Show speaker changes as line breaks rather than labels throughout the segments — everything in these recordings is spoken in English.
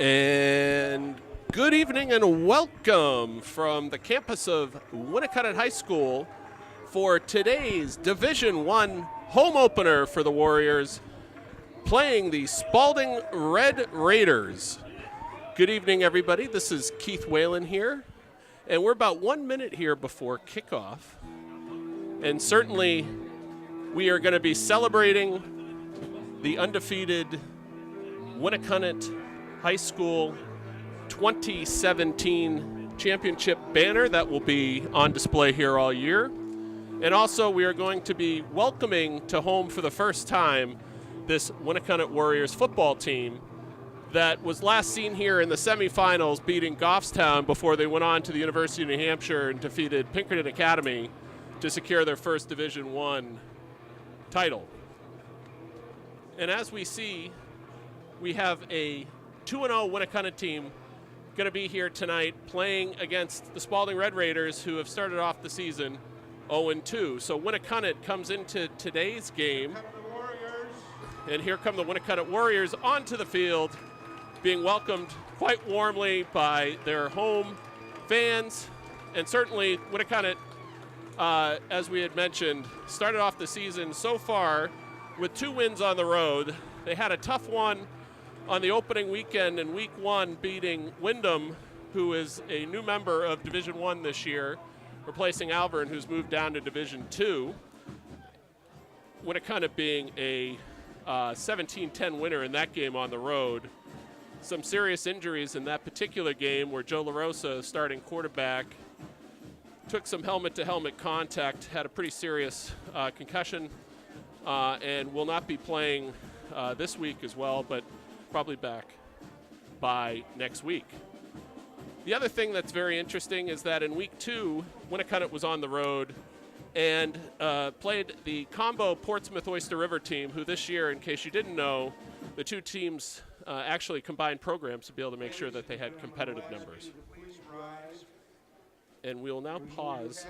And good evening and welcome from the campus of Winnacunent High School for today's Division I home opener for the Warriors, playing the Spaulding Red Raiders. Good evening, everybody. This is Keith Whalen here, and we're about 1 minute here before kickoff. And certainly, we are going to be celebrating the undefeated Winnacunent High School 2017 championship banner that will be on display here all year. And also, we are going to be welcoming to home for the first time this Winnacunent Warriors football team that was last seen here in the semifinals, beating Goffstown before they went on to the University of New Hampshire and defeated Pinkerton Academy to secure their first Division I title. And as we see, we have a 2-0 Winnacunent team going to be here tonight playing against the Spaulding Red Raiders, who have started off the season 0-2. So Winnacunent comes into today's game, and here come the Winnacunent Warriors onto the field, being welcomed quite warmly by their home fans. And certainly Winnacunent, as we had mentioned, started off the season so far with 2 wins on the road. They had a tough one on the opening weekend in week 1, beating Wyndham, who is a new member of Division I this year, replacing Alvern, who's moved down to Division II. Winnacunent being a 17-10 winner in that game on the road. Some serious injuries in that particular game where Joe LaRosa, starting quarterback, took some helmet-to-helmet contact, had a pretty serious concussion, and will not be playing this week as well, but probably back by next week. The other thing that's very interesting is that in week 2, Winnacunent was on the road and played the combo Portsmouth Oyster River team, who this year, in case you didn't know, the two teams actually combined programs to be able to make sure that they had competitive numbers. And we will now pause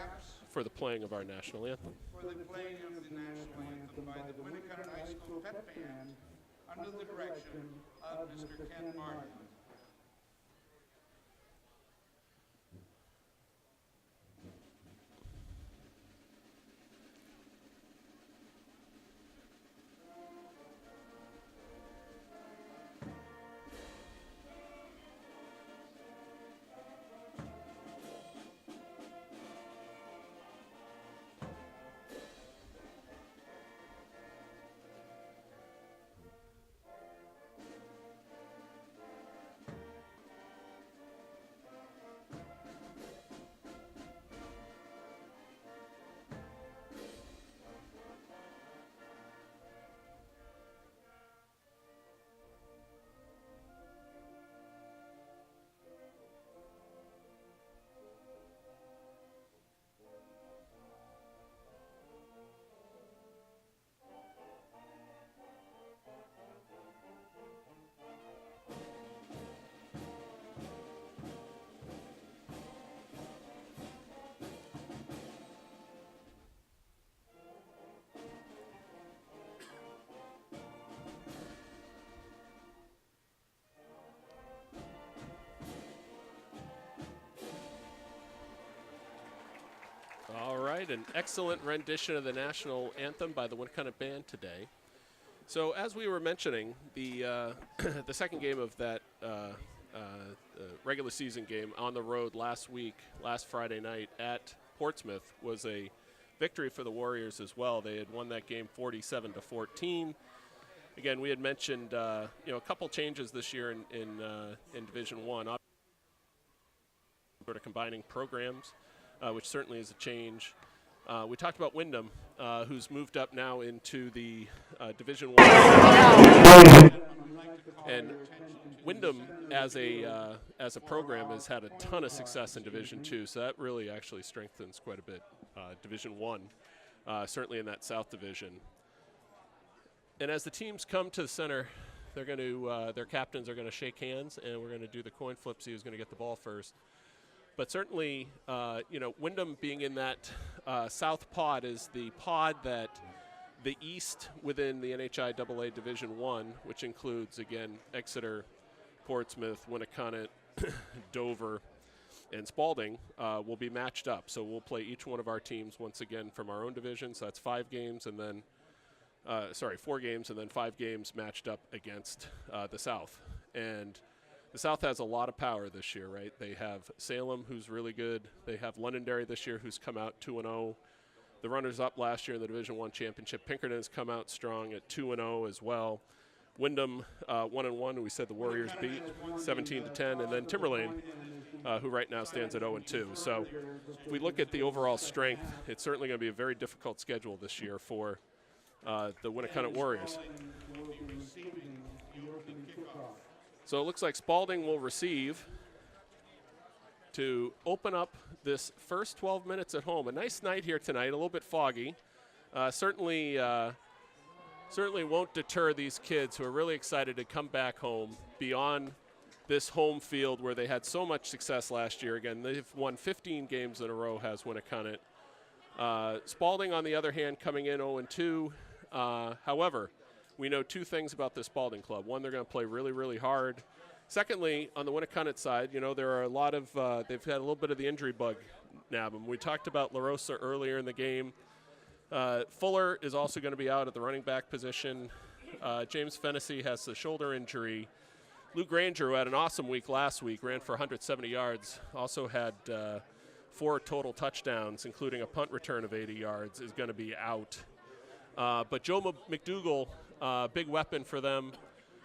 for the playing of our national anthem.
For the playing of the national anthem by the Winnacunent High School Pep Band under the direction of Mr. Ken Martin.
All right, an excellent rendition of the national anthem by the Winnacunent Band today. So as we were mentioning, the the second game of that regular season game on the road last Friday night at Portsmouth, was a victory for the Warriors as well. They had won that game 47-14. Again, we had mentioned a couple changes this year in Division I, sort of combining programs, which certainly is a change. We talked about Wyndham, who's moved up now into the Division I. And Wyndham, as a program, has had a ton of success in Division II, so that really actually strengthens quite a bit Division I, certainly in that South Division. And as the teams come to the center, they're going to their captains are going to shake hands, and we're going to do the coin flip, see who's going to get the ball first. But certainly, Wyndham being in that South pod is the pod that the East within the NHIAA Division I, which includes, again, Exeter, Portsmouth, Winnacunent, Dover, and Spaulding will be matched up. So we'll play each one of our teams once again from our own division. So that's 5 games and then, 4 games and then 5 games matched up against the South. And the South has a lot of power this year, right? They have Salem, who's really good. They have Londonderry this year, who's come out 2-0. The runners-up last year in the Division I championship. Pinkerton has come out strong at 2-0 as well. Wyndham 1-1, who we said the Warriors beat 17-10, and then Timberlane, who right now stands at 0-2. So if we look at the overall strength, it's certainly going to be a very difficult schedule this year for the Winnacunent Warriors. So it looks like Spaulding will receive to open up this first 12 minutes at home. A nice night here tonight, a little bit foggy. Certainly won't deter these kids who are really excited to come back home beyond this home field where they had so much success last year. Again, they've won 15 games in a row, has Winnacunent. Spaulding, on the other hand, coming in 0-2. However, we know 2 things about the Spaulding club. One, they're going to play really, really hard. Secondly, on the Winnacunent side, there are a lot of they've had a little bit of the injury bug nab them. We talked about La Rosa earlier in the game. Fuller is also going to be out at the running back position. James Fennessy has the shoulder injury. Lou Granger, who had an awesome week last week, ran for 170 yards, also had 4 total touchdowns, including a punt return of 80 yards, is going to be out. But Joe McDougall, big weapon for them,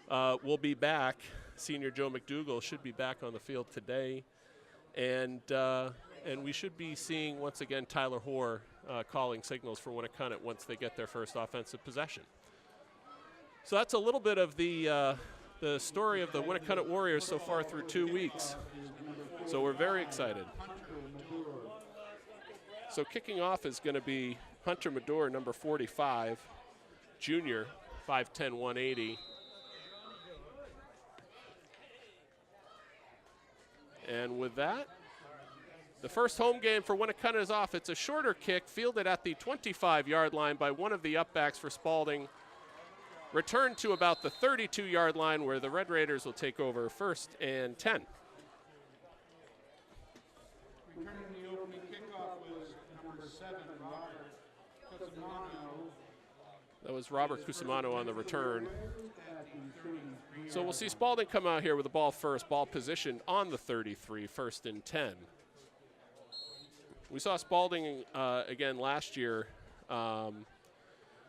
will be back. Senior Joe McDougall should be back on the field today. And we should be seeing, once again, Tyler Hoare calling signals for Winnacunent once they get their first offensive possession. So that's a little bit of the story of the Winnacunent Warriors so far through 2 weeks. So we're very excited. So kicking off is going to be Hunter Medore, number 45, junior, 5'10", 180. And with that, the first home game for Winnacunent is off. It's a shorter kick fielded at the 25-yard line by one of the upbacks for Spaulding. Returned to about the 32-yard line where the Red Raiders will take over 1st and 10.
Returning the opening kickoff was number 7, Robert Cusimano.
That was Robert Cusimano on the return. So we'll see Spaulding come out here with the ball first, ball positioned on the 33, 1st and 10. We saw Spaulding again last year,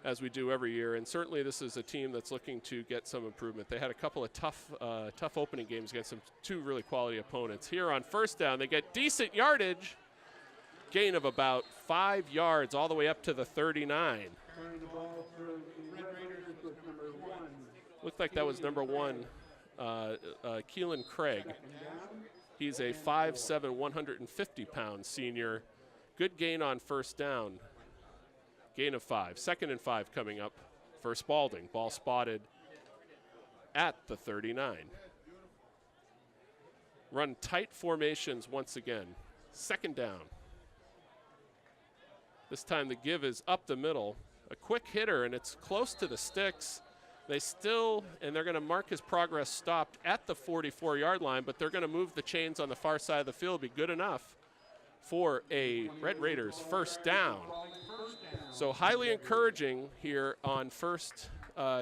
as we do every year, and certainly this is a team that's looking to get some improvement. They had a couple of tough opening games against some 2 really quality opponents. Here on 1st down, they get decent yardage, gain of about 5 yards all the way up to the 39. Looked like that was number 1, Keelan Craig. He's a 5'7", 150-pound senior. Good gain on 1st down. Gain of 5. 2nd and 5 coming up for Spaulding. Ball spotted at the 39. Run tight formations once again. 2nd down. This time the give is up the middle. A quick hitter, and it's close to the sticks. They're going to mark his progress stopped at the 44-yard line, but they're going to move the chains on the far side of the field. Be good enough for a Red Raiders 1st down. So highly encouraging here on first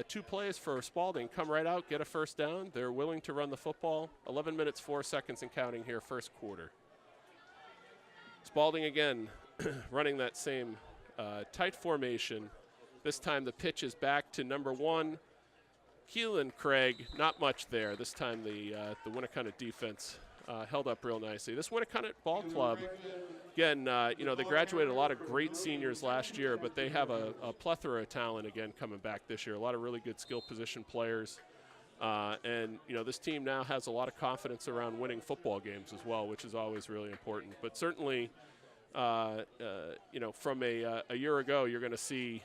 2 plays for Spaulding. Come right out, get a 1st down. They're willing to run the football. 11 minutes, 4 seconds and counting here, 1st quarter. Spaulding again running that same tight formation. This time the pitch is back to number 1, Keelan Craig. Not much there. This time the Winnacunent defense held up real nicely. This Winnacunent ball club, again, they graduated a lot of great seniors last year, but they have a plethora of talent again coming back this year. A lot of really good skill position players. And this team now has a lot of confidence around winning football games as well, which is always really important. But certainly, from a year ago, you're going to see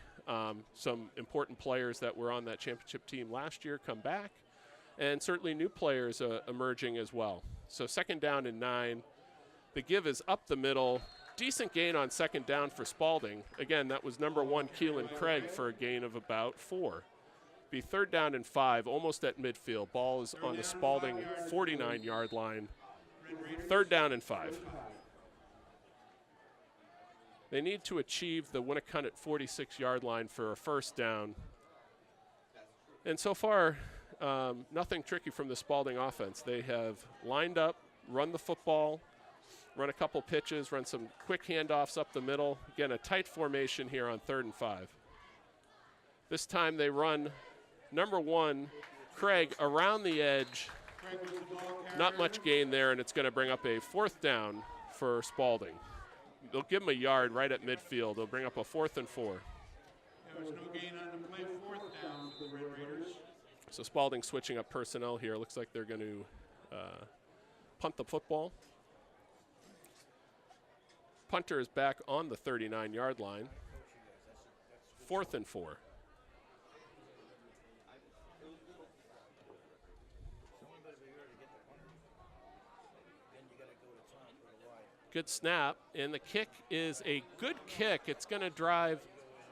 some important players that were on that championship team last year come back, and certainly new players emerging as well. So 2nd down and 9. The give is up the middle. Decent gain on 2nd down for Spaulding. Again, that was number 1, Keelan Craig, for a gain of about 4. Be 3rd down and 5, almost at midfield. Ball is on the Spaulding 49-yard line. 3rd down and 5. They need to achieve the Winnacunent 46-yard line for a 1st down. And so far, nothing tricky from the Spaulding offense. They have lined up, run the football, run a couple pitches, run some quick handoffs up the middle. Again, a tight formation here on 3rd and 5. This time they run number 1, Craig, around the edge. Not much gain there, and it's going to bring up a 4th down for Spaulding. They'll give him a yard right at midfield. They'll bring up a 4th and 4.
There was no gain on the play, 4th down for the Red Raiders.
So Spaulding switching up personnel here. Looks like they're going to punt the football. Punter is back on the 39-yard line. 4th and 4. Good snap, and the kick is a good kick. It's going to drive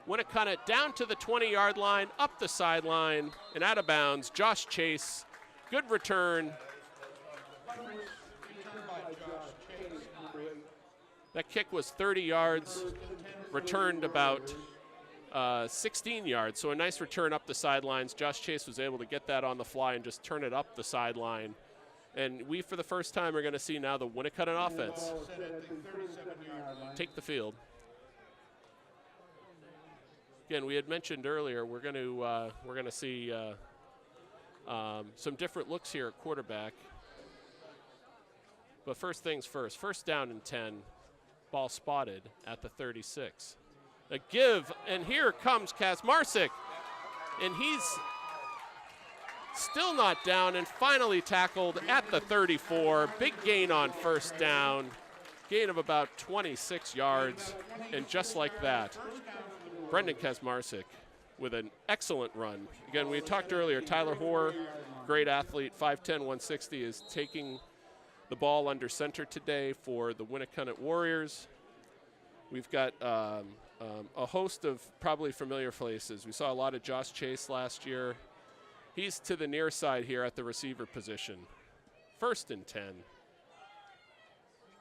Winnacunent down to the 20-yard line, up the sideline, and out of bounds. Josh Chase, good return. That kick was 30 yards, returned about 16 yards, so a nice return up the sidelines. Josh Chase was able to get that on the fly and just turn it up the sideline. And we, for the first time, are going to see now the Winnacunent offense take the field. Again, we had mentioned earlier we're going to see some different looks here at quarterback. But first things first, 1st down and 10, ball spotted at the 36. A give, and here comes Kazmarczyk, and he's still not down and finally tackled at the 34. Big gain on 1st down, gain of about 26 yards, and just like that, Brendan Kazmarczyk with an excellent run. Again, we talked earlier, Tyler Hoare, great athlete, 5'10", 160, is taking the ball under center today for the Winnacunent Warriors. We've got a host of probably familiar faces. We saw a lot of Josh Chase last year. He's to the near side here at the receiver position. 1st and 10.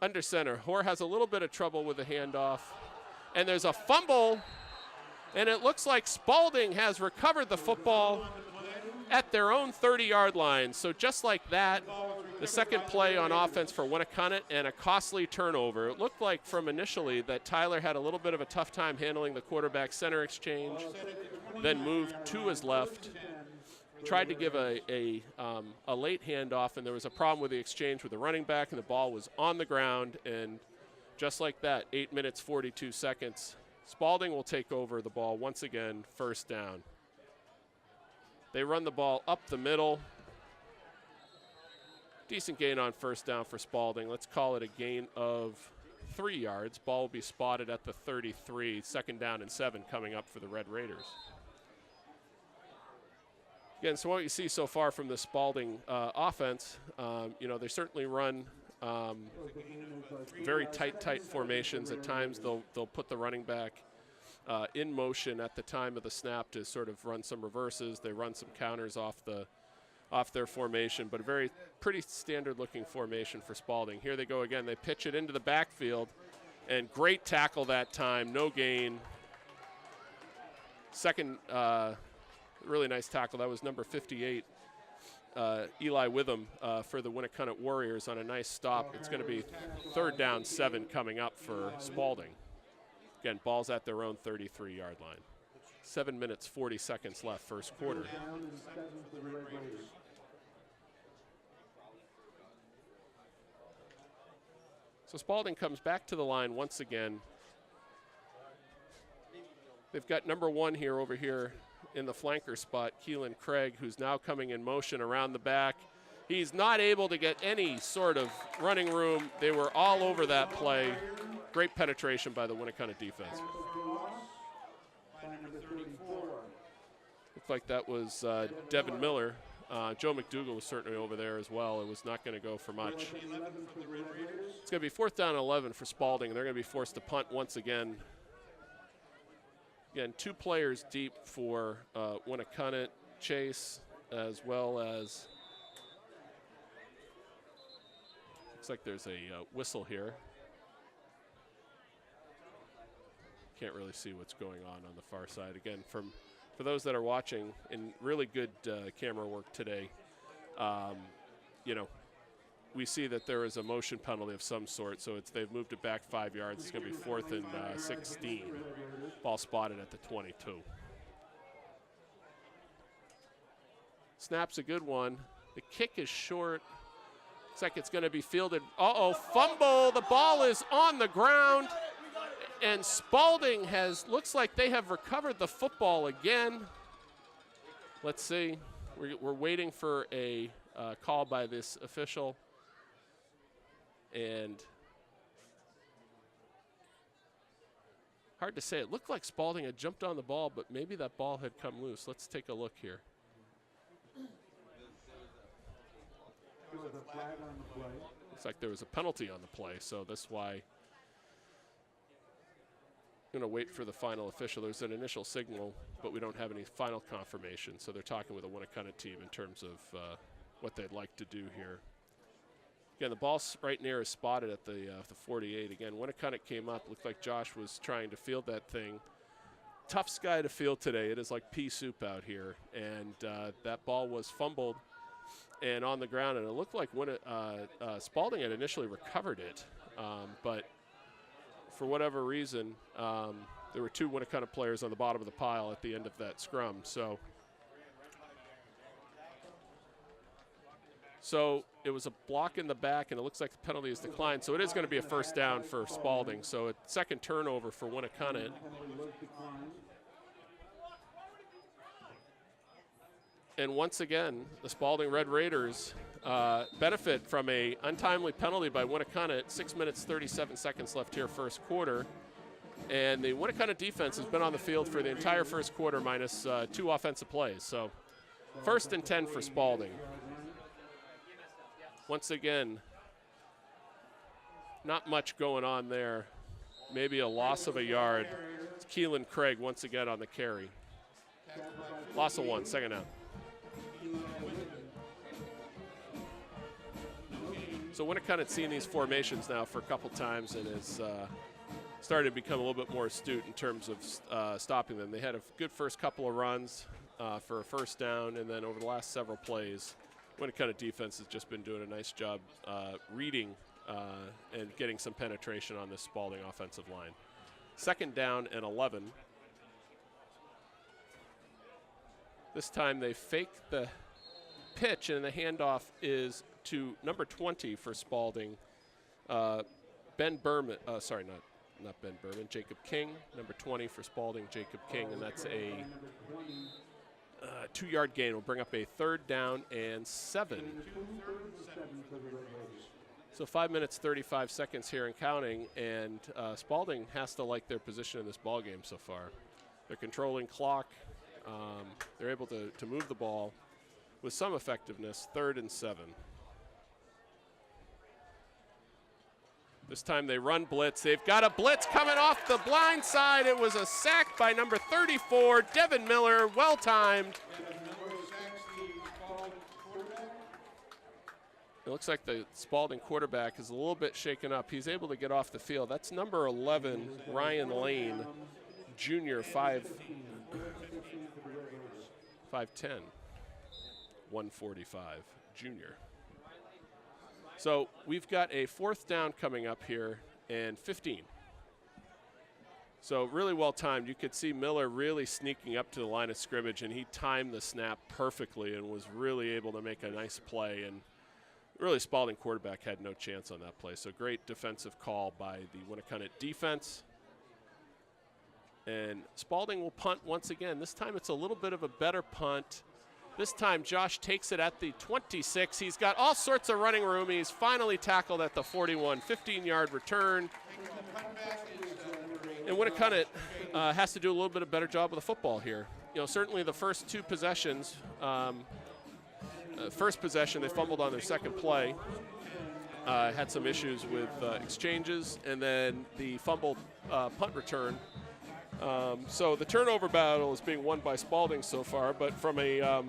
Under center, Hoare has a little bit of trouble with the handoff. And there's a fumble, and it looks like Spaulding has recovered the football at their own 30-yard line. So just like that, the second play on offense for Winnacunent and a costly turnover. It looked like from initially that Tyler had a little bit of a tough time handling the quarterback center exchange, then moved to his left. Tried to give a late handoff, and there was a problem with the exchange with the running back, and the ball was on the ground. And just like that, 8 minutes, 42 seconds, Spaulding will take over the ball once again, 1st down. They run the ball up the middle. Decent gain on 1st down for Spaulding. Let's call it a gain of 3 yards. Ball will be spotted at the 33, 2nd down and 7 coming up for the Red Raiders. Again, so what you see so far from the Spaulding offense, they certainly run very tight formations. At times they'll put the running back in motion at the time of the snap to sort of run some reverses. They run some counters off their formation, but a pretty standard-looking formation for Spaulding. Here they go again. They pitch it into the backfield, and great tackle that time. No gain. Second. Really nice tackle. That was number 58, Eli Witham, for the Winnacunent Warriors on a nice stop. It's going to be 3rd down, 7 coming up for Spaulding. Again, ball's at their own 33-yard line. 7 minutes, 40 seconds left, first quarter. So Spaulding comes back to the line once again. They've got number 1 here over here in the flanker spot, Keelan Craig, who's now coming in motion around the back. He's not able to get any sort of running room. They were all over that play. Great penetration by the Winnacunent defense. Looked like that was Devin Miller. Joe McDougall was certainly over there as well. It was not going to go for much. It's going to be 4th down and 11 for Spaulding, and they're going to be forced to punt once again. Again, 2 players deep for Winnacunent. chase, as well as looks like there's a whistle here. Can't really see what's going on the far side. Again, for those that are watching, in really good camera work today, you know, we see that there is a motion penalty of some sort, so they've moved it back 5 yards. It's going to be 4th and 16. Ball spotted at the 22. Snap's a good one. The kick is short. Looks like it's going to be fielded. Uh-oh, fumble. The ball is on the ground. And Spaulding looks like they have recovered the football again. Let's see. We're waiting for a call by this official. And hard to say. It looked like Spaulding had jumped on the ball, but maybe that ball had come loose. Let's take a look here. Looks like there was a penalty on the play, so that's why I'm going to wait for the final official. There's an initial signal, but we don't have any final confirmation, so they're talking with the Winnacunent team in terms of what they'd like to do here. Again, the ball right near is spotted at the 48. Again, Winnacunent came up. Looked like Josh was trying to field that thing. Tough sky to field today. It is like pea soup out here. And that ball was fumbled and on the ground. And it looked like Spaulding had initially recovered it. But for whatever reason, there were 2 Winnacunent players on the bottom of the pile at the end of that scrum. So it was a block in the back, and it looks like the penalty is declined. So it is going to be a first down for Spaulding. So a second turnover for Winnacunent. And once again, the Spaulding Red Raiders benefit from a untimely penalty by Winnacunent. 6 minutes, 37 seconds left here, first quarter. And the Winnacunent defense has been on the field for the entire first quarter minus 2 offensive plays. So 1st and 10 for Spaulding. Once again, not much going on there. Maybe a loss of a yard. It's Keelan Craig once again on the carry. Loss of 1, second down. So Winnacunent's seen these formations now for a couple times and is started to become a little bit more astute in terms of stopping them. They had a good first couple of runs for a first down, and then over the last several plays, Winnacunent defense has just been doing a nice job reading and getting some penetration on this Spaulding offensive line. 2nd down and 11. This time they fake the pitch, and the handoff is to number 20 for Spaulding. Ben Berman, sorry, not Ben Berman, Jacob King, number 20 for Spaulding, Jacob King, and that's a 2-yard gain. Will bring up a 3rd down and 7. So 5 minutes, 35 seconds here and counting, and Spaulding has to like their position in this ball game so far. They're controlling clock. They're able to move the ball with some effectiveness. 3rd and 7. This time they run blitz. They've got a blitz coming off the blind side. It was a sack by number 34, Devin Miller, well-timed. It looks like the Spaulding quarterback is a little bit shaken up. He's able to get off the field. That's number 11, Ryan Lane, junior, 5'10", 145, junior. So we've got a 4th down coming up here and 15. So really well timed. You could see Miller really sneaking up to the line of scrimmage, and he timed the snap perfectly and was really able to make a nice play. And really Spaulding quarterback had no chance on that play. So great defensive call by the Winnacunent defense. And Spaulding will punt once again. This time it's a little bit of a better punt. This time Josh takes it at the 26. He's got all sorts of running room. He's finally tackled at the 41, 15-yard return. And Winnacunent has to do a little bit of better job with the football here. You know, certainly the first 2 possessions, first possession they fumbled on their second play, had some issues with exchanges, and then the fumbled punt return So the turnover battle is being won by Spaulding so far, but from a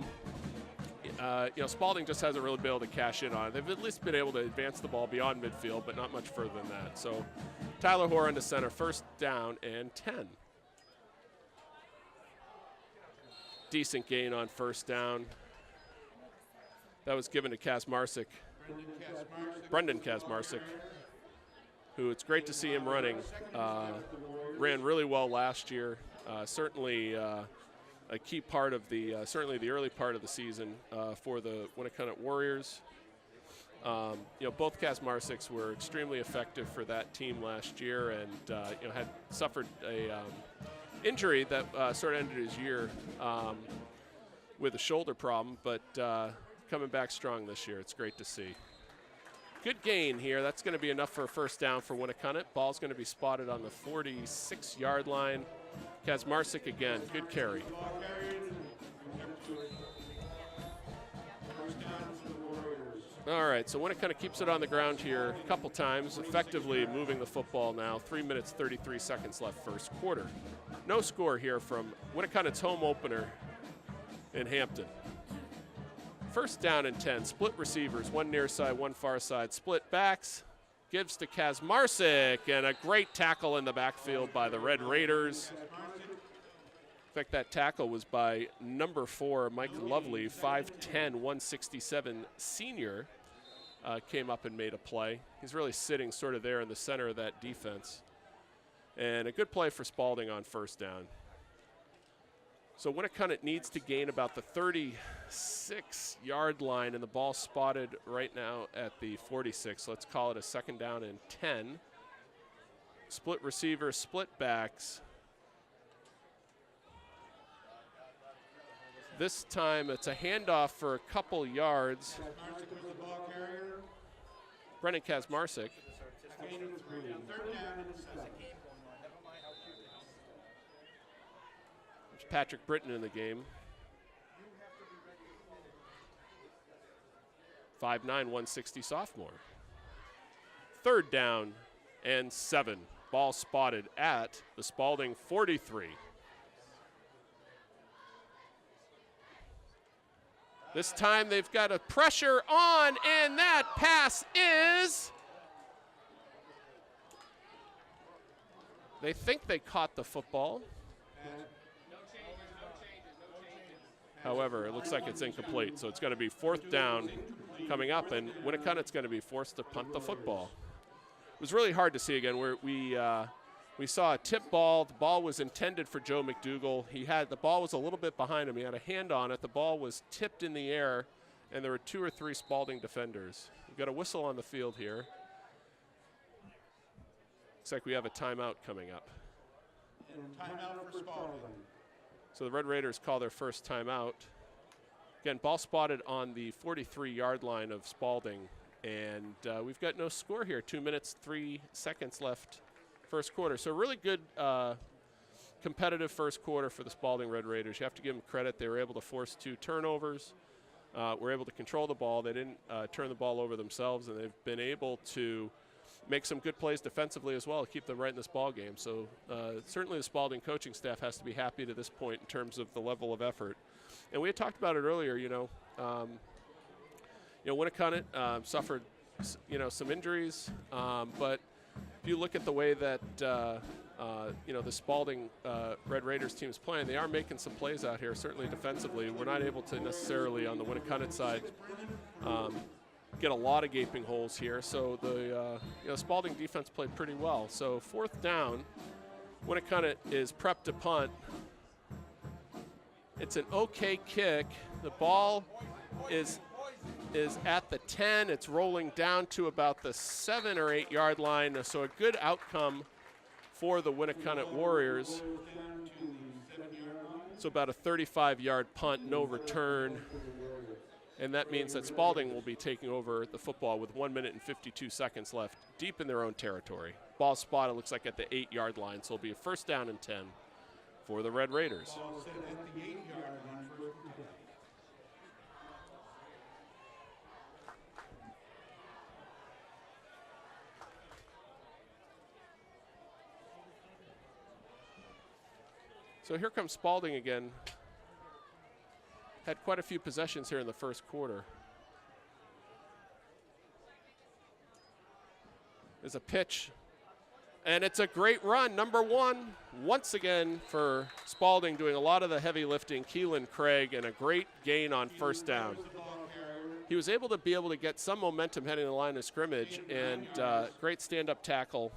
Spaulding just hasn't really been able to cash in on it. They've at least been able to advance the ball beyond midfield, but not much further than that. So Tyler Hoare into center, first down and 10. Decent gain on first down. That was given to Brendan Kazmarczyk, who it's great to see him running. Ran really well last year. Certainly a key part of certainly the early part of the season for the Winnacunent Warriors. Both Kazmarczyks were extremely effective for that team last year, and had suffered a injury that sort of ended his year with a shoulder problem, but coming back strong this year. It's great to see. Good gain here. That's going to be enough for a first down for Winnacunent. Ball's going to be spotted on the 46-yard line. Kazmarczyk again. Good carry. All right, so Winnacunent keeps it on the ground here a couple times, effectively moving the football now. 3 minutes, 33 seconds left first quarter. No score here from Winnacunent's home opener in Hampton. First down and 10, split receivers, one near side, one far side, split backs, gives to Kazmarczyk, and a great tackle in the backfield by the Red Raiders. In fact, that tackle was by number 4, Mike Lovely, 5'10", 167 senior, came up and made a play. He's really sitting sort of there in the center of that defense. And a good play for Spaulding on first down. So Winnacunent needs to gain about the 36-yard line, and the ball spotted right now at the 46. Let's call it a second down and 10. Split receivers, split backs. This time it's a handoff for a couple yards. Brendan Kazmarczyk. There's Patrick Britton in the game. 5'9", 160 sophomore. Third down and 7. Ball spotted at the Spaulding 43. This time they've got a pressure on, and that pass is... They think they caught the football. However, it looks like it's incomplete, so it's going to be fourth down coming up, and Winnacunent's going to be forced to punt the football. It was really hard to see again. Where we saw a tip ball. The ball was intended for Joe McDougall. The ball was a little bit behind him. He had a hand on it. The ball was tipped in the air, and there were 2 or 3 Spaulding defenders. We've got a whistle on the field here. Looks like we have a timeout coming up.
Timeout for Spaulding.
So the Red Raiders call their first timeout. Again, ball spotted on the 43-yard line of Spaulding, and we've got no score here. 2 minutes, 3 seconds left first quarter. So really good competitive first quarter for the Spaulding Red Raiders. You have to give them credit. They were able to force 2 turnovers. Were able to control the ball. They didn't turn the ball over themselves, and they've been able to make some good plays defensively as well to keep them right in this ball game. So certainly the Spaulding coaching staff has to be happy to this point in terms of the level of effort. And we had talked about it earlier. Winnacunent suffered some injuries, but if you look at the way that the Spaulding Red Raiders team is playing, they are making some plays out here, certainly defensively. We're not able to necessarily, on the Winnacunent side, get a lot of gaping holes here. So the Spaulding defense played pretty well. So fourth down, Winnacunent is prepped to punt. It's an okay kick. The ball is at the 10. It's rolling down to about the 7 or 8 yard line. So a good outcome for the Winnacunent Warriors. So about a 35-yard punt, no return. And that means that Spaulding will be taking over the football with 1 minute and 52 seconds left, deep in their own territory. Ball spotted, looks like at the 8 yard line. So it'll be a first down and 10 for the Red Raiders. So here comes Spaulding again. Had quite a few possessions here in the first quarter. There's a pitch, and it's a great run. Number 1, once again for Spaulding, doing a lot of the heavy lifting. Keelan Craig, and a great gain on first down. He was able to get some momentum heading to the line of scrimmage, and great stand-up tackle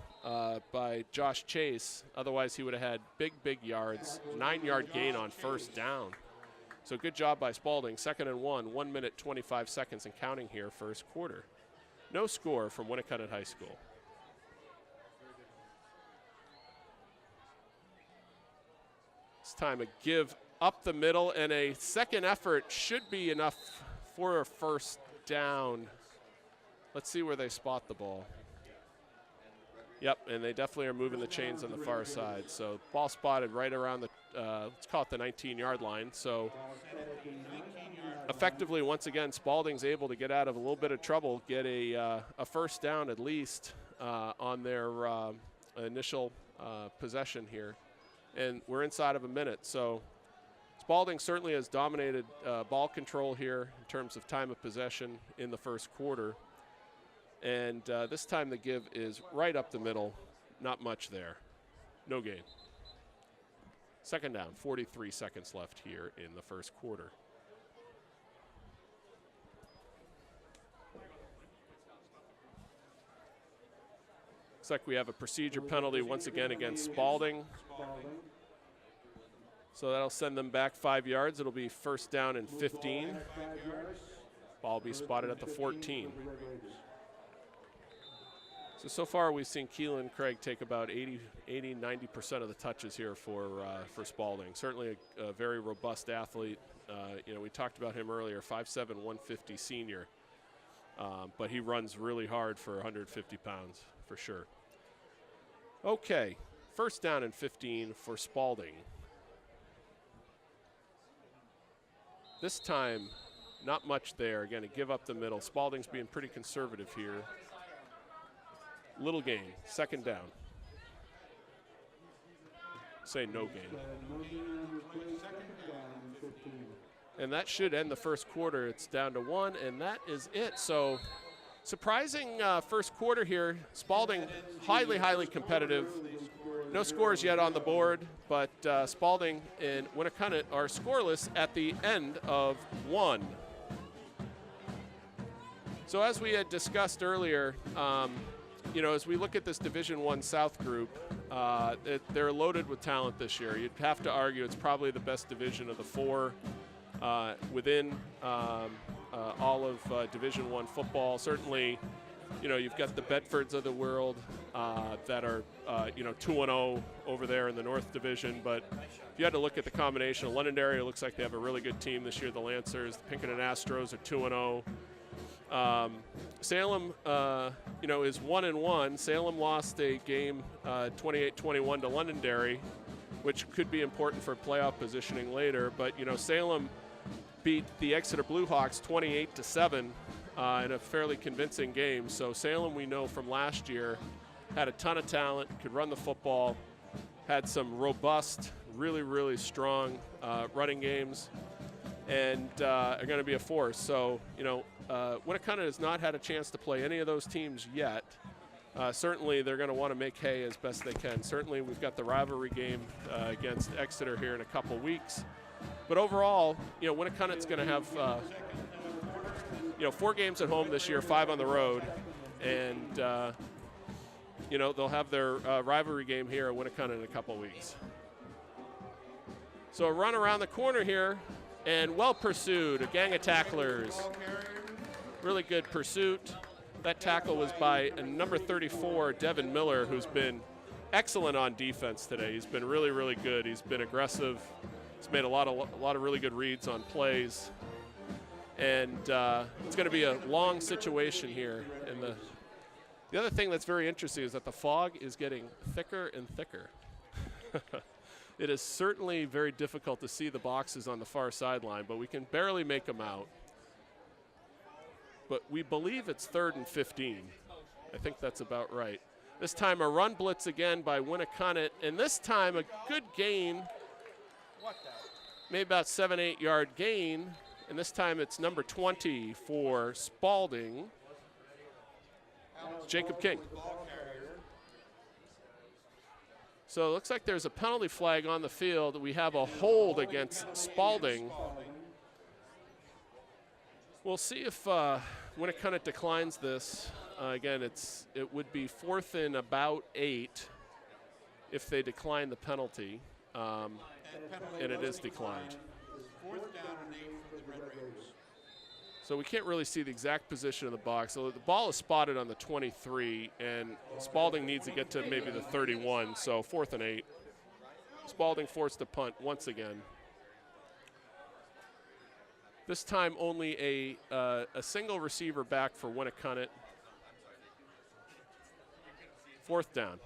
by Josh Chase. Otherwise, he would have had big yards. 9-yard gain on first down. So good job by Spaulding. 2nd and 1 minute 25 seconds and counting here, first quarter. No score from Winnacunent High School. This time a give up the middle, and a second effort should be enough for a first down. Let's see where they spot the ball. Yep, and they definitely are moving the chains on the far side. So ball spotted right around the, let's call it the 19-yard line. So effectively, once again, Spaulding's able to get out of a little bit of trouble, get a first down at least on their initial possession here. And we're inside of a minute. So Spaulding certainly has dominated ball control here in terms of time of possession in the first quarter. And this time the give is right up the middle. Not much there. No gain. Second down, 43 seconds left here in the first quarter. Looks like we have a procedure penalty once again against Spaulding. So that'll send them back 5 yards. It'll be first down and 15. Ball will be spotted at the 14. So far we've seen Keelan Craig take about 80-90% of the touches here for Spaulding. Certainly a very robust athlete. We talked about him earlier, 5'7", 150 senior. But he runs really hard for 150 pounds, for sure. Okay, first down and 15 for Spaulding. This time, not much there. Again, a give up the middle. Spaulding's being pretty conservative here. Little gain, second down. Say no gain. And that should end the first quarter. It's down to 1, and that is it. So surprising first quarter here. Spaulding highly competitive. No scores yet on the board, but Spaulding and Winnacunent are scoreless at the end of 1. So as we had discussed earlier, as we look at this Division I South group, they're loaded with talent this year. You'd have to argue it's probably the best division of the 4 within all of Division I football. Certainly, you've got the Bedfords of the world that are, 2-0 over there in the North Division. But if you had to look at the combination of Londonderry, it looks like they have a really good team this year. The Lancers, the Pinkerton Astros are 2-0. Salem, is 1-1. Salem lost a game 28-21 to Londonderry, which could be important for playoff positioning later. But, Salem beat the Exeter Bluehawks 28-7 in a fairly convincing game. So Salem, we know from last year, had a ton of talent, could run the football, had some robust, really strong running games, and are going to be a force. So, Winnacunent has not had a chance to play any of those teams yet. Certainly, they're going to want to make hay as best they can. Certainly, we've got the rivalry game against Exeter here in a couple weeks. But overall, Winnacunent's going to have, 4 games at home this year, 5 on the road. And, they'll have their rivalry game here at Winnacunent in a couple weeks. So a run around the corner here, and well pursued, a gang of tacklers. Really good pursuit. That tackle was by number 34, Devin Miller, who's been excellent on defense today. He's been really good. He's been aggressive. He's made a lot of really good reads on plays. And it's going to be a long situation here. And the other thing that's very interesting is that the fog is getting thicker and thicker. It is certainly very difficult to see the boxes on the far sideline, but we can barely make them out. But we believe it's 3rd and 15. I think that's about right. This time a run blitz again by Winnacunent, and this time a good gain Maybe about 7-8 yard gain, and this time it's number 20 for Spaulding, Jacob King. So it looks like there's a penalty flag on the field. We have a hold against Spaulding. We'll see if Winnacunent declines this. Again, it would be 4th and about 8 if they decline the penalty, and it is declined.
4th down and 8 for the Red Raiders.
So we can't really see the exact position of the box. So the ball is spotted on the 23, and Spaulding needs to get to maybe the 31, so 4th and 8. Spaulding forced to punt once again. This time only a single receiver back for Winnacunent. 4th down.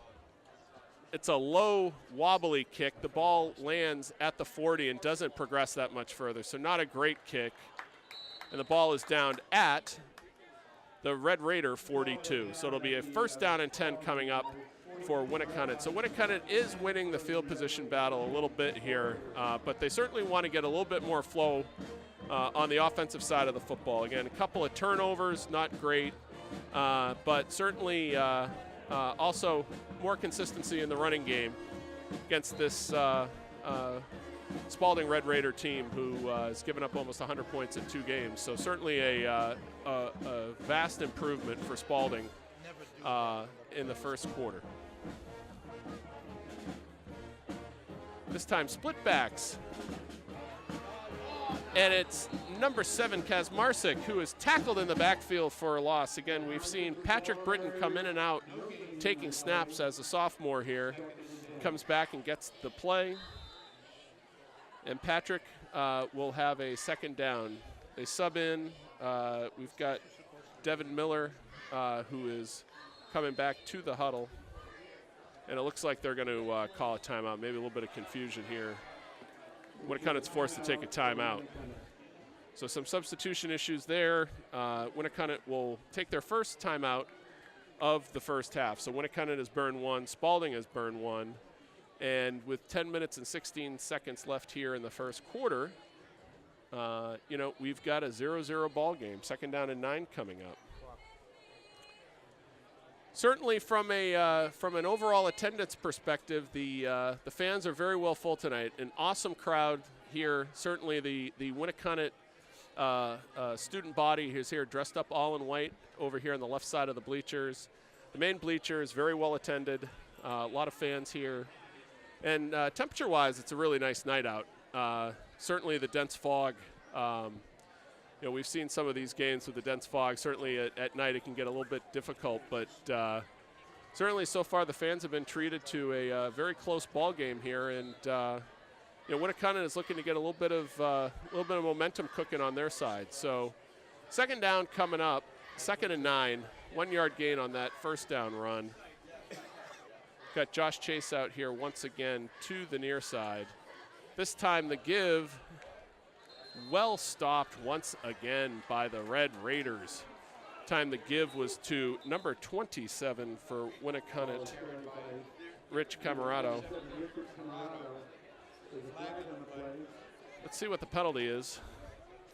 It's a low, wobbly kick. The ball lands at the 40 and doesn't progress that much further, so not a great kick. And the ball is down at the Red Raider 42. So it'll be a 1st down and 10 coming up for Winnacunent. So Winnacunent is winning the field position battle a little bit here, but they certainly want to get a little bit more flow on the offensive side of the football. Again, a couple of turnovers, not great, but certainly also more consistency in the running game against this Spaulding Red Raider team who has given up almost 100 points in 2 games. So certainly a vast improvement for Spaulding in the first quarter. This time split backs. And it's number 7, Kazmarsik, who is tackled in the backfield for a loss. Again, we've seen Patrick Britton come in and out taking snaps as a sophomore here. Comes back and gets the play. And Patrick will have a 2nd down. They sub in. We've got Devin Miller, who is coming back to the huddle. And it looks like they're going to call a timeout. Maybe a little bit of confusion here. Winnacunent's forced to take a timeout. So some substitution issues there. Winnacunent will take their first timeout of the first half. So Winnacunent has burned 1, Spaulding has burned 1. And with 10 minutes and 16 seconds left here in the first quarter, we've got a 0-0 ball game. 2nd down and 9 coming up. Certainly from an overall attendance perspective, the fans are very well full tonight. An awesome crowd here. Certainly the Winnacunent student body who's here dressed up all in white over here on the left side of the bleachers. The main bleacher is very well attended. A lot of fans here. And temperature-wise, it's a really nice night out. Certainly the dense fog. We've seen some of these games with the dense fog. Certainly at night it can get a little bit difficult, but certainly so far the fans have been treated to a very close ball game here, and Winnacunent is looking to get a little bit of momentum cooking on their side. So 2nd down coming up, 2nd and 9, 1 yard gain on that 1st down run. Got Josh Chase out here once again to the near side. This time the give well stopped once again by the Red Raiders. Time the give was to number 27 for Winnacunent, Rich Camarado. Let's see what the penalty is.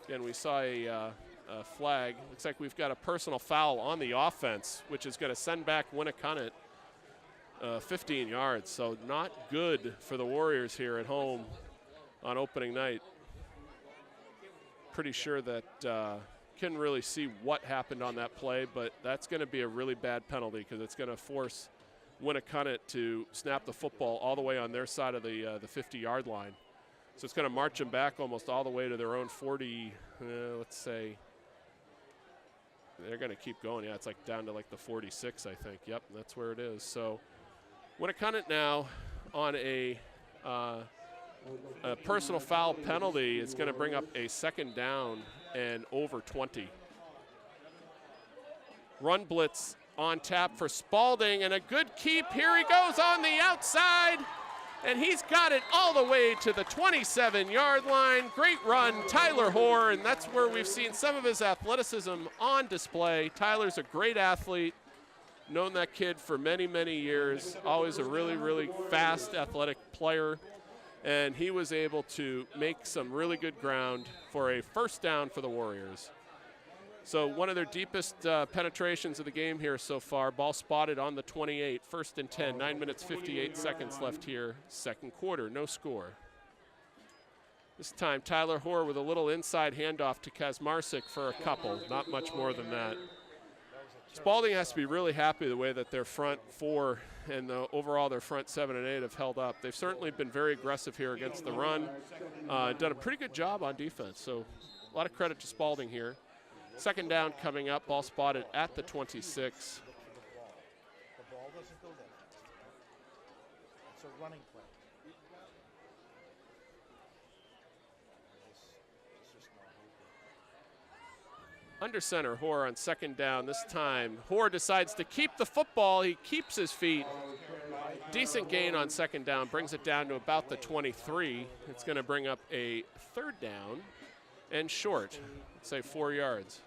Again, we saw a flag. Looks like we've got a personal foul on the offense, which is going to send back Winnacunent 15 yards. So not good for the Warriors here at home on opening night. Pretty sure that couldn't really see what happened on that play, but that's going to be a really bad penalty because it's going to force Winnacunent to snap the football all the way on their side of the 50-yard line. So it's going to march them back almost all the way to their own 40, let's say. They're going to keep going. Yeah, it's like down to like the 46, I think. Yep, that's where it is. So Winnacunent now on a personal foul penalty. It's going to bring up a 2nd down and over 20. Run blitz on tap for Spaulding, and a good keep. Here he goes on the outside, and he's got it all the way to the 27-yard line. Great run, Tyler Hoare, and that's where we've seen some of his athleticism on display. Tyler's a great athlete. Known that kid for many, many years. Always a really, really fast, athletic player. and he was able to make some really good ground for a first down for the Warriors. So one of their deepest penetrations of the game here so far. Ball spotted on the 28, 1st and 10, 9 minutes 58 seconds left here, second quarter, no score. This time Tyler Hoare with a little inside handoff to Kazmarczyk for a couple, not much more than that. Spaulding has to be really happy the way that their front four and overall their front 7 and 8 have held up. They've certainly been very aggressive here against the run, done a pretty good job on defense, so a lot of credit to Spaulding here. Second down coming up, ball spotted at the 26.
The ball doesn't go that fast. It's a running play. It's just not moving.
Under center, Hoare on second down. This time, Hoare decides to keep the football. He keeps his feet. Decent gain on second down, brings it down to about the 23. It's going to bring up a third down and short, let's say 4 yards.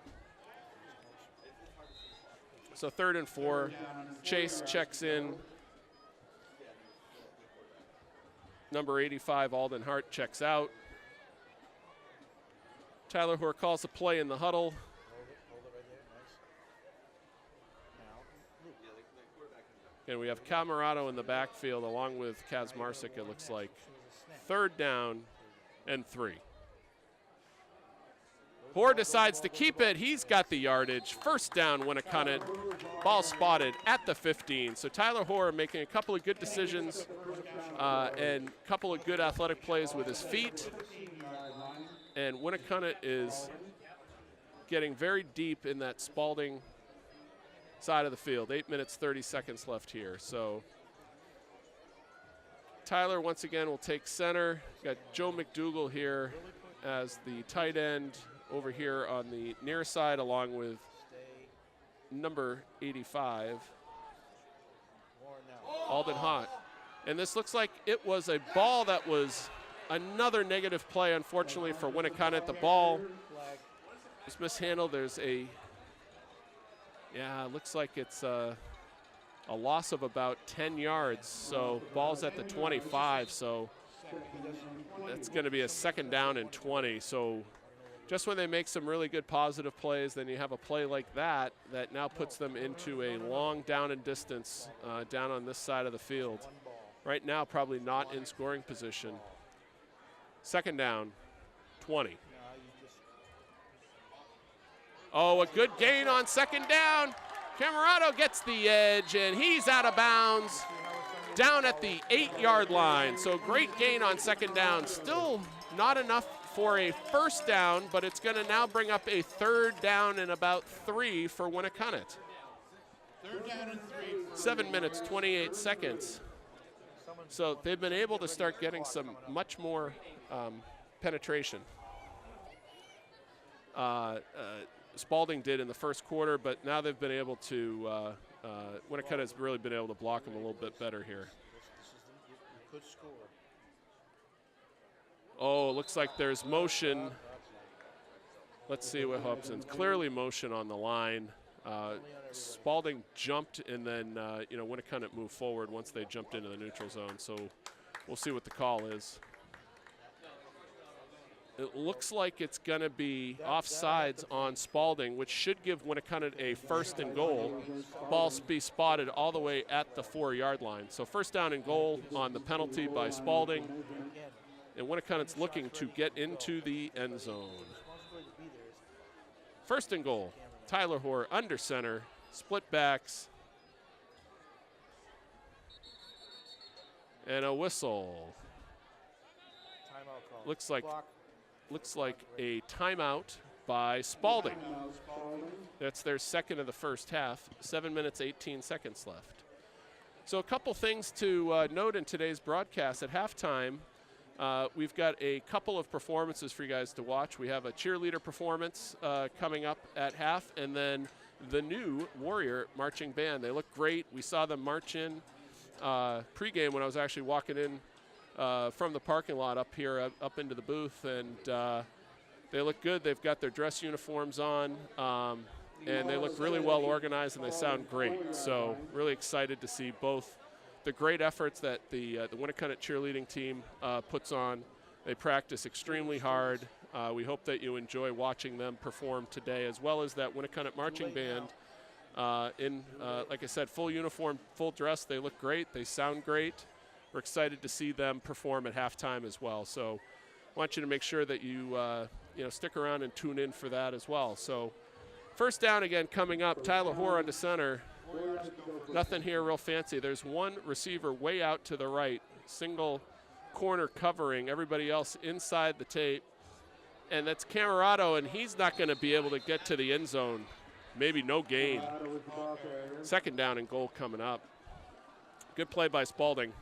So 3rd and 4. Chase checks in. Number 85, Alden Hart, checks out. Tyler Hoare calls a play in the huddle.
Hold it right there, nice. Now,
And we have Camarado in the backfield along with Kazmarczyk, it looks like. 3rd down and 3. Hoare decides to keep it. He's got the yardage. First down, Winnacunent. Ball spotted at the 15. So Tyler Hoare making a couple of good decisions and a couple of good athletic plays with his feet. And Winnacunent is getting very deep in that Spaulding side of the field. 8 minutes, 30 seconds left here. So Tyler once again will take center. Got Joe McDougall here as the tight end over here on the near side, along with number 85, Alden Hart. And this looks like it was a ball that was another negative play, unfortunately, for Winnacunent. The ball was mishandled. There's it looks like it's a loss of about 10 yards. So ball's at the 25, so that's going to be a second down and 20. So just when they make some really good positive plays, then you have a play like that that now puts them into a long down and distance down on this side of the field. Right now, probably not in scoring position. Second down, 20. Oh, a good gain on second down. Camarado gets the edge, and he's out of bounds down at the 8-yard line. So great gain on second down. Still not enough for a first down, but it's going to now bring up a 3rd down and about 3 for Winnacunent.
3rd down and 3.
7 minutes, 28 seconds. So they've been able to start getting some much more penetration. Spaulding did in the first quarter, but now they've been able to, Winnacunent has really been able to block them a little bit better here.
You could score.
Oh, it looks like there's motion. Let's see what happens. Clearly motion on the line. Spaulding jumped, and then Winnacunent moved forward once they jumped into the neutral zone. So we'll see what the call is. It looks like it's going to be offsides on Spaulding, which should give Winnacunent a 1st and goal. Ball be spotted all the way at the 4-yard line. So first down and goal on the penalty by Spaulding. And Winnacunent's looking to get into the end zone. 1st and goal. Tyler Hoare under center, split backs, and a whistle.
Timeout call.
Looks like a timeout by Spaulding. That's their second of the first half. 7 minutes, 18 seconds left. So a couple things to note in today's broadcast. At halftime, we've got a couple of performances for you guys to watch. We have a cheerleader performance coming up at half, and then the new Warrior marching band. They look great. We saw them march in pregame when I was actually walking in from the parking lot up here, up into the booth, and they look good. They've got their dress uniforms on, and they look really well organized, and they sound great. So really excited to see both the great efforts that the Winnacunent cheerleading team puts on. They practice extremely hard. We hope that you enjoy watching them perform today, as well as that Winnacunent marching band like I said, full uniform, full dress. They look great. They sound great. We're excited to see them perform at halftime as well. So I want you to make sure that you stick around and tune in for that as well. So first down again coming up. Tyler Hoare under center. Nothing here real fancy. There's one receiver way out to the right, single corner covering everybody else inside the tape, and that's Camerado, and he's not going to be able to get to the end zone. Maybe no gain. Second down and goal coming up. Good play by Spaulding.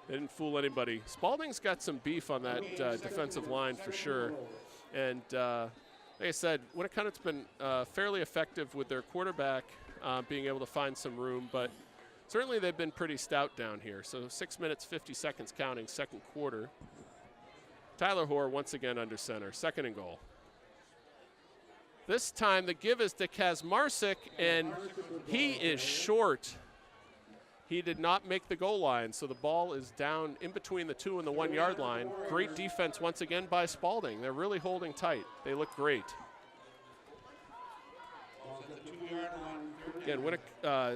They didn't fool anybody. Spaulding's got some beef on that defensive line for sure. And like I said, Winnacunent's been fairly effective with their quarterback being able to find some room, but certainly they've been pretty stout down here. So 6 minutes, 50 seconds counting, second quarter. Tyler Hoare once again under center, second and goal. This time the give is to Kazmarczyk, and he is short. He did not make the goal line, so the ball is down in between the 2 and the 1 yard line. Great defense once again by Spaulding. They're really holding tight. They look great. Again,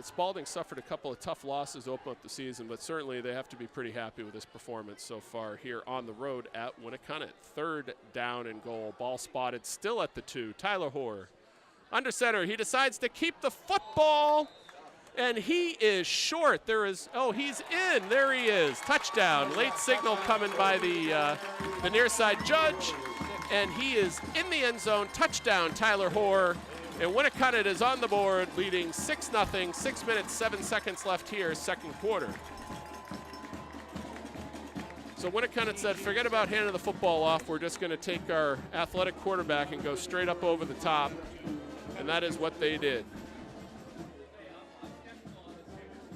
Spaulding suffered a couple of tough losses to open up the season, but certainly they have to be pretty happy with this performance so far here on the road at Winnacunent. Third down and goal. Ball spotted still at the 2. Tyler Hoare under center. He decides to keep the football, and he is short. He's in. There he is. Touchdown. Late signal coming by the near side judge, and he is in the end zone. Touchdown, Tyler Hoare. And Winnacunent is on the board, leading 6-0, 6 minutes, 7 seconds left here, second quarter. So Winnacunent said, forget about handing the football off. We're just going to take our athletic quarterback and go straight up over the top. And that is what they did.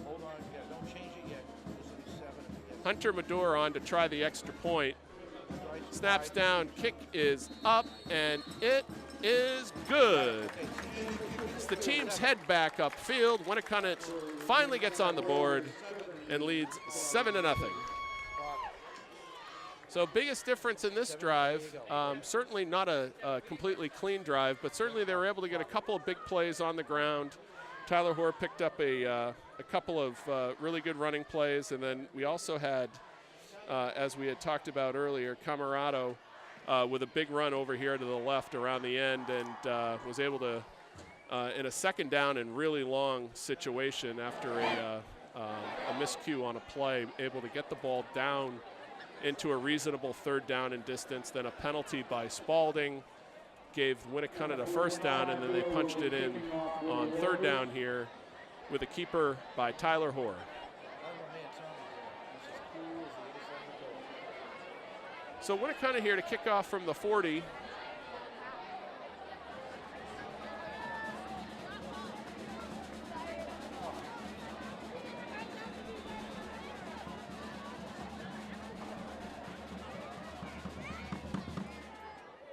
Hold on, yeah, don't change it yet. This will be 7 if we get
Hunter Madore on to try the extra point. Snaps down, kick is up, and it is good. It's the team's head back upfield. Winnacunent finally gets on the board and leads 7-0. So biggest difference in this drive, certainly not a completely clean drive, but certainly they were able to get a couple of big plays on the ground. Tyler Hoare picked up a couple of really good running plays, and then we also had, as we had talked about earlier, Camerado with a big run over here to the left around the end, and was able to, in a second down and really long situation after a miscue on a play, able to get the ball down into a reasonable third down and distance. Then a penalty by Spaulding gave Winnacunent a first down, and then they punched it in on third down here with a keeper by Tyler Hoare. So Winnacunent here to kick off from the 40.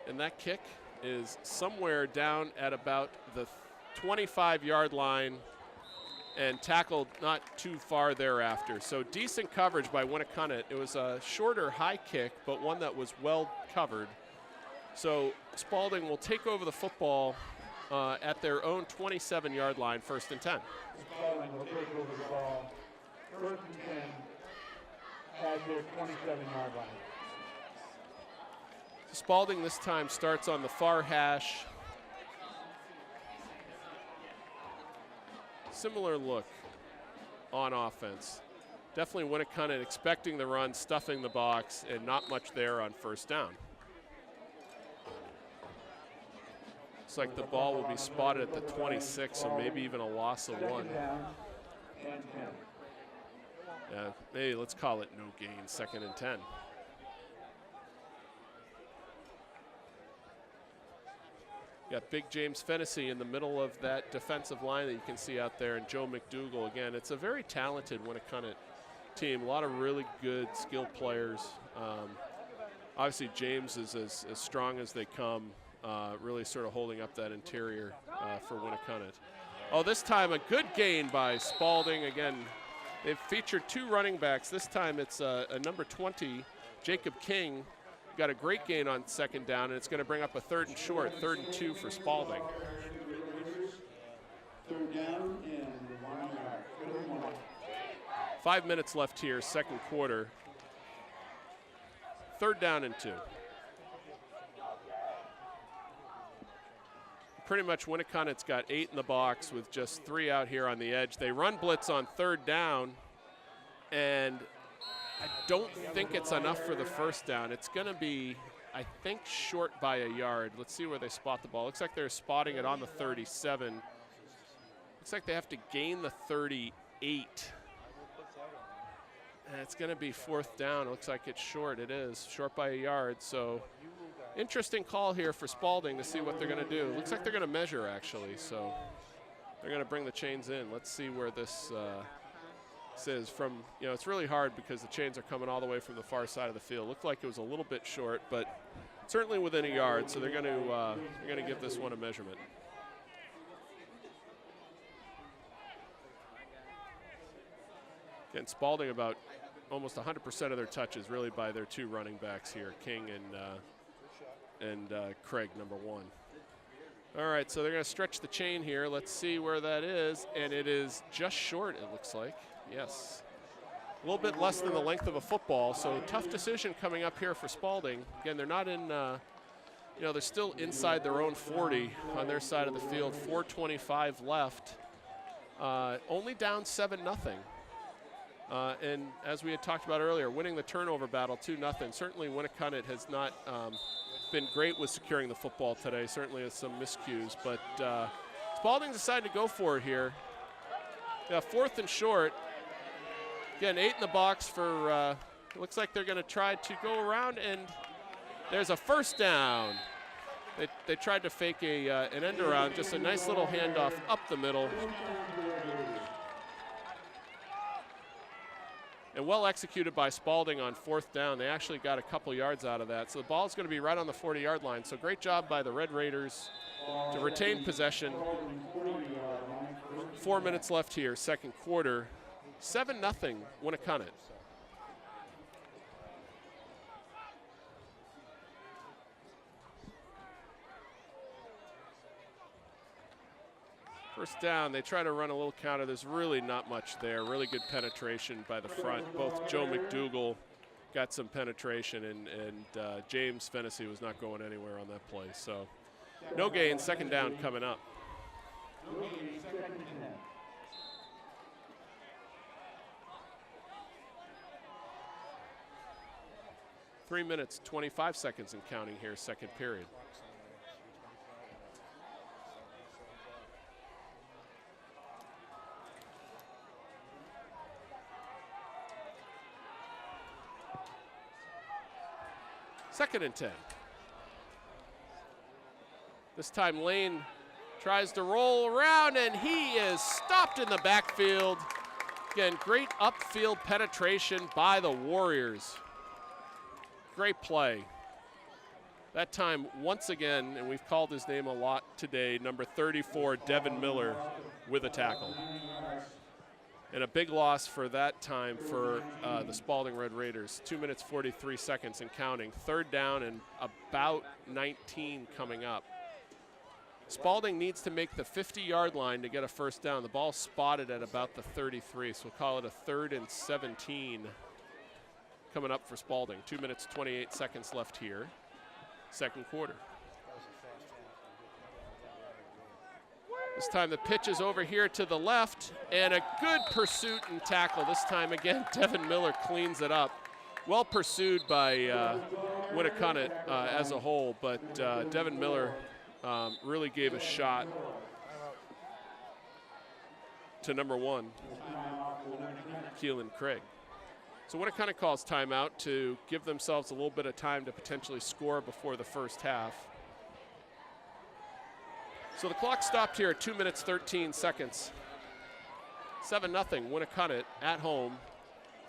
And that kick is somewhere down at about the 25-yard line and tackled not too far thereafter. So decent coverage by Winnacunent. It was a shorter high kick, but one that was well covered. So Spaulding will take over the football at their own 27-yard line, 1st and 10.
Spaulding will take over the ball, 1st and 10 at their 27-yard line.
Spaulding this time starts on the far hash. Similar look on offense. Definitely Winnacunent expecting the run, stuffing the box, and not much there on first down. Looks like the ball will be spotted at the 26, so maybe even a loss of 1. Yeah, maybe let's call it no gain, 2nd and 10. Got big James Fennessy in the middle of that defensive line that you can see out there, and Joe McDougall. Again, it's a very talented Winnacunent team. A lot of really good, skilled players. Obviously, James is as strong as they come, really sort of holding up that interior for Winnacunent. Oh, this time a good gain by Spaulding. Again, They've featured 2 running backs. This time it's a number 20, Jacob King, got a great gain on 2nd down, and it's going to bring up a 3rd and short, 3rd and 2 for Spaulding.
3rd down and 1 yard.
5 minutes left here, 2nd quarter. 3rd down and 2. Pretty much Winnacunent's got 8 in the box with just 3 out here on the edge. They run blitz on 3rd down, and I don't think it's enough for the 1st down. It's going to be, I think, short by a yard. Let's see where they spot the ball. Looks like they're spotting it on the 37. Looks like they have to gain the 38. And it's going to be 4th down. It looks like it's short. It is short by a yard. So interesting call here for Spaulding to see what they're going to do. Looks like they're going to measure, actually. So they're going to bring the chains in. Let's see where this is from. You know, it's really hard because the chains are coming all the way from the far side of the field. Looked like it was a little bit short, but certainly within a yard. So they're going to give this one a measurement. Again, Spaulding about almost 100% of their touches really by their 2 running backs here, King and Craig, number 1. All right, so they're going to stretch the chain here. Let's see where that is, and it is just short, it looks like. Yes, a little bit less than the length of a football, so tough decision coming up here for Spaulding. Again, they're not in, you know, they're still inside their own 40 on their side of the field. 4:25 left, only down 7-0. And as we had talked about earlier, winning the turnover battle 2-0. Certainly Winnacunent has not been great with securing the football today. Certainly has some miscues, but Spaulding decided to go for it here. Yeah, 4th and short. Again, 8 in the box for, it looks like they're going to try to go around, and there's a 1st down. They tried to fake an end around, just a nice little handoff up the middle. And well executed by Spaulding on 4th down. They actually got a couple yards out of that. So the ball's going to be right on the 40-yard line. So great job by the Red Raiders to retain possession. 4 minutes left here, 2nd quarter. 7-0 Winnacunent. First down, they try to run a little counter. There's really not much there. Really good penetration by the front. Both Joe McDougal got some penetration, and James Fennessy was not going anywhere on that play. So no gain, 2nd down coming up. 3 minutes, 25 seconds and counting here, 2nd period. Second and 10. This time Lane tries to roll around, and he is stopped in the backfield. Again, great upfield penetration by the Warriors. Great play. That time, once again, and we've called his name a lot today, number 34, Devin Miller, with a tackle. And a big loss for that time for the Spaulding Red Raiders. 2 minutes, 43 seconds and counting. 3rd down and about 19 coming up. Spaulding needs to make the 50-yard line to get a 1st down. The ball spotted at about the 33, so we'll call it a 3rd and 17 coming up for Spaulding. 2 minutes, 28 seconds left here, 2nd quarter. This time the pitch is over here to the left, and a good pursuit and tackle. This time again, Devin Miller cleans it up. Well pursued by Winnacunent as a whole, but Devin Miller really gave a shot to number 1, Keelan Craig. So Winnacunent calls timeout to give themselves a little bit of time to potentially score before the 1st half. So the clock stopped here at 2 minutes, 13 seconds. 7-0 Winnacunent at home.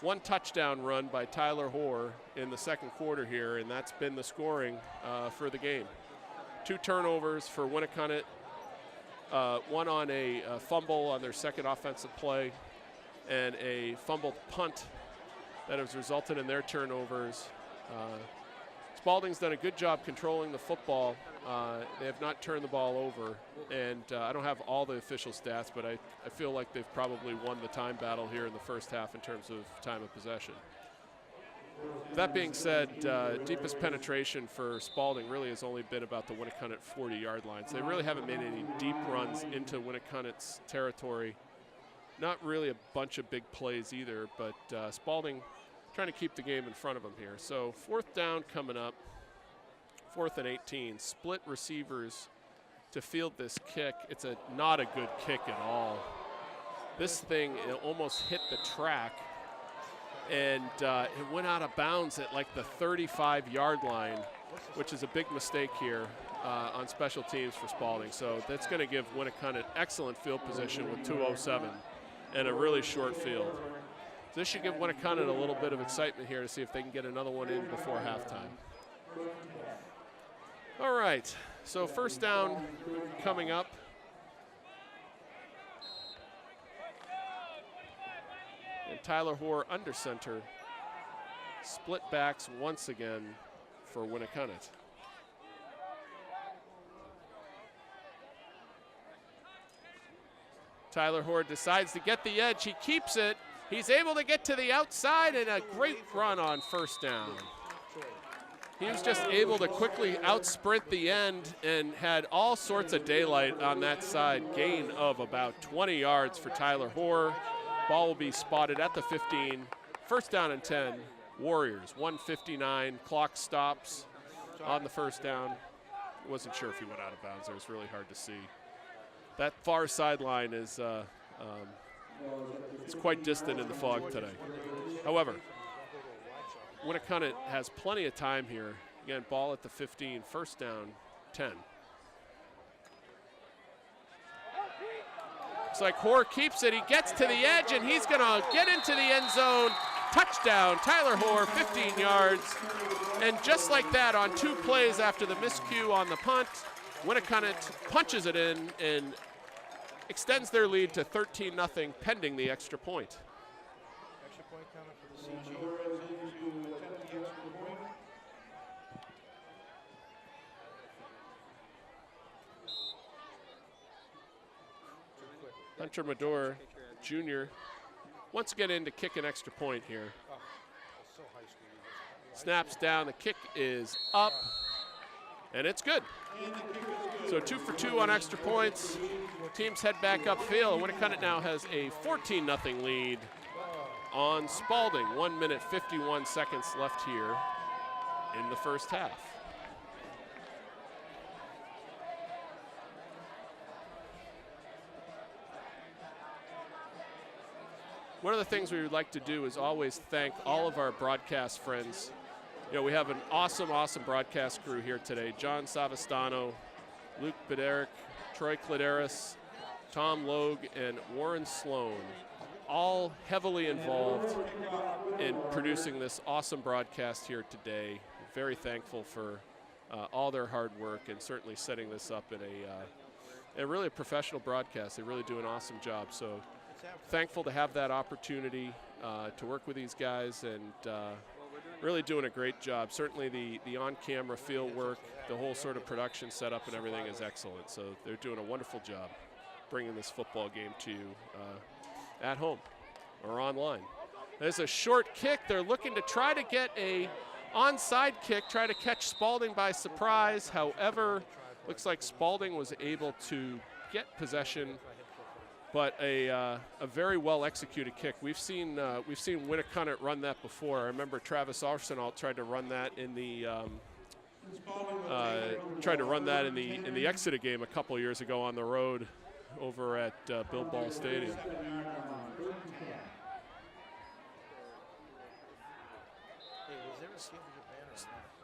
1 touchdown run by Tyler Hoare in the 2nd quarter here, and that's been the scoring for the game. 2 turnovers for Winnacunent, 1 on a fumble on their 2nd offensive play. and a fumbled punt that has resulted in their turnovers. Spaulding's done a good job controlling the football. They have not turned the ball over, and I don't have all the official stats, but I feel like they've probably won the time battle here in the first half in terms of time of possession. That being said, deepest penetration for Spaulding really has only been about the Winnacunent 40-yard line. So they really haven't made any deep runs into Winnacunent's territory. Not really a bunch of big plays either, but Spaulding trying to keep the game in front of them here. So 4th down coming up, 4th and 18. Split receivers to field this kick. It's not a good kick at all. This thing almost hit the track, and it went out of bounds at like the 35-yard line, which is a big mistake here on special teams for Spaulding. So that's going to give Winnacunent excellent field position with 2:07 and a really short field. So this should give Winnacunent a little bit of excitement here to see if they can get another one in before halftime. All right, so 1st down coming up. And Tyler Hoare under center. Split backs once again for Winnacunent. Tyler Hoare decides to get the edge. He keeps it. He's able to get to the outside, and a great run on 1st down. He was just able to quickly out-sprint the end and had all sorts of daylight on that side. Gain of about 20 yards for Tyler Hoare. Ball will be spotted at the 15. 1st down and 10. Warriors, 1:59. Clock stops on the 1st down. Wasn't sure if he went out of bounds. It was really hard to see. That far sideline is it's quite distant in the fog today. However, Winnacunent has plenty of time here. Again, ball at the 15, 1st down, 10. Looks like Hoare keeps it. He gets to the edge, and he's going to get into the end zone. Touchdown, Tyler Hoare, 15 yards. And just like that, on 2 plays after the miscue on the punt, Winnacunent punches it in and extends their lead to 13-0 pending the extra point.
Extra point coming for the CG.
Hunter Medor Jr. wants to get in to kick an extra point here.
So high speed.
Snaps down, the kick is up, and it's good. So 2 for 2 on extra points. Teams head back upfield. Winnacunent now has a 14-0 lead on Spaulding. 1 minute, 51 seconds left here in the first half. One of the things we would like to do is always thank all of our broadcast friends. You know, we have an awesome, awesome broadcast crew here today. John Savastano, Luke Bederick, Troy Clideris, Tom Logue, and Warren Sloan, all heavily involved in producing this awesome broadcast here today. Very thankful for all their hard work and certainly setting this up in a really a professional broadcast. They really do an awesome job. So thankful to have that opportunity to work with these guys and really doing a great job. Certainly the on-camera field work, the whole sort of production setup and everything is excellent. So they're doing a wonderful job bringing this football game to you at home or online. There's a short kick. They're looking to try to get a onside kick, try to catch Spaulding by surprise. However, looks like Spaulding was able to get possession, but a very well executed kick. We've seen Winnacunent run that before. I remember Travis Arsenault tried to run that in the in the Exeter game a couple years ago on the road over at Bill Ball Stadium.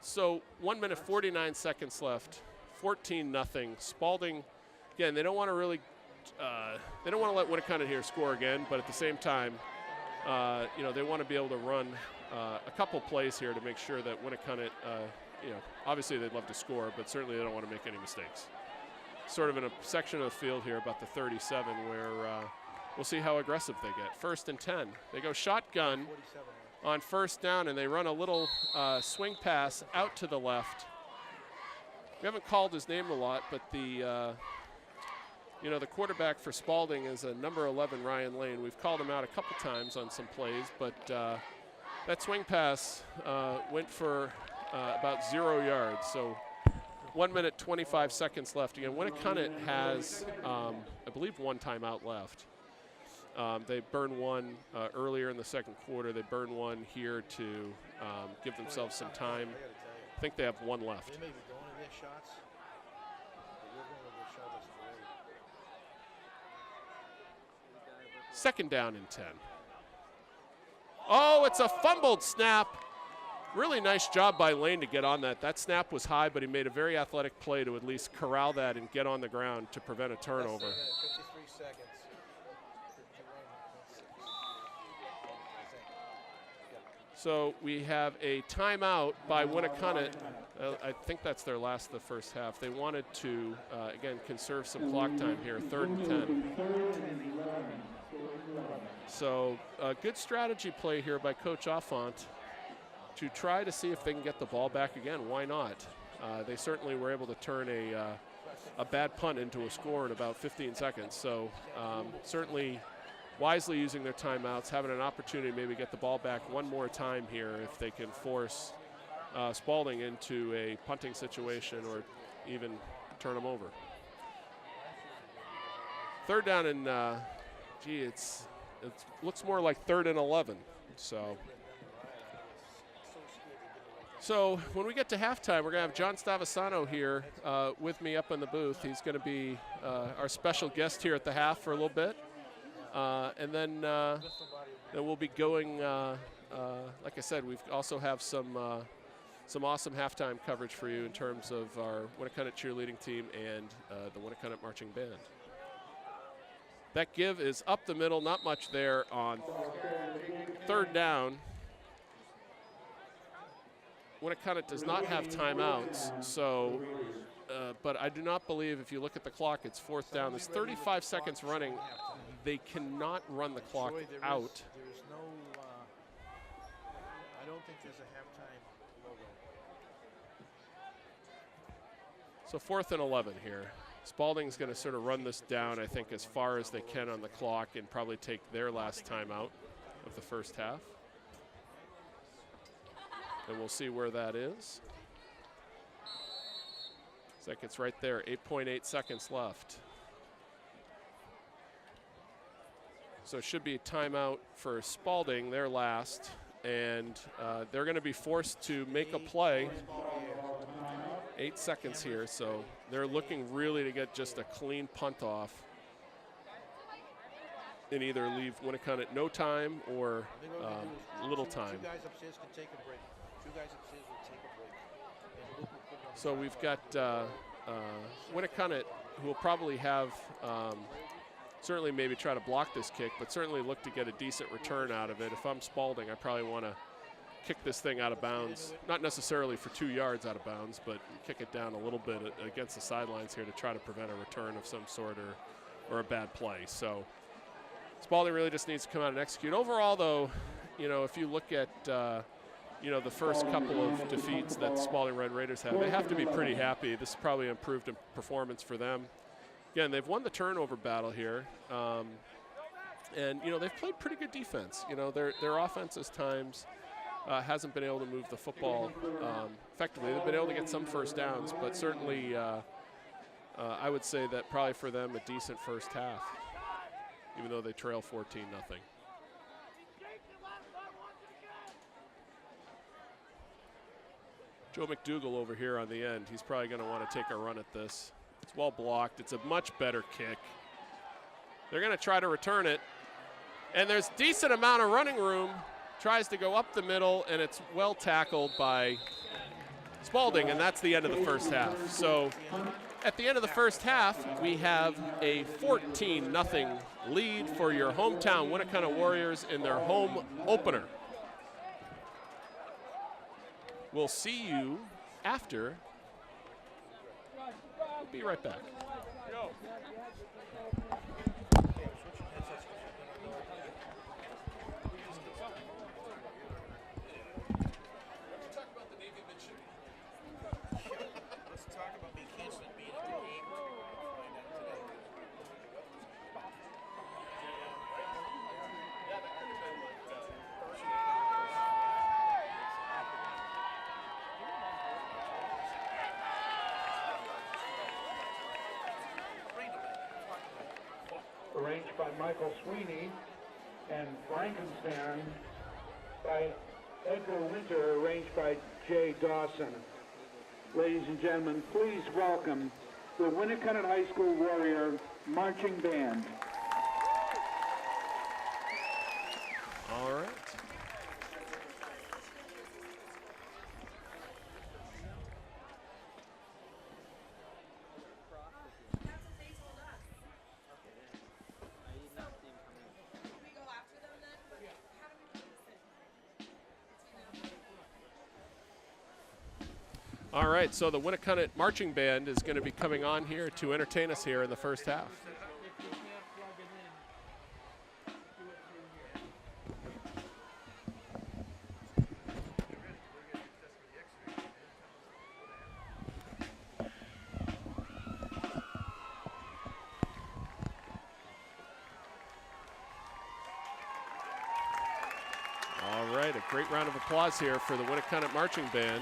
So 1 minute 49 seconds left, 14-0. Spaulding, again, they don't want to really, they don't want to let Winnacunent here score again, but at the same time, they want to be able to run a couple plays here to make sure that Winnacunent, obviously they'd love to score, but certainly they don't want to make any mistakes. Sort of in a section of the field here about the 37 where we'll see how aggressive they get. 1st and 10. They go shotgun
47.
on 1st down, and they run a little swing pass out to the left. We haven't called his name a lot, but the the quarterback for Spaulding is a number 11, Ryan Lane. We've called him out a couple times on some plays, but that swing pass went for about 0 yards. So 1 minute, 25 seconds left. Again, Winnacunent has, I believe, 1 timeout left. They burned one earlier in the 2nd quarter. They burned one here to give themselves some time. I think they have 1 left.
They may be going to their shots, but we're going to their shots already.
2nd down and 10. Oh, it's a fumbled snap. Really nice job by Lane to get on that. That snap was high, but he made a very athletic play to at least corral that and get on the ground to prevent a turnover.
53 seconds.
So we have a timeout by Winnacunent. I think that's their last of the first half. They wanted to, again, conserve some clock time here, 3rd and 10. So a good strategy play here by Coach Offant to try to see if they can get the ball back again. Why not? They certainly were able to turn a bad punt into a score in about 15 seconds. So certainly wisely using their timeouts, having an opportunity to maybe get the ball back one more time here if they can force Spaulding into a punting situation or even turn them over. 3rd down and, it looks more like 3rd and 11. So when we get to halftime, we're going to have John Stavasano here with me up in the booth. He's going to be our special guest here at the half for a little bit. And then we'll be going, like I said, we also have some awesome halftime coverage for you in terms of our Winnacunent cheerleading team and the Winnacunent marching band. That give is up the middle, not much there on 3rd down. Winnacunent does not have timeouts, so, but I do not believe if you look at the clock, it's 4th down. There's 35 seconds running. They cannot run the clock out.
There's no, I don't think there's a halftime logo.
So 4th and 11 here. Spaulding's going to sort of run this down, I think, as far as they can on the clock and probably take their last timeout of the first half. And we'll see where that is. Looks like it's right there, 8.8 seconds left. So it should be a timeout for Spaulding, their last, and they're going to be forced to make a play. 8 seconds here, so they're looking really to get just a clean punt off and either leave Winnacunent no time or little time.
2 guys upstairs can take a break. 2 guys upstairs will take a break. And Luke will put it on
So we've got Winnacunent, who will probably have certainly maybe try to block this kick, but certainly look to get a decent return out of it. If I'm Spaulding, I probably want to kick this thing out of bounds, not necessarily for 2 yards out of bounds, but kick it down a little bit against the sidelines here to try to prevent a return of some sort or a bad play. So Spaulding really just needs to come out and execute. Overall, though, if you look at the first couple of defeats that the Spaulding Red Raiders have, they have to be pretty happy. This is probably improved in performance for them. Again, they've won the turnover battle here, and they've played pretty good defense. Their offense at times hasn't been able to move the football effectively. They've been able to get some first downs, but certainly I would say that probably for them a decent first half, even though they trail 14-0. Joe McDougall over here on the end. He's probably going to want to take a run at this. It's well blocked. It's a much better kick. They're going to try to return it. And there's decent amount of running room. Tries to go up the middle, and it's well tackled by Spaulding, and that's the end of the first half. So at the end of the first half, we have a 14-0 lead for your hometown Winnacunent Warriors in their home opener. We'll see you after. We'll be right back.
Yeah, we're switching headsets. Let's talk about me canceling being at the game. Find out today.
Arranged by Michael Sweeney, and Frankenstein by Edgar Winter, arranged by Jay Dawson. Ladies and gentlemen, please welcome the Winnacunent High School Warrior Marching Band.
All right. All right, so the Winnacunent Marching Band is going to be coming on here to entertain us here in the first half. All right, a great round of applause here for the Winnacunent Marching Band.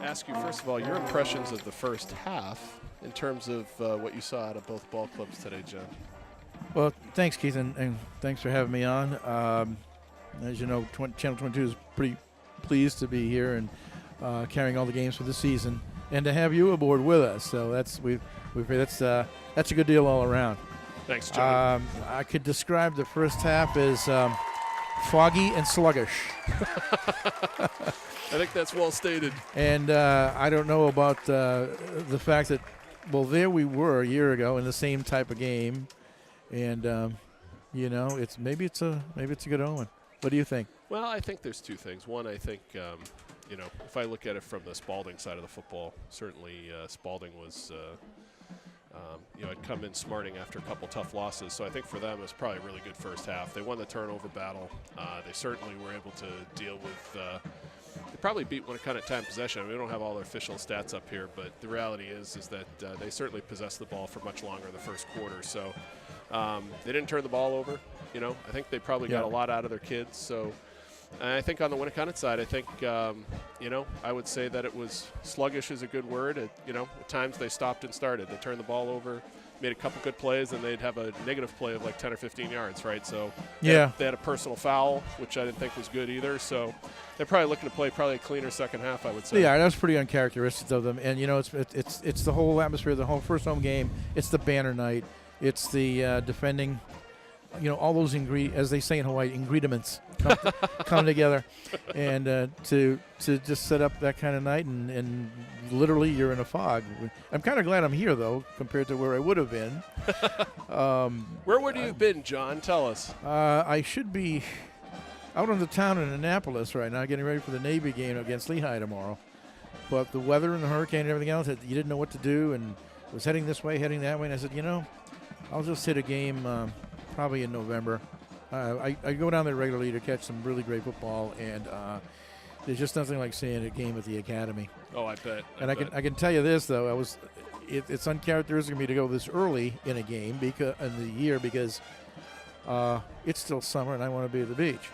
Ask you first of all your impressions of the first half in terms of what you saw out of both ball clubs today, John.
Well, thanks, Keith, and thanks for having me on. As you know, Channel 22 is pretty pleased to be here and carrying all the games for the season, and to have you aboard with us. So that's that's a good deal all around.
Thanks, John.
I could describe the first half as foggy and sluggish.
I think that's well stated.
And I don't know about the fact that, well, there we were a year ago in the same type of game, and you know, it's maybe it's a good omen. What do you think?
Well, I think there's two things. One, I think you know, if I look at it from the Spaulding side of the football, certainly Spaulding was you know, had come in smarting after a couple tough losses. So I think for them it was probably a really good first half. They won the turnover battle. They certainly were able to deal with. They probably beat Winnacunent time possession. I mean, we don't have all their official stats up here, but the reality is that they certainly possessed the ball for much longer in the first quarter. So they didn't turn the ball over. You know, I think they probably got a lot out of their kids. So And I think on the Winnacunent side, I think, I would say that it was sluggish is a good word. At times they stopped and started. They turned the ball over, made a couple good plays, and they'd have a negative play of like 10 or 15 yards, right? So they had a personal foul, which I didn't think was good either. So they're probably looking to play a cleaner second half, I would say. Yeah,
that's pretty uncharacteristic of them. And, it's the whole atmosphere, the whole first home game. It's the banner night. It's the defending, all those as they say in Hawaii, ingredients come together. And to just set up that kind of night and literally you're in a fog. I'm kind of glad I'm here, though, compared to where I would have been.
Where would you have been, John? Tell us.
I should be out on the town in Annapolis right now, getting ready for the Navy game against Lehigh tomorrow. But the weather and the hurricane and everything else, you didn't know what to do, and was heading this way, heading that way. And I said, I'll just hit a game probably in November. I go down there regularly to catch some really great football, and there's just nothing like seeing a game at the Academy.
Oh, I bet.
I can tell you this, though. It's uncharacteristic of me to go this early in a game in the year because it's still summer and I want to be at the beach.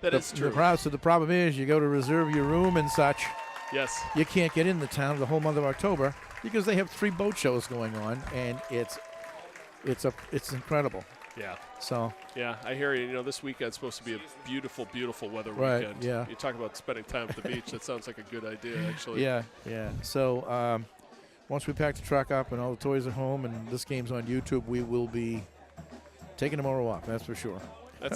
That's true.
So the problem is you go to reserve your room and such.
Yes.
You can't get in the town the whole month of October because they have 3 boat shows going on, and it's incredible.
Yeah.
So.
Yeah, I hear you. This weekend's supposed to be a beautiful, beautiful weather
right,
weekend.
Yeah.
You talk about spending time at the beach. That sounds like a good idea, actually.
Yeah. So once we pack the truck up and all the toys are home and this game's on YouTube, we will be taking tomorrow off. That's for sure.
That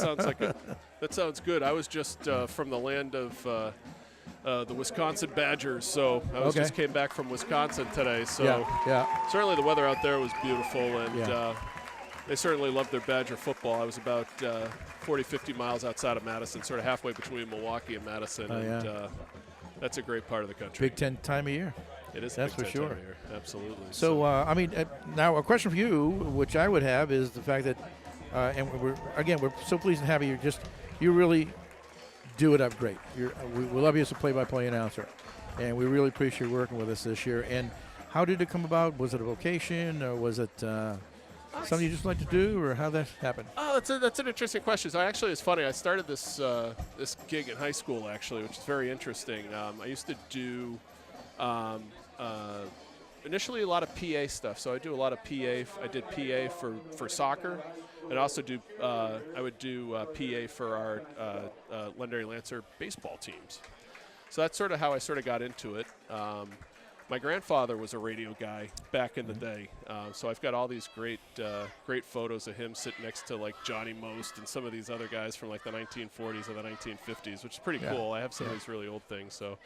sounds good. I was just from the land of the Wisconsin Badgers, so I just came back from Wisconsin today. So certainly the weather out there was beautiful, and they certainly loved their Badger football. I was about 40, 50 miles outside of Madison, sort of halfway between Milwaukee and Madison, and that's a great part of the country.
Big Ten time of year.
It is.
That's
Big
for
Ten
sure.
time of year. Absolutely.
So now a question for you, which I would have, is the fact that, and we're so pleased and happy. You really do it up great. We love you as a play-by-play announcer, and we really appreciate you working with us this year. And how did it come about? Was it a vocation, or was it something you just like to do, or how that happened?
Oh, that's an interesting question. So it's funny. I started this gig in high school, actually, which is very interesting. I used to do initially a lot of PA stuff. So I do a lot of PA. I did PA for soccer, and also I would do PA for our Londonderry Lancer baseball teams. So that's sort of how I got into it. My grandfather was a radio guy back in the day, so I've got all these great photos of him sitting next to like Johnny Most and some of these other guys from like the 1940s or the 1950s, which is pretty cool. I have some of these really old things. So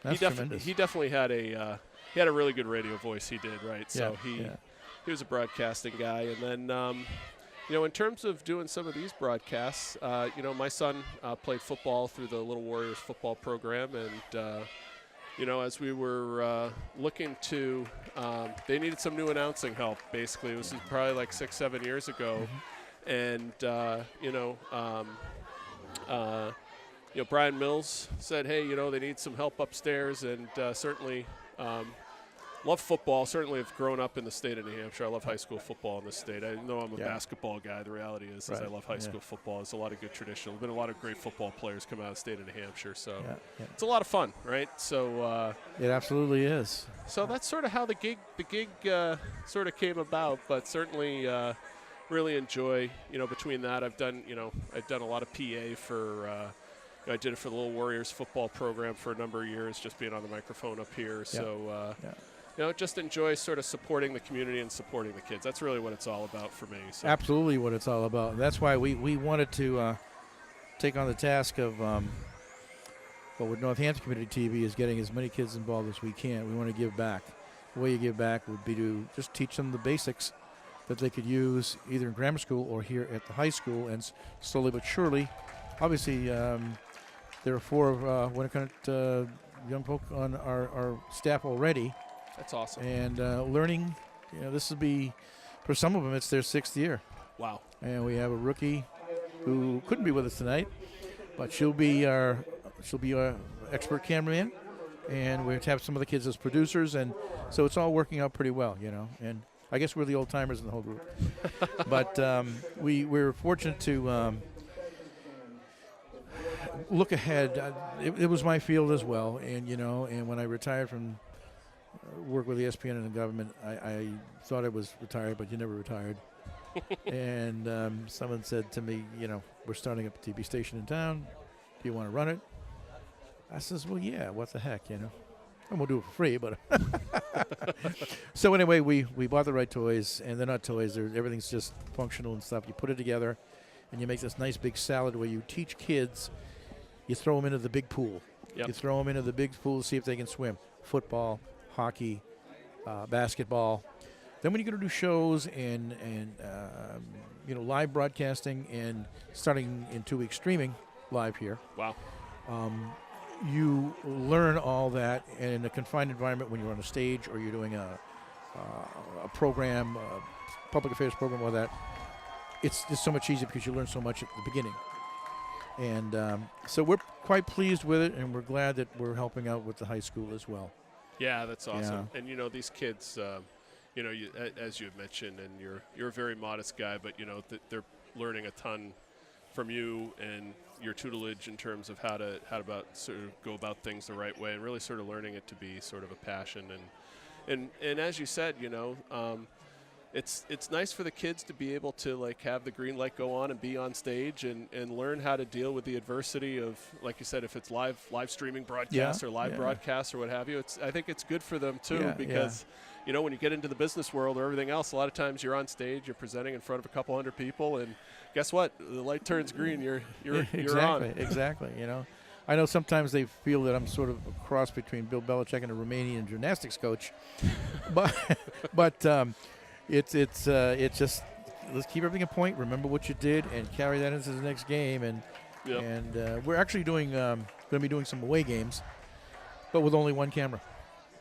he definitely had a really good radio voice. He did, right? So he was a broadcasting guy, and then in terms of doing some of these broadcasts, my son played football through the Little Warriors football program, and as we were looking to, they needed some new announcing help. Basically, it was probably like 6-7 years ago, and Brian Mills said, "Hey, they need some help upstairs," and certainly love football. Certainly have grown up in the state of New Hampshire. I love high school football in this state. I know I'm a basketball guy. The reality is I love high school football. There's a lot of good tradition. There's been a lot of great football players come out of the state of New Hampshire. So it's a lot of fun, right? So
it absolutely is.
So that's sort of how the gig sort of came about. But certainly really enjoy, between that I've done a lot of PA for. I did it for the Little Warriors football program for a number of years, just being on the microphone up here. So. Just enjoy sort of supporting the community and supporting the kids. That's really what it's all about for me. So.
Absolutely what it's all about. That's why we wanted to take on the task of what Northampton Community TV is getting as many kids involved as we can. We want to give back. The way you give back would be to just teach them the basics that they could use either in grammar school or here at the high school, and slowly but surely, obviously there are 4 of Winnacunent young folk on our staff already.
That's awesome.
And learning, this will be, for some of them, it's their 6th year.
Wow.
And we have a rookie who couldn't be with us tonight, but she'll be our expert cameraman, and we have some of the kids as producers, and so it's all working out pretty well, And I guess we're the old timers in the whole group. But we're fortunate to look ahead. It was my field as well, and and when I retired from work with ESPN and the government, I thought I was retired, but you never retired. And someone said to me, we're starting up a TV station in town. Do you want to run it? I says, well, yeah. What the heck, And we'll do it for free, but so anyway, we bought the right toys, and they're not toys. Everything's just functional and stuff. You put it together, and you make this nice big salad where you teach kids. You throw them into the big pool.
Yep.
You throw them into the big pool to see if they can swim. Football, hockey, basketball. Then when you're going to do shows and live broadcasting and starting in 2 weeks streaming live here.
Wow.
You learn all that in a confined environment when you're on a stage or you're doing a program, a public affairs program or that. It's just so much easier because you learn so much at the beginning. And so we're quite pleased with it, and we're glad that we're helping out with the high school as well.
Yeah, that's awesome.
Yeah.
And these kids, as you had mentioned, and you're a very modest guy, but they're learning a ton from you and your tutelage in terms of how to sort of go about things the right way, and really sort of learning it to be sort of a passion. And as you said, it's nice for the kids to be able to have the green light go on and be on stage and learn how to deal with the adversity of, like you said, if it's live streaming broadcasts or live broadcasts or what have you. I think it's good for them too, because when you get into the business world or everything else, a lot of times you're on stage, you're presenting in front of a couple hundred people, and guess what? The light turns green. You're on.
Exactly. I know sometimes they feel that I'm sort of a cross between Bill Belichick and a Romanian gymnastics coach, but it's just let's keep everything in point. Remember what you did and carry that into the next game. And we're actually going to be doing some away games, but with only one camera.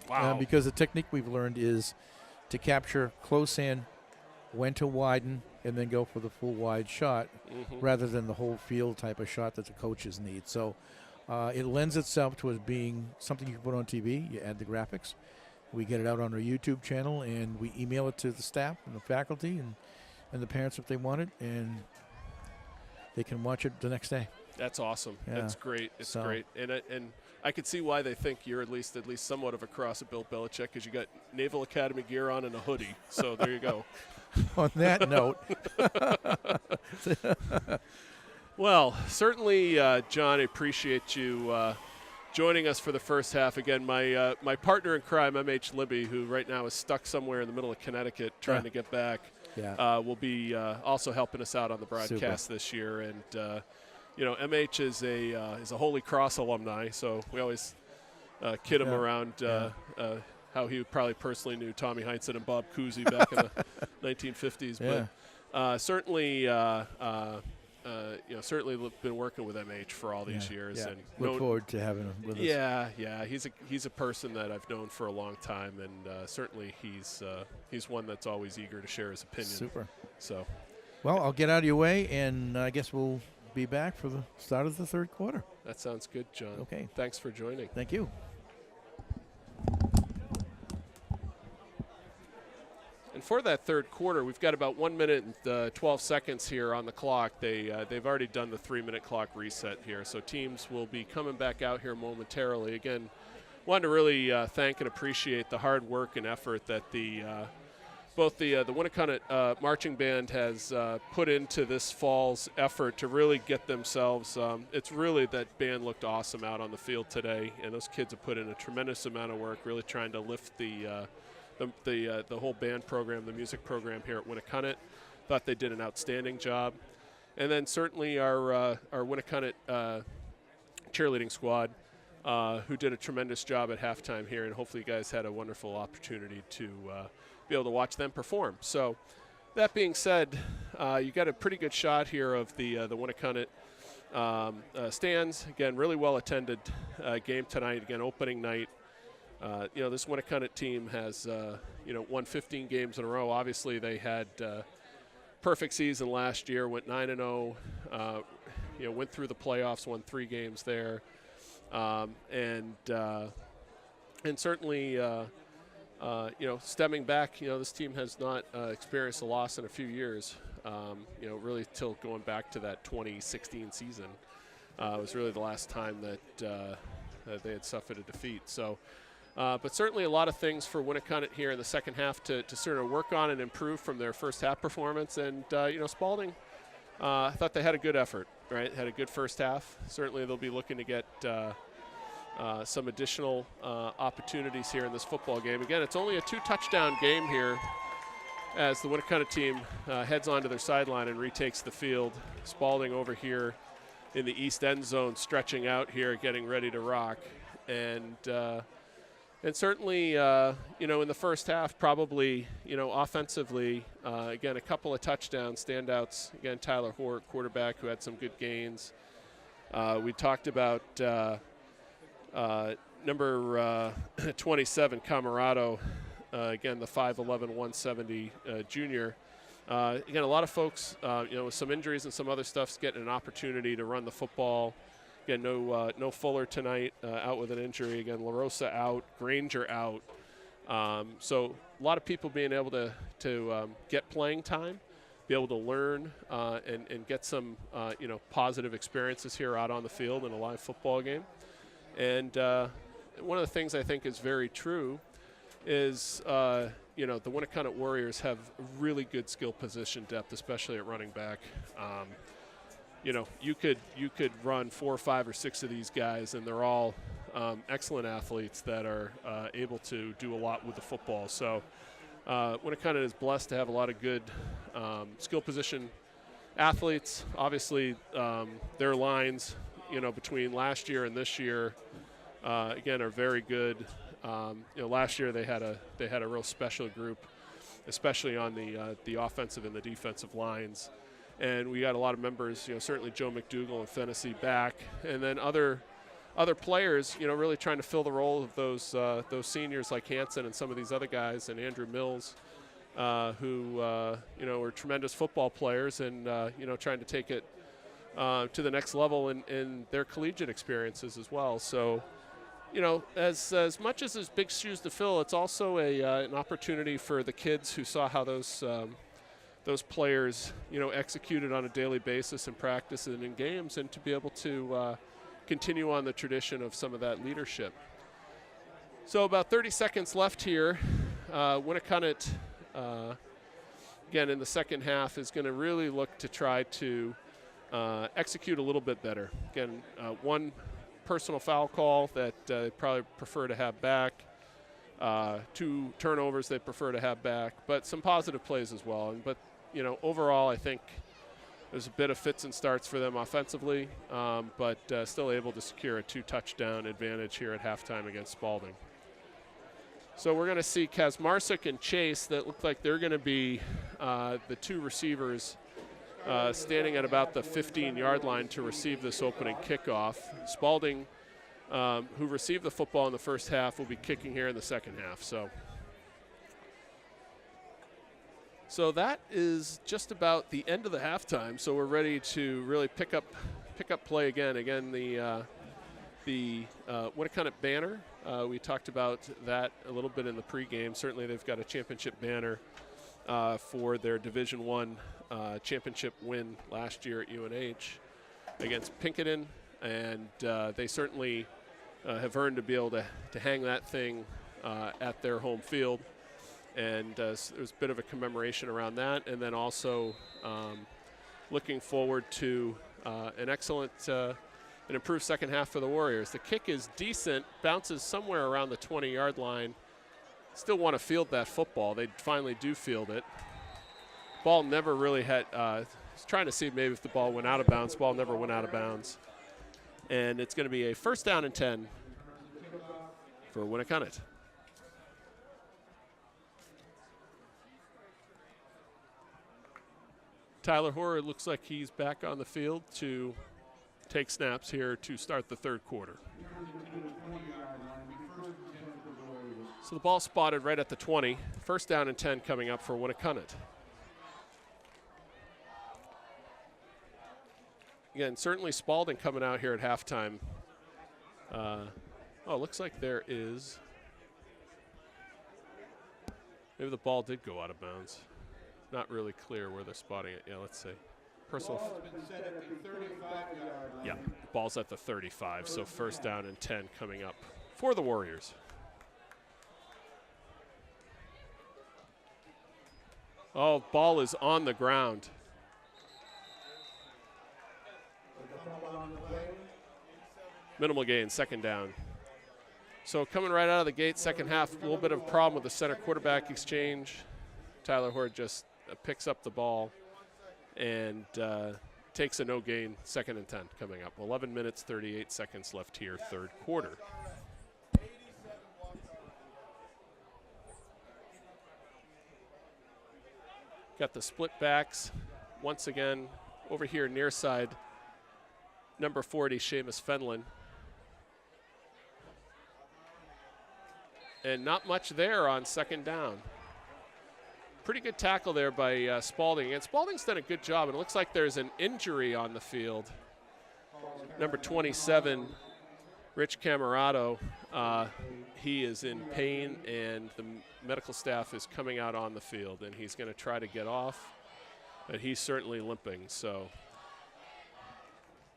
Wow.
Because the technique we've learned is to capture close in, when to widen, and then go for the full wide shot, rather than the whole field type of shot that the coaches need. So it lends itself to it being something you can put on TV. You add the graphics. We get it out on our YouTube channel, and we email it to the staff and the faculty and the parents if they want it, and they can watch it the next day.
That's awesome.
Yeah.
That's great. It's great. And I could see why they think you're at least somewhat of a cross at Bill Belichick, because you got Naval Academy gear on and a hoodie. So there you go.
On that note.
Well, certainly, John, I appreciate you joining us for the first half. Again, my partner in crime, M.H. Libby, who right now is stuck somewhere in the middle of Connecticut trying to get back, will be also helping us out on the broadcast this year. And MH is a Holy Cross alumni, so we always kid him around how he probably personally knew Tommy Heinsohn and Bob Cousy back in the 1950s.
Yeah.
But certainly been working with MH for all these years.
Yeah.
And
look forward to having him with us.
Yeah. He's a person that I've known for a long time, and certainly he's one that's always eager to share his opinion.
Super.
So,
well, I'll get out of your way, and I guess we'll be back for the start of the third quarter.
That sounds good, John.
Okay.
Thanks for joining.
Thank you.
And for that third quarter, we've got about 1 minute and 12 seconds here on the clock. They've already done the 3-minute clock reset here, so teams will be coming back out here momentarily. Again, wanted to really thank and appreciate the hard work and effort that both the Winnacunent marching band has put into this fall's effort to really get themselves. It's really, that band looked awesome out on the field today, and those kids have put in a tremendous amount of work, really trying to lift the whole band program, the music program here at Winnacunent. Thought they did an outstanding job. And then certainly our Winnacunent cheerleading squad, who did a tremendous job at halftime here, and hopefully you guys had a wonderful opportunity to be able to watch them perform. So that being said, you got a pretty good shot here of the Winnacunent stands. Again, really well attended game tonight. Again, opening night. This Winnacunent team has won 15 games in a row. Obviously, they had perfect season last year. Went 9-0. Went through the playoffs. Won 3 games there, and certainly. Stemming back, this team has not experienced a loss in a few years, really till going back to that 2016 season. It was really the last time that they had suffered a defeat. So, but certainly a lot of things for Winnacunent here in the second half to sort of work on and improve from their first half performance. And, Spaulding, I thought they had a good effort, right? Had a good first half. Certainly they'll be looking to get some additional opportunities here in this football game. Again, it's only a 2-touchdown game here as the Winnacunent team heads onto their sideline and retakes the field. Spaulding over here in the east end zone, stretching out here, getting ready to rock. And certainly, in the first half, probably, offensively, again, a couple of touchdown standouts. Again, Tyler Hort, quarterback, who had some good gains. We talked about number 27, Camarado, again, the 5'11", 170 junior. Again, a lot of folks, with some injuries and some other stuff's getting an opportunity to run the football. Again, no Fuller tonight, out with an injury. Again, LaRosa out, Granger out. So a lot of people being able to get playing time, be able to learn and get some positive experiences here out on the field in a live football game. And one of the things I think is very true is the Winnacunent Warriors have really good skill position depth, especially at running back. You could run 4, 5, or 6 of these guys, and they're all excellent athletes that are able to do a lot with the football. So Winnacunent is blessed to have a lot of good skill position athletes. Obviously, their lines, between last year and this year, again, are very good. Last year they had a real special group, especially on the offensive and the defensive lines. And we got a lot of members, certainly Joe McDougall and Fennessy back, and then other players, really trying to fill the role of those seniors like Hanson and some of these other guys, and Andrew Mills, who were tremendous football players, and trying to take it to the next level in their collegiate experiences as well. So, as much as there's big shoes to fill, it's also an opportunity for the kids who saw how those players, executed on a daily basis in practice and in games, and to be able to continue on the tradition of some of that leadership. So about 30 seconds left here. Winnacunent, again, in the second half, is going to really look to try to execute a little bit better. Again, one personal foul call that they probably prefer to have back. 2 turnovers they prefer to have back, but some positive plays as well. But overall, I think there's a bit of fits and starts for them offensively, but still able to secure a 2-touchdown advantage here at halftime against Spaulding. So we're going to see Kazmarczyk and Chase that look like they're going to be the 2 receivers standing at about the 15-yard line to receive this opening kickoff. Spaulding, who received the football in the first half, will be kicking here in the second half. So that is just about the end of the halftime. So we're ready to really pick up play again. Again, the Winnacunent banner. We talked about that a little bit in the pregame. Certainly, they've got a championship banner for their Division I championship win last year at UNH against Pinkerton, and they certainly have earned to be able to hang that thing at their home field. And there's a bit of a commemoration around that, and then also looking forward to an excellent, an improved second half for the Warriors. The kick is decent, bounces somewhere around the 20-yard line. Still want to field that football. They finally do field it. Ball never really had, trying to see maybe if the ball went out of bounds. Ball never went out of bounds. And it's going to be a 1st down and 10 for Winnacunent. Tyler Hoare looks like he's back on the field to take snaps here to start the third quarter. So the ball spotted right at the 20. 1st down and 10 coming up for Winnacunent. Again, certainly Spaulding coming out here at halftime. Looks like there is. Maybe the ball did go out of bounds. Not really clear where they're spotting it. Yeah, let's see. personal.
Been set at the 35-yard line.
Yeah, ball's at the 35, so first down and 10 coming up for the Warriors. Oh, ball is on the ground. Minimal gain, second down. So coming right out of the gate, second half, a little bit of a problem with the center quarterback exchange. Tyler Horde just picks up the ball and takes a no gain, second and 10 coming up. 11 minutes, 38 seconds left here, third quarter. Got the split backs once again over here near side. Number 40, Seamus Fenlon. And not much there on second down. Pretty good tackle there by Spaulding. And Spaulding's done a good job. And it looks like there's an injury on the field. Number 27, Rich Camarado, he is in pain, and the medical staff is coming out on the field. And he's going to try to get off, but he's certainly limping. So,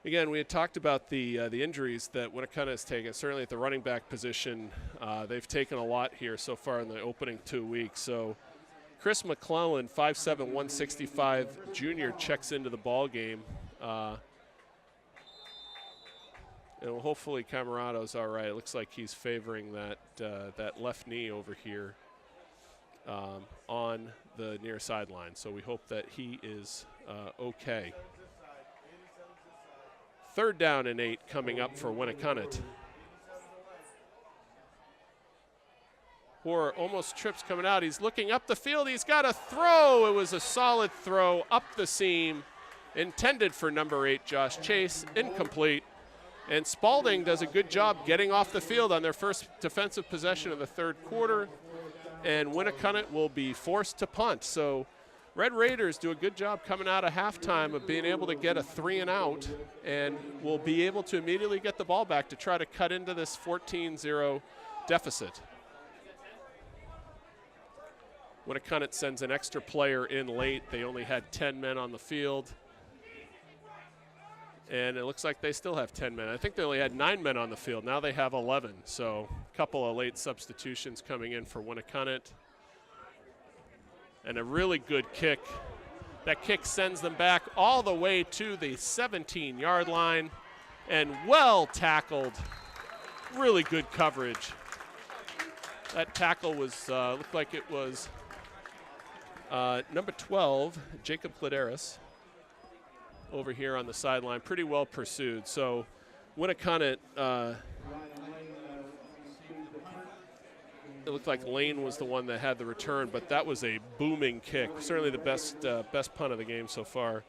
again, we had talked about the injuries that Winnacunent has taken. Certainly at the running back position, they've taken a lot here so far in the opening 2 weeks. So Chris McClellan, 5'7", 165 junior, checks into the ball game. And hopefully Camarado's all right. It looks like he's favoring that left knee over here on the near sideline. So we hope that he is okay. Third down and 8 coming up for Winnacunent. Hoare almost trips coming out. He's looking up the field. He's got a throw. It was a solid throw up the seam, intended for number 8, Josh Chase, incomplete. And Spaulding does a good job getting off the field on their first defensive possession of the third quarter. And Winnacunent will be forced to punt. So Red Raiders do a good job coming out of halftime of being able to get a 3 and out, and will be able to immediately get the ball back to try to cut into this 14-0 deficit. Winnacunent sends an extra player in late. They only had 10 men on the field. And it looks like they still have 10 men. I think they only had 9 men on the field. Now they have 11. So a couple of late substitutions coming in for Winnacunent. And a really good kick. That kick sends them back all the way to the 17-yard line. And well tackled. Really good coverage. That tackle was, looked like it was number 12, Jacob Clideris, over here on the sideline. Pretty well pursued. So Winnacunent, it looked like Lane was the one that had the return, but that was a booming kick. Certainly the best punt of the game so far,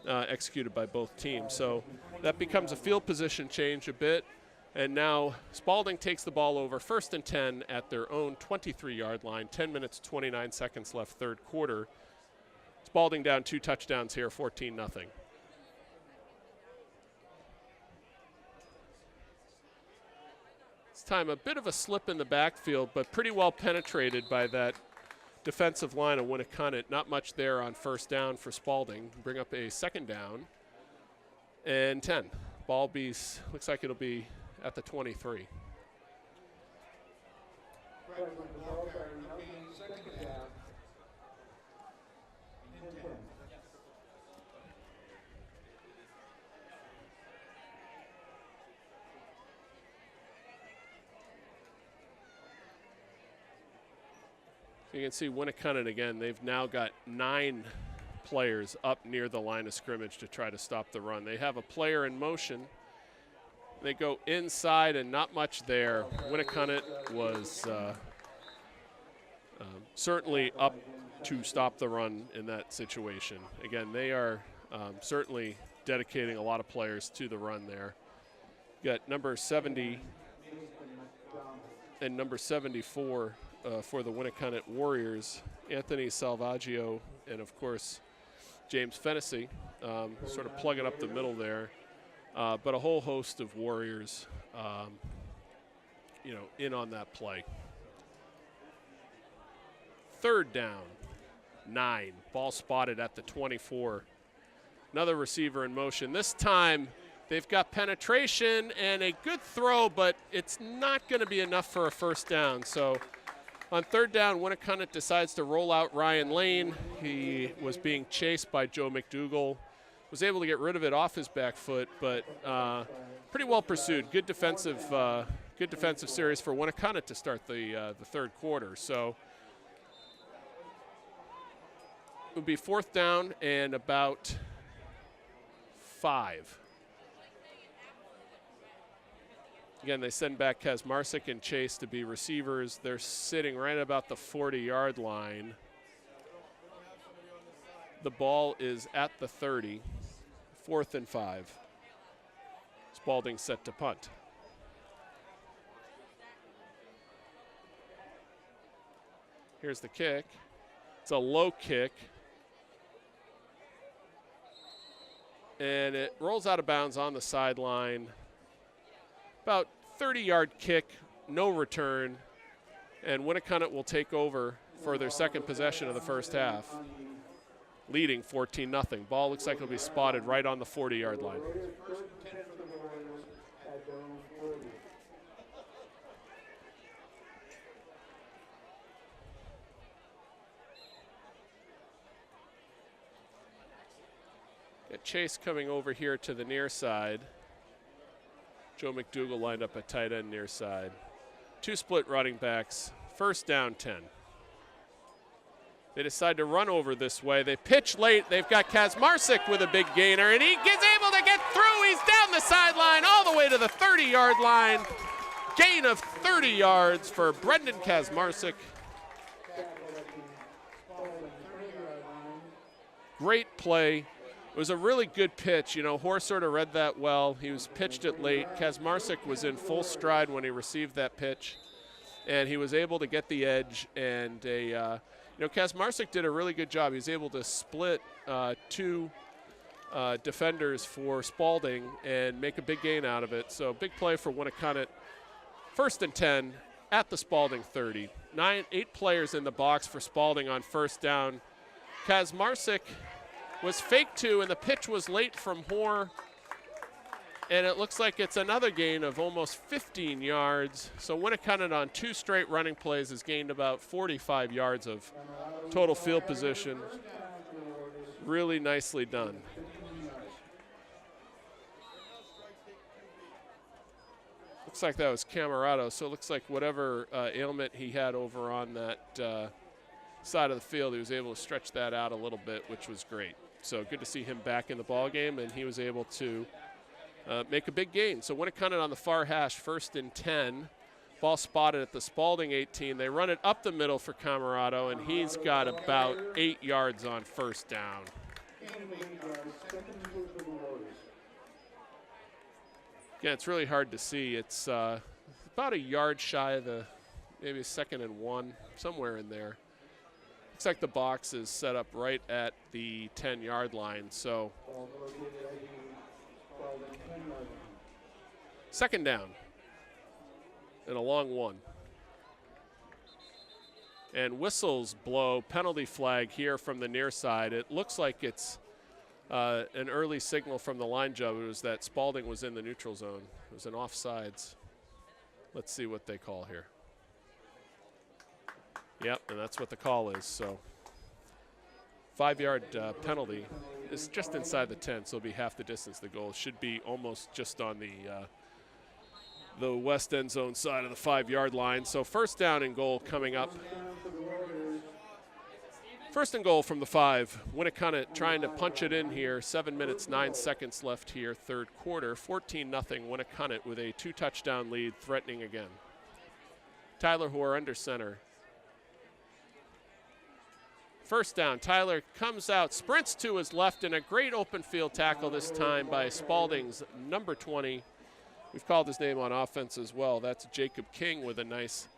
executed by both teams. So that becomes a field position change a bit. And now Spaulding takes the ball over, first and 10 at their own 23-yard line. 10 minutes, 29 seconds left, third quarter. Spaulding down 2 touchdowns here, 14-0. This time a bit of a slip in the backfield, but pretty well penetrated by that defensive line of Winnacunent. Not much there on first down for Spaulding. Bring up a second down and 10. Ball looks like it'll be at the 23. You can see Winnacunent again. They've now got 9 players up near the line of scrimmage to try to stop the run. They have a player in motion. They go inside and not much there. Winnacunent was certainly up to stop the run in that situation. Again, they are certainly dedicating a lot of players to the run there. You got number 70 and number 74 for the Winnacunent Warriors, Anthony Salvaggio and, of course, James Fennessy, sort of plugging up the middle there. But a whole host of Warriors, in on that play. Third down, 9. Ball spotted at the 24. Another receiver in motion. This time they've got penetration and a good throw, but it's not going to be enough for a first down. So on third down, Winnacunent decides to roll out Ryan Lane. He was being chased by Joe McDougall. Was able to get rid of it off his back foot, but pretty well pursued. Good defensive series for Winnacunent to start the third quarter. So it would be fourth down and about 5. Again, they send back Kazmarczyk and Chase to be receivers. They're sitting right about the 40-yard line. The ball is at the 30, 4th and 5. Spaulding set to punt. Here's the kick. It's a low kick. And it rolls out of bounds on the sideline. About 30-yard kick, no return, and Winnacunent will take over for their second possession of the first half, leading 14-0. Ball looks like it'll be spotted right on the 40-yard line. Got Chase coming over here to the near side. Joe McDougall lined up at tight end near side. 2 split running backs. First down 10. They decide to run over this way. They pitch late. They've got Kazmarczyk with a big gainer, and he gets able to get through. He's down the sideline all the way to the 30-yard line. Gain of 30 yards for Brendan Kazmarczyk. Great play. It was a really good pitch. You know, Hoare sort of read that well. He was pitched it late. Kazmarczyk was in full stride when he received that pitch, and he was able to get the edge. And Kazmarczyk did a really good job. He was able to split 2 defenders for Spaulding and make a big gain out of it. So big play for Winnacunent. 1st and 10 at the Spaulding 30. 8 players in the box for Spaulding on first down. Kazmarczyk was faked to, and the pitch was late from Hoare. And it looks like it's another gain of almost 15 yards. So Winnacunent on 2 straight running plays has gained about 45 yards of total field position. Really nicely done. Looks like that was Camarado, so it looks like whatever ailment he had over on that side of the field, he was able to stretch that out a little bit, which was great. So good to see him back in the ball game, and he was able to make a big gain. So Winnacunent on the far hash, 1st and 10. Ball spotted at the Spaulding 18. They run it up the middle for Camarado, and he's got about 8 yards on first down. Yeah, it's really hard to see. It's about a yard shy of the maybe 2nd and 1, somewhere in there. Looks like the box is set up right at the 10-yard line. So 2nd down and a long one. And whistles blow, penalty flag here from the near side. It looks like it's an early signal from the line judge that Spaulding was in the neutral zone. It was an offsides. Let's see what they call here. Yep, and that's what the call is. So 5-yard penalty is just inside the 10, so it'll be half the distance. The goal should be almost just on the west end zone side of the 5-yard line. So first down and goal coming up. First and goal from the 5. Winnacunent trying to punch it in here. 7 minutes, 9 seconds left here, third quarter. 14-0 Winnacunent with a 2-touchdown lead, threatening again. Tyler Hoare under center. First down, Tyler comes out, sprints to his left, and a great open field tackle this time by Spaulding's number 20. We've called his name on offense as well. That's Jacob King with a nice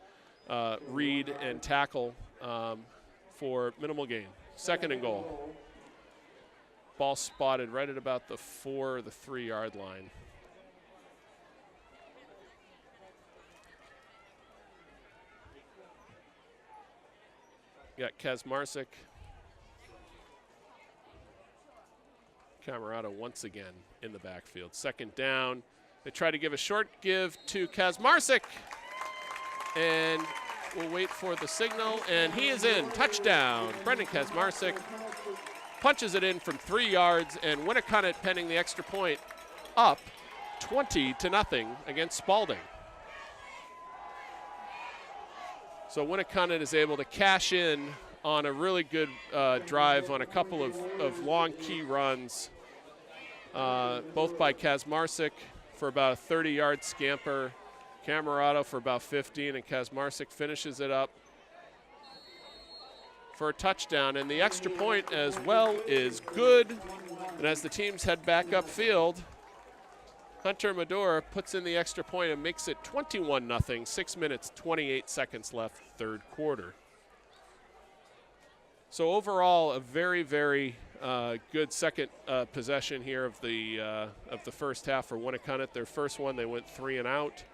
read and tackle for minimal gain. 2nd and goal. Ball spotted right at about the 4 or the 3-yard line. Got Kazmarczyk Camerado once again in the backfield. Second down. They try to give a short give to Kazmarczyk. And we'll wait for the signal. And he is in. Touchdown. Brendan Kazmarczyk punches it in from 3 yards. And Winnacunent penning the extra point up 20-0 against Spaulding. So Winnacunent is able to cash in on a really good drive on a couple of long key runs, both by Kazmarczyk for about a 30-yard scamper, Camerado for about 15, and Kazmarczyk finishes it up for a touchdown. And the extra point as well is good. And as the teams head back upfield, Hunter Medora puts in the extra point and makes it 21-0, 6 minutes, 28 seconds left, third quarter. So overall, a very, very good second possession here of the first half for Winnacunent. Their first one, they went 3 and out.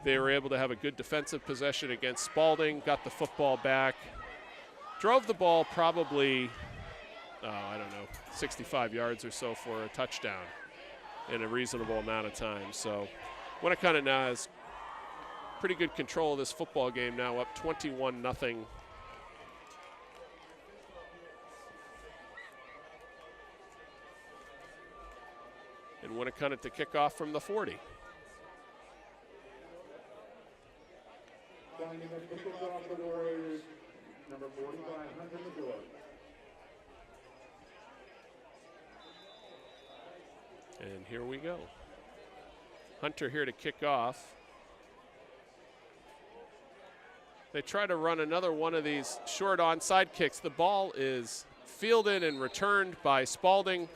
They were able to have a good defensive possession against Spaulding, got the football back, drove the ball probably, 65 yards or so for a touchdown in a reasonable amount of time. So Winnacunent now has pretty good control of this football game now, up 21-0. And Winnacunent to kick off from the 40.
Signing of the kickoff for the Warriors, number 45, Hunter Medora.
And here we go. Hunter here to kick off. They try to run another one of these short onside kicks. The ball is fielded and returned by Spaulding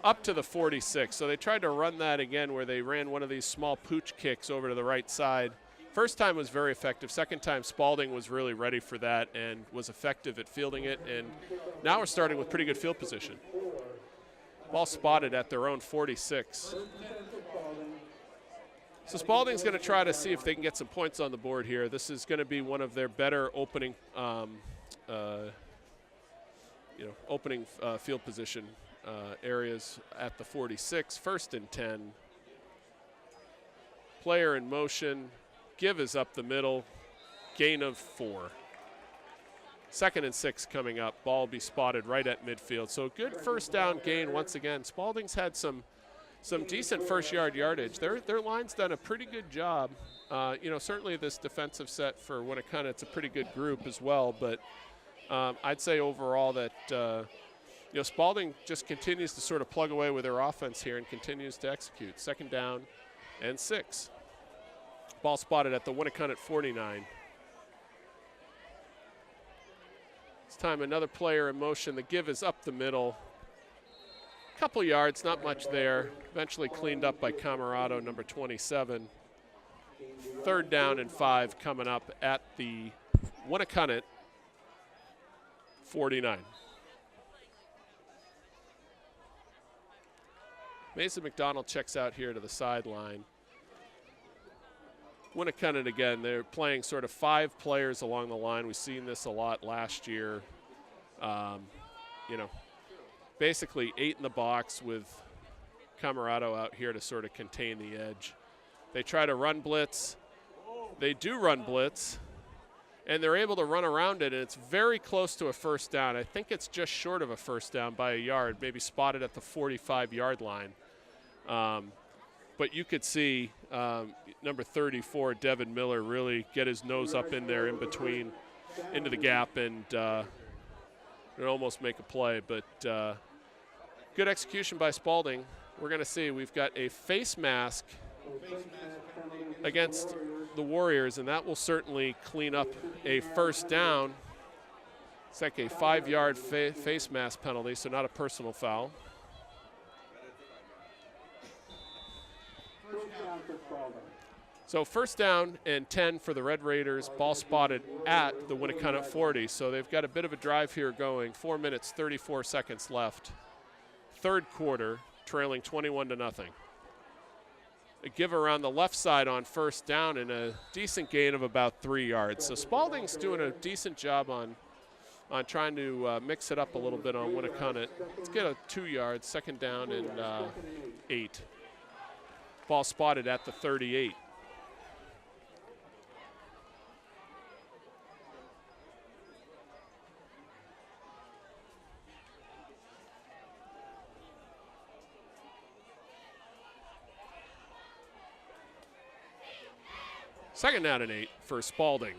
up to the 46. So they tried to run that again where they ran one of these small pooch kicks over to the right side. First time was very effective. Second time, Spaulding was really ready for that and was effective at fielding it. And now we're starting with pretty good field position. Ball spotted at their own 46. So Spaulding's going to try to see if they can get some points on the board here. This is going to be one of their better opening, field position areas at the 46. First and 10. Player in motion. Give is up the middle. Gain of 4. Second and 6 coming up. Ball will be spotted right at midfield. So good first down gain once again. Spaulding's had some decent first yardage. Their line's done a pretty good job. Certainly this defensive set for Winnacunent, it's a pretty good group as well. But I'd say overall that Spaulding just continues to sort of plug away with their offense here and continues to execute. Second down and 6. Ball spotted at the Winnacunent 49. This time another player in motion. The give is up the middle. Couple yards, not much there. Eventually cleaned up by Camerado, number 27. Third down and 5 coming up at the Winnacunent 49. Mason McDonald checks out here to the sideline. Winnacunent again, they're playing sort of 5 players along the line. We've seen this a lot last year. Basically 8 in the box with Camerado out here to sort of contain the edge. They try to run blitz. They do run blitz, and they're able to run around it, and it's very close to a first down. I think it's just short of a first down by a yard, maybe spotted at the 45-yard line. But you could see number 34, Devin Miller, really get his nose up in there in between, into the gap, and almost make a play. But good execution by Spaulding. We're going to see we've got a face mask against the Warriors, and that will certainly clean up a first down. It's like a 5-yard face mask penalty, so not a personal foul. So first down and 10 for the Red Raiders. Ball spotted at the Winnacunent 40. So they've got a bit of a drive here going. 4 minutes, 34 seconds left. Third quarter, trailing 21-0. A give around the left side on first down and a decent gain of about 3 yards. So Spaulding's doing a decent job on on trying to mix it up a little bit on Winnacunent. Let's get a 2 yards, second down and 8. Ball spotted at the 38. Second down and 8 for Spaulding.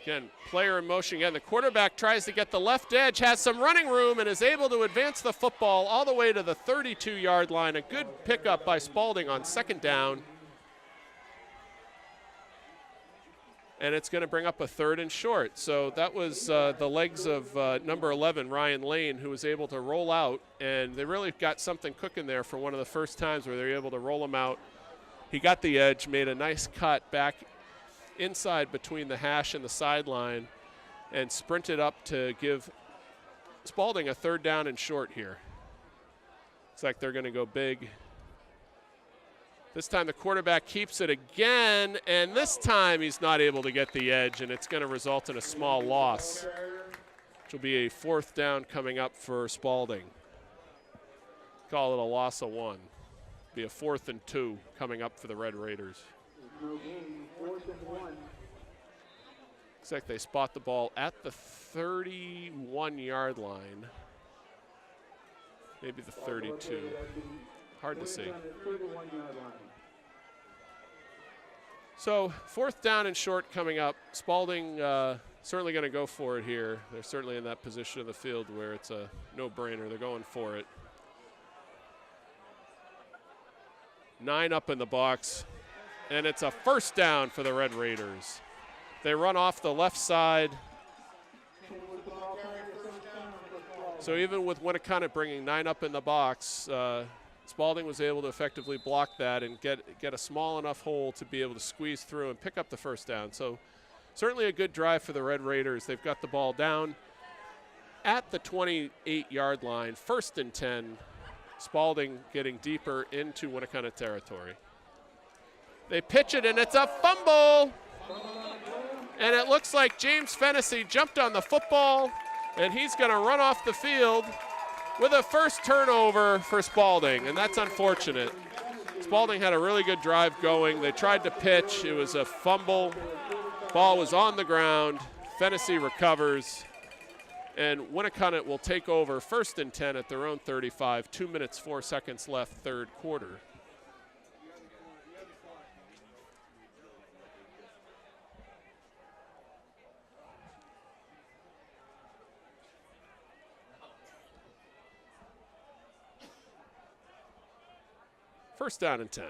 Again, player in motion again. The quarterback tries to get the left edge, has some running room, and is able to advance the football all the way to the 32-yard line. A good pickup by Spaulding on second down. And it's going to bring up a 3rd and short. So that was the legs of number 11, Ryan Lane, who was able to roll out. And they really got something cooking there for one of the first times where they were able to roll him out. He got the edge, made a nice cut back inside between the hash and the sideline, and sprinted up to give Spaulding a 3rd down and short here. Looks like they're going to go big. This time the quarterback keeps it again, and this time he's not able to get the edge, and it's going to result in a small loss, which will be a 4th down coming up for Spaulding. Call it a loss of 1. Be a 4th and 2 coming up for the Red Raiders.
No gain, 4th and 1.
Looks like they spot the ball at the 31-yard line. Maybe the 32. Hard to see. So 4th down and short coming up. Spaulding certainly going to go for it here. They're certainly in that position of the field where it's a no-brainer. They're going for it. 9 up in the box. And it's a 1st down for the Red Raiders. They run off the left side. So even with Winnacunent bringing 9 up in the box, Spaulding was able to effectively block that and get a small enough hole to be able to squeeze through and pick up the 1st down. So certainly a good drive for the Red Raiders. They've got the ball down at the 28-yard line, 1st and 10. Spaulding getting deeper into Winnacunent territory. They pitch it, and it's a fumble. And it looks like James Fennessy jumped on the football, and he's going to run off the field with a 1st turnover for Spaulding, and that's unfortunate. Spaulding had a really good drive going. They tried to pitch. It was a fumble. Ball was on the ground. Fennessy recovers, and Winnacunent will take over 1st and 10 at their own 35. 2 minutes, 4 seconds left, 3rd quarter. First down and 10.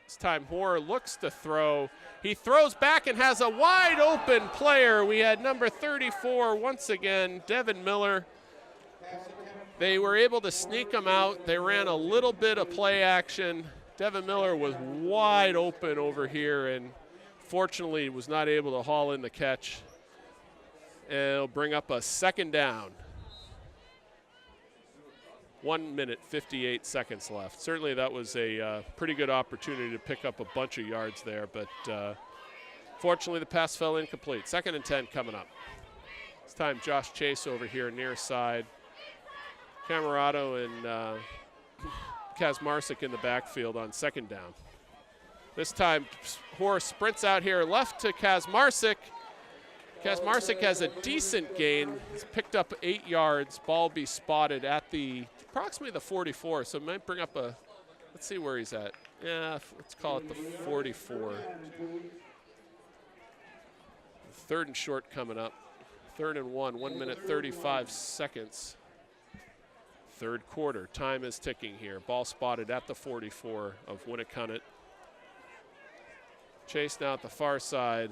This time Hoare looks to throw. He throws back and has a wide open player. We had number 34 once again, Devin Miller. They were able to sneak him out. They ran a little bit of play action. Devin Miller was wide open over here and fortunately was not able to haul in the catch. And it'll bring up a 2nd down. 1 minute, 58 seconds left. Certainly that was a pretty good opportunity to pick up a bunch of yards there, but fortunately the pass fell incomplete. 2nd and 10 coming up. This time Josh Chase over here near side. Camarado and Kazmarczyk in the backfield on 2nd down. This time Hoare sprints out here left to Kazmarczyk. Kazmarczyk has a decent gain. He's picked up 8 yards. Ball be spotted at approximately the 44, so it might bring up a, let's see where he's at. Yeah, let's call it the 44. 3rd and short coming up. 3rd and 1, 1 minute, 35 seconds. 3rd quarter, time is ticking here. Ball spotted at the 44 of Winnacunent. Chase now at the far side.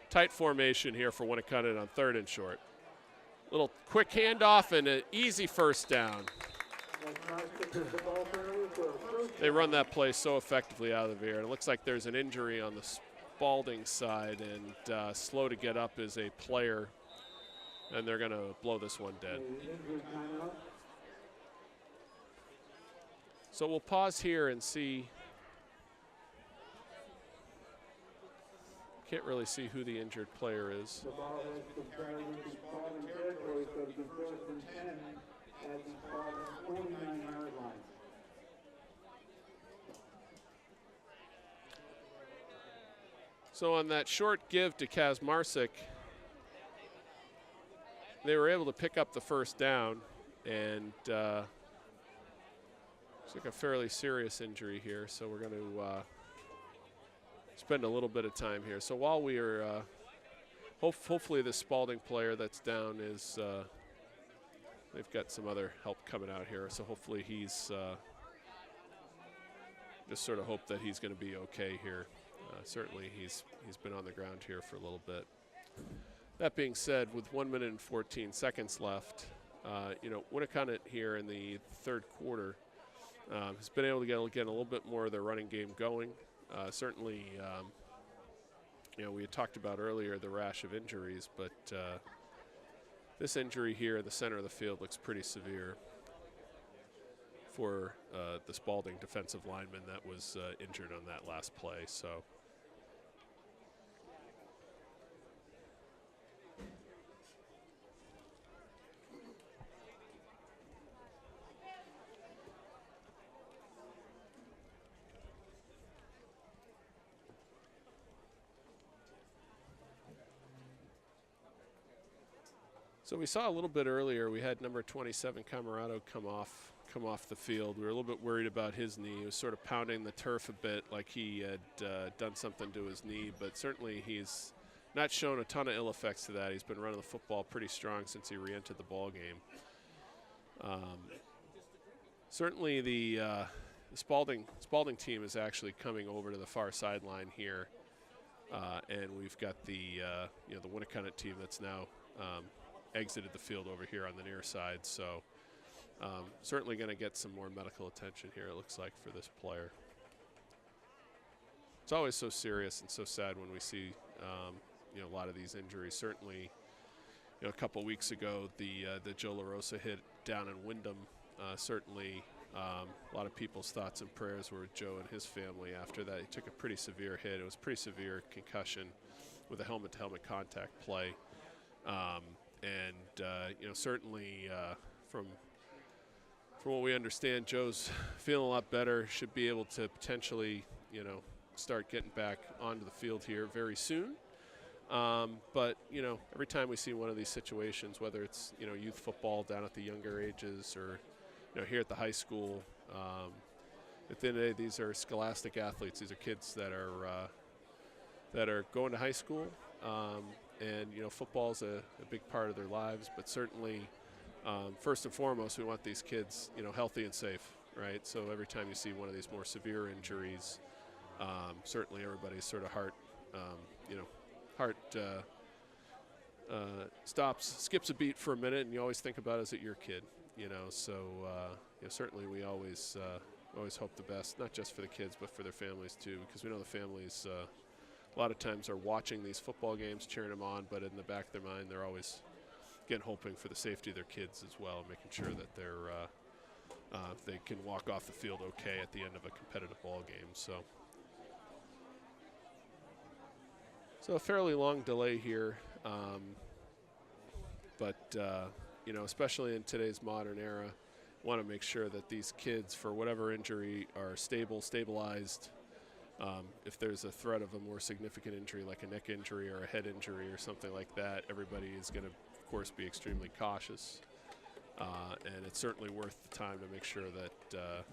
Tight formation here for Winnacunent on 3rd and short. Little quick handoff and an easy 1st down. They run that play so effectively out of the air. It looks like there's an injury on the Spaulding side, and slow to get up is a player, and they're going to blow this one dead. So we'll pause here and see Can't really see who the injured player is.
The ball has been carried into Spaulding territory, so it's been first and 10 at the Spaulding 49-yard line.
So on that short give to Kazmarczyk, they were able to pick up the first down, and it's like a fairly serious injury here, so we're going to spend a little bit of time here. So while we are, hopefully the Spaulding player that's down is, they've got some other help coming out here, so hopefully he's, just sort of hope that he's going to be okay here. Certainly he's been on the ground here for a little bit. That being said, with 1 minute and 14 seconds left, Winnacunent here in the third quarter has been able to get a little bit more of their running game going. Certainly, we had talked about earlier the rash of injuries, but this injury here in the center of the field looks pretty severe for the Spaulding defensive lineman that was injured on that last play. So. So we saw a little bit earlier, we had number 27 Camarado come off the field. We were a little bit worried about his knee. He was sort of pounding the turf a bit like he had done something to his knee, but certainly he's not shown a ton of ill effects to that. He's been running the football pretty strong since he re-entered the ball game. Certainly the Spaulding team is actually coming over to the far sideline here, and we've got the Winnacunent team that's now exited the field over here on the near side. So certainly going to get some more medical attention here, it looks like, for this player. It's always so serious and so sad when we see a lot of these injuries. Certainly, a couple weeks ago, the Joe LaRosa hit down in Wyndham. Certainly, a lot of people's thoughts and prayers were with Joe and his family after that. He took a pretty severe hit. It was a pretty severe concussion with a helmet-to-helmet contact play. Certainly from what we understand, Joe's feeling a lot better, should be able to potentially, start getting back onto the field here very soon. But every time we see one of these situations, whether it's, youth football down at the younger ages or, here at the high school, at the end of the day, these are scholastic athletes. These are kids that are going to high school. And football is a big part of their lives, but certainly first and foremost, we want these kids, healthy and safe, right? So every time you see one of these more severe injuries, certainly everybody's sort of heart skips a beat for a minute, and you always think about, is it your kid? So certainly we always hope the best, not just for the kids, but for their families too, because we know the families a lot of times are watching these football games, cheering them on, but in the back of their mind, they're always, again, hoping for the safety of their kids as well, making sure that they can walk off the field okay at the end of a competitive ball game. So a fairly long delay here, but especially in today's modern era, want to make sure that these kids, for whatever injury, are stabilized. If there's a threat of a more significant injury like a neck injury or a head injury or something like that, everybody is going to, of course, be extremely cautious. And it's certainly worth the time to make sure that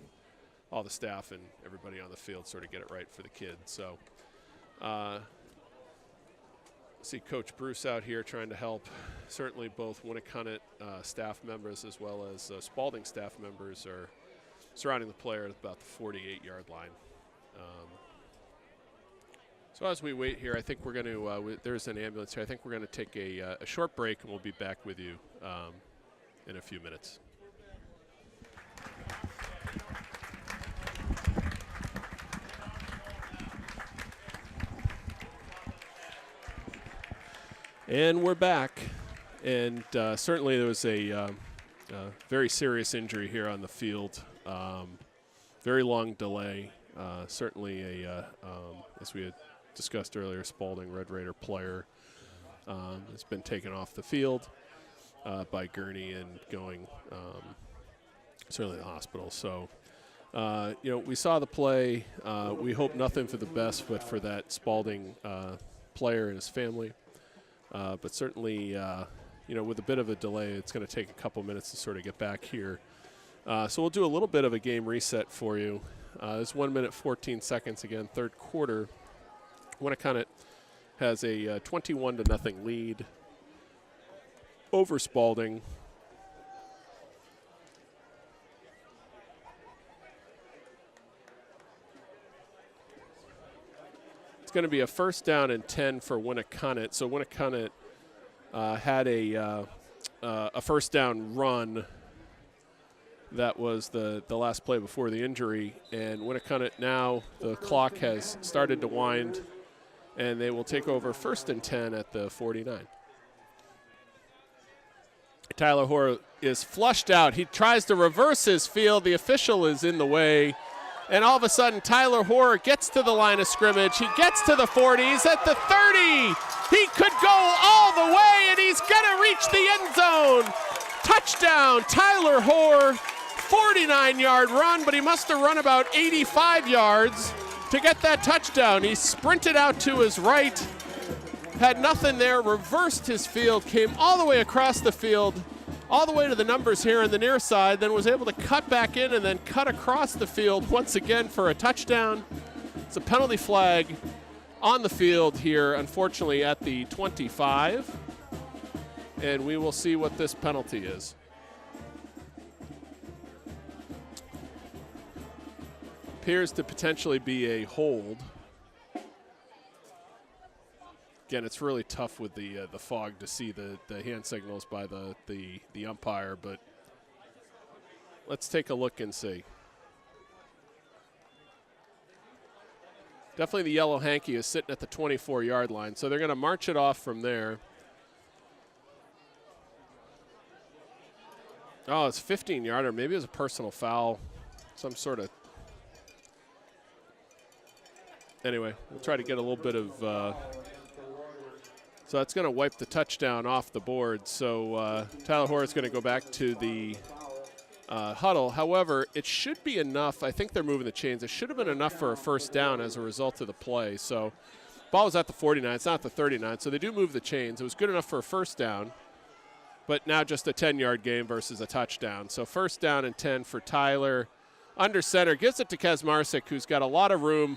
all the staff and everybody on the field sort of get it right for the kids. So see Coach Bruce out here trying to help. Certainly both Winnacunent staff members as well as Spaulding staff members are surrounding the player at about the 48-yard line. So as we wait here, I think we're going to, there's an ambulance here. I think we're going to take a short break, and we'll be back with you in a few minutes. And we're back. And certainly there was a very serious injury here on the field. Very long delay. Certainly as we had discussed earlier, Spaulding, Red Raider player, has been taken off the field by Gurney and going certainly to the hospital. So, we saw the play. We hope nothing for the best, but for that Spaulding player and his family. But certainly, with a bit of a delay, it's going to take a couple minutes to sort of get back here. So we'll do a little bit of a game reset for you. It's 1 minute, 14 seconds again, third quarter. Winnacunent has a 21-0 lead over Spaulding. It's going to be a first down and 10 for Winnacunent. So Winnacunent had a first down run. That was the last play before the injury. And Winnacunent now, the clock has started to wind, and they will take over first and 10 at the 49. Tyler Hoare is flushed out. He tries to reverse his field. The official is in the way. And all of a sudden, Tyler Hoare gets to the line of scrimmage. He gets to the 40. He's at the 30. He could go all the way, and he's going to reach the end zone. Touchdown, Tyler Hoare. 49-yard run, but he must have run about 85 yards to get that touchdown. He sprinted out to his right, had nothing there, reversed his field, came all the way across the field, all the way to the numbers here on the near side, then was able to cut back in and then cut across the field once again for a touchdown. It's a penalty flag on the field here, unfortunately, at the 25. And we will see what this penalty is. Appears to potentially be a hold. Again, it's really tough with the fog to see the hand signals by the umpire, but let's take a look and see. Definitely the yellow hanky is sitting at the 24-yard line, so they're going to march it off from there. Oh, it's 15-yarder. Maybe it was a personal foul, some sort of. Anyway, we'll try to get a little bit of. So that's going to wipe the touchdown off the board. So Tyler Hoare is going to go back to the huddle. However, it should be enough. I think they're moving the chains. It should have been enough for a first down as a result of the play. So ball was at the 49. It's not the 39. So they do move the chains. It was good enough for a first down. But now just a 10-yard game versus a touchdown. So first down and 10 for Tyler. Under center, gives it to Kazmarczyk, who's got a lot of room.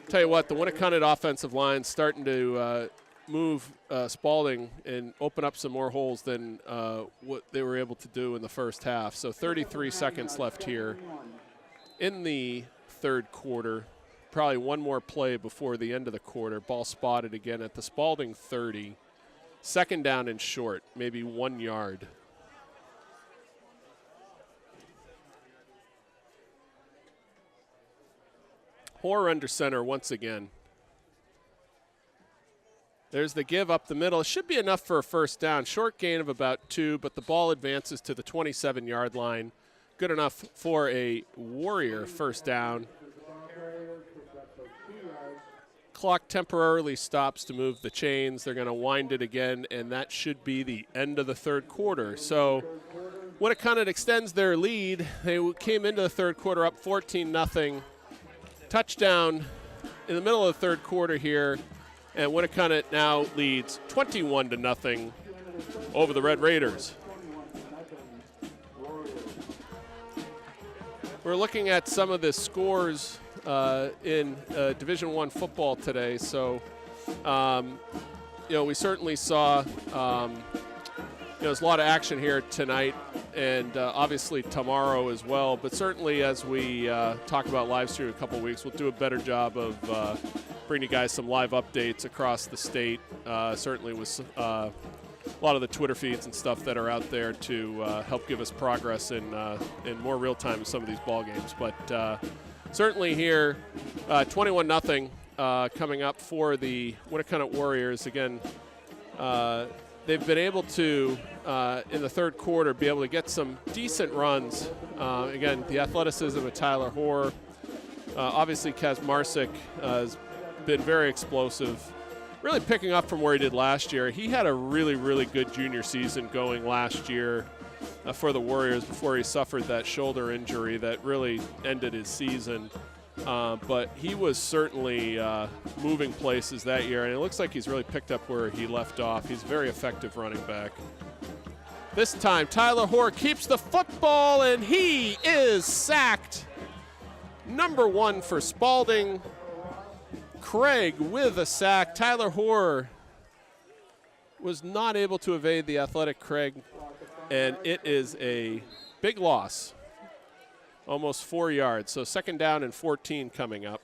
Tell you what, the Winnacunent offensive line starting to move Spaulding and open up some more holes than what they were able to do in the first half. So 33 seconds left here in the third quarter. Probably one more play before the end of the quarter. Ball spotted again at the Spaulding 30. Second down and short, maybe 1 yard. Hoare under center once again. There's the give up the middle. It should be enough for a first down. Short gain of about 2, but the ball advances to the 27-yard line. Good enough for a Warrior first down. Clock temporarily stops to move the chains. They're going to wind it again, and that should be the end of the third quarter. So Winnacunent extends their lead. They came into the third quarter up 14-0. Touchdown in the middle of the third quarter here, and Winnacunent now leads 21-0 over the Red Raiders. We're looking at some of the scores in Division I football today. So, we certainly saw, there's a lot of action here tonight and obviously tomorrow as well. But certainly as we talk about live stream in a couple of weeks, we'll do a better job of bringing you guys some live updates across the state, certainly with a lot of the Twitter feeds and stuff that are out there to help give us progress in more real time in some of these ball games. But certainly here, 21-0 coming up for the Winnacunent Warriors. Again, they've been able to, in the third quarter, be able to get some decent runs. Again, the athleticism of Tyler Hoare Obviously, Kazmarczyk has been very explosive, really picking up from where he did last year. He had a really, really good junior season going last year for the Warriors before he suffered that shoulder injury that really ended his season. But he was certainly moving places that year, and it looks like he's really picked up where he left off. He's a very effective running back. This time, Tyler Hoare keeps the football, and he is sacked. Number 1 for Spaulding. Craig with a sack. Tyler Hoare was not able to evade the athletic Craig, and it is a big loss. Almost 4 yards. So 2nd down and 14 coming up.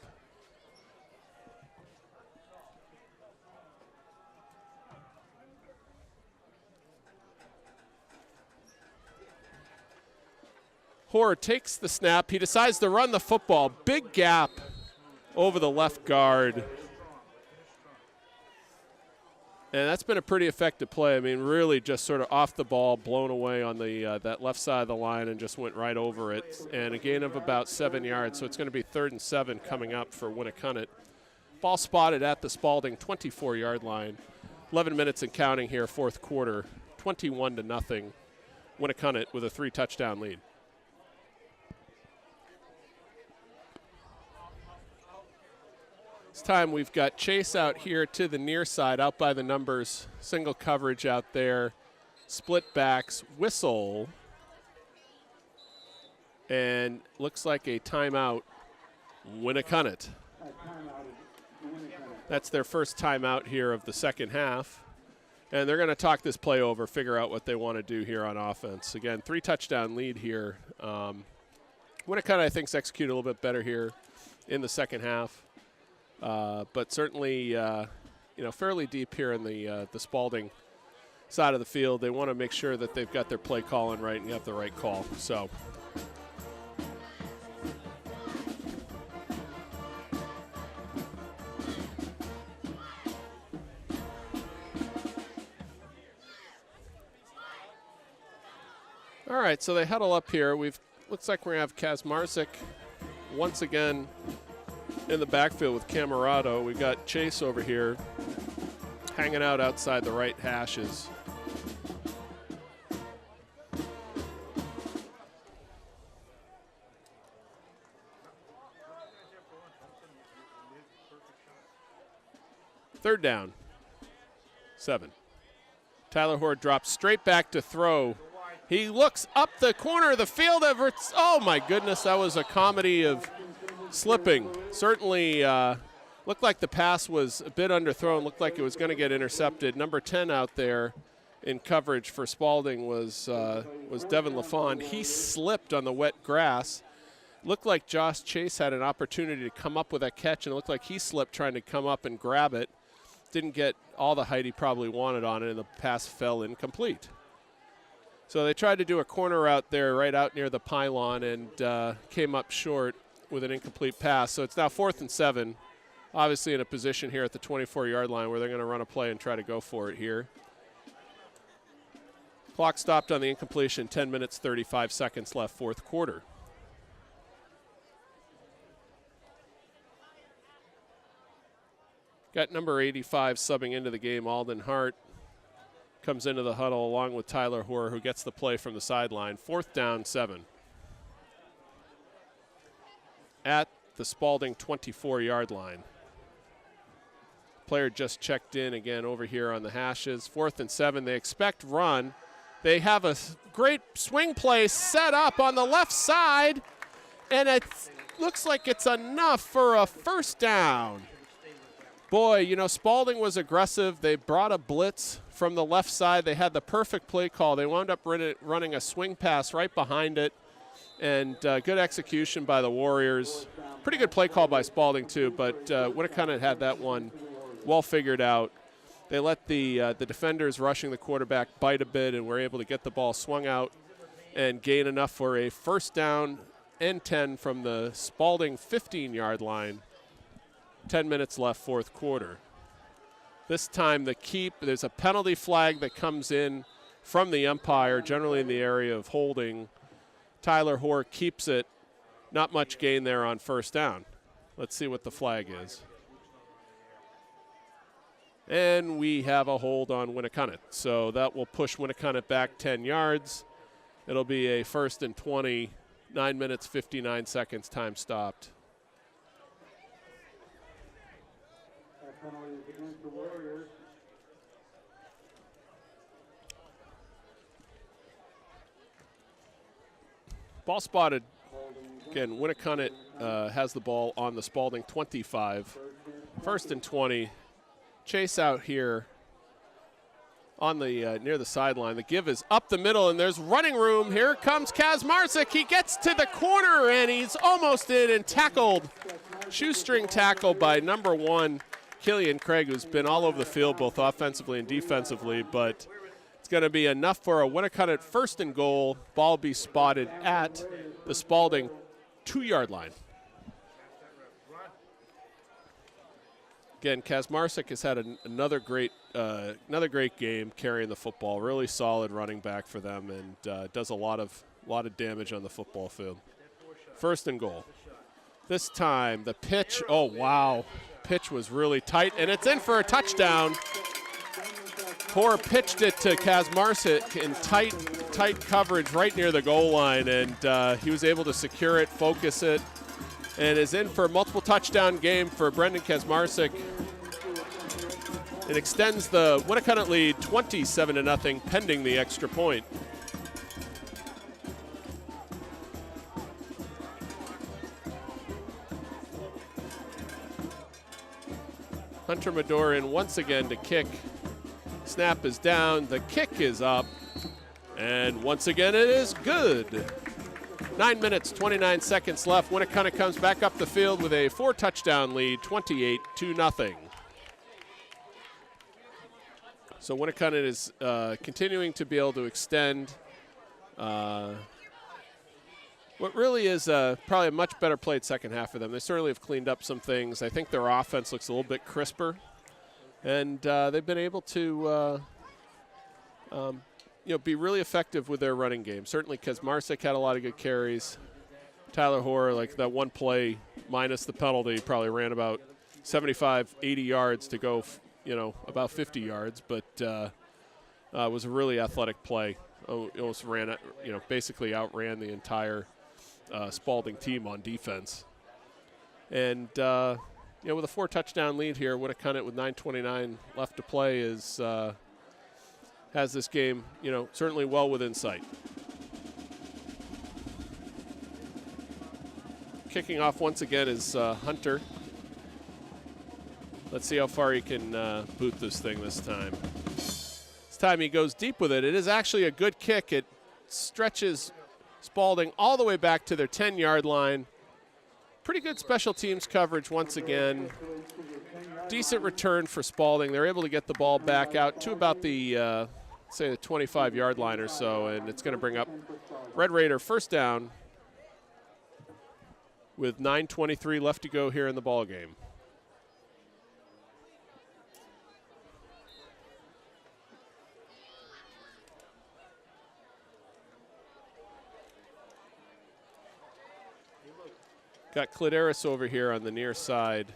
Hoare takes the snap. He decides to run the football. Big gap over the left guard. And that's been a pretty effective play. I mean, really just sort of off the ball, blown away on the that left side of the line and just went right over it. And a gain of about 7 yards. So it's going to be 3rd and 7 coming up for Winnacunent. Ball spotted at the Spaulding 24-yard line. 11 minutes and counting here, 4th quarter. 21-0. Winnacunent with a 3-touchdown lead. This time we've got Chase out here to the near side, out by the numbers. Single coverage out there. Split backs, whistle. And looks like a timeout, Winnacunent. That's their first timeout here of the second half. And they're going to talk this play over, figure out what they want to do here on offense. Again, 3-touchdown lead here. Winnacunent, I think, is executed a little bit better here in the second half. But certainly, fairly deep here in the Spaulding side of the field. They want to make sure that they've got their play calling right and have the right call. So, all right. So they huddle up here. Looks like we're gonna have Kazmarczyk once again in the backfield with Camarado. We got Chase over here hanging out outside the right hashes. Third down, 7. Tyler Hoare drops straight back to throw. He looks up the corner of the field. Oh my goodness, that was a comedy of slipping. Certainly looked like the pass was a bit underthrown, looked like it was going to get intercepted. Number 10 out there in coverage for Spaulding was Devin LaFawn. He slipped on the wet grass. Looked like Josh Chase had an opportunity to come up with that catch, and it looked like he slipped trying to come up and grab it. Didn't get all the height he probably wanted on it, and the pass fell incomplete. So they tried to do a corner route there right out near the pylon and came up short with an incomplete pass. So it's now 4th and 7, obviously in a position here at the 24-yard line where they're going to run a play and try to go for it here. Clock stopped on the incompletion, 10 minutes, 35 seconds left, 4th quarter. Got number 85 subbing into the game, Alden Hart. Comes into the huddle along with Tyler Hoare, who gets the play from the sideline. 4th down, 7. At the Spaulding 24-yard line. Player just checked in again over here on the hashes. 4th and 7. They expect run. They have a great swing play set up on the left side, and it looks like it's enough for a first down. Boy, Spaulding was aggressive. They brought a blitz from the left side. They had the perfect play call. They wound up running a swing pass right behind it, and good execution by the Warriors. Pretty good play call by Spaulding, too, but Winnacunent had that one well figured out. They let the defenders rushing the quarterback bite a bit, and were able to get the ball swung out and gain enough for a first down and 10 from the Spaulding 15-yard line. 10 minutes left, 4th quarter. This time there's a penalty flag that comes in from the umpire, generally in the area of holding. Tyler Hoare keeps it. Not much gain there on first down. Let's see what the flag is. And we have a hold on Winnacunent. So that will push Winnacunent back 10 yards. It'll be a 1st and 20, 9 minutes, 59 seconds, time stopped.
That penalty is against the Warriors.
Ball spotted. Again, Winnacunent has the ball on the Spaulding 25. 1st and 20. Chase out here on the near the sideline. The give is up the middle, and there's running room. Here comes Kazmarczyk. He gets to the corner, and he's almost in and tackled. Shoestring tackle by number 1, Killian Craig, who's been all over the field both offensively and defensively, but it's going to be enough for a Winnacunent 1st and goal. Ball be spotted at the Spaulding 2-yard line. Again, Kazmarczyk has had another great game carrying the football. Really solid running back for them, and does a lot of damage on the football field. 1st and goal. This time the pitch. Oh wow, pitch was really tight, and it's in for a touchdown. Poor pitched it to Kazmarczyk in tight coverage right near the goal line, and he was able to secure it, focus it, and is in for a multiple touchdown game for Brendan Kazmarczyk. It extends the Winnacunent lead 27-0 pending the extra point. Hunter Medor in once again to kick. Snap is down, the kick is up, and once again it is good. 9 minutes, 29 seconds left. Winnacunent comes back up the field with a 4-touchdown lead, 28-0. So Winnacunent is continuing to be able to extend what really is probably a much better played second half for them. They certainly have cleaned up some things. I think their offense looks a little bit crisper, and they've been able to be really effective with their running game. Certainly Kazmarczyk had a lot of good carries. Tyler Hoare, like that one play minus the penalty, probably ran about 75, 80 yards to go, about 50 yards, but was a really athletic play. Almost ran, basically outran the entire Spaulding team on defense. And, with a 4-touchdown lead here, Winnacunent with 9:29 left to play has this game, certainly well within sight. Kicking off once again is Hunter. Let's see how far he can boot this thing this time. This time he goes deep with it. It is actually a good kick. It stretches Spaulding all the way back to their 10-yard line. Pretty good special teams coverage once again. Decent return for Spaulding. They're able to get the ball back out to about the, say, the 25-yard line or so, and it's going to bring up Red Raider 1st down with 9:23 left to go here in the ball game. Got Clideris over here on the near side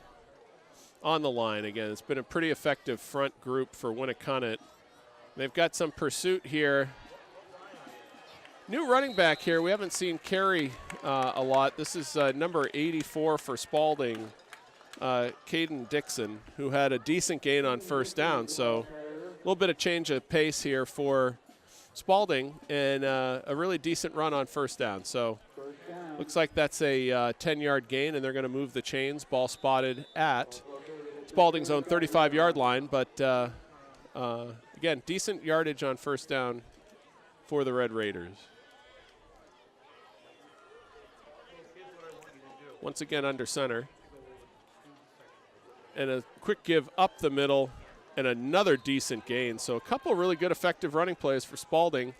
on the line. Again, it's been a pretty effective front group for Winnacunent. They've got some pursuit here. New running back here. We haven't seen carry a lot. This is number 84 for Spaulding, Caden Dixon, who had a decent gain on 1st down. So a little bit of change of pace here for Spaulding, and a really decent run on 1st down. So looks like that's a 10-yard gain, and they're going to move the chains. Ball spotted at Spaulding's own 35-yard line, but again, decent yardage on 1st down for the Red Raiders. Once again under center. And a quick give up the middle and another decent gain. So a couple really good effective running plays for Spaulding.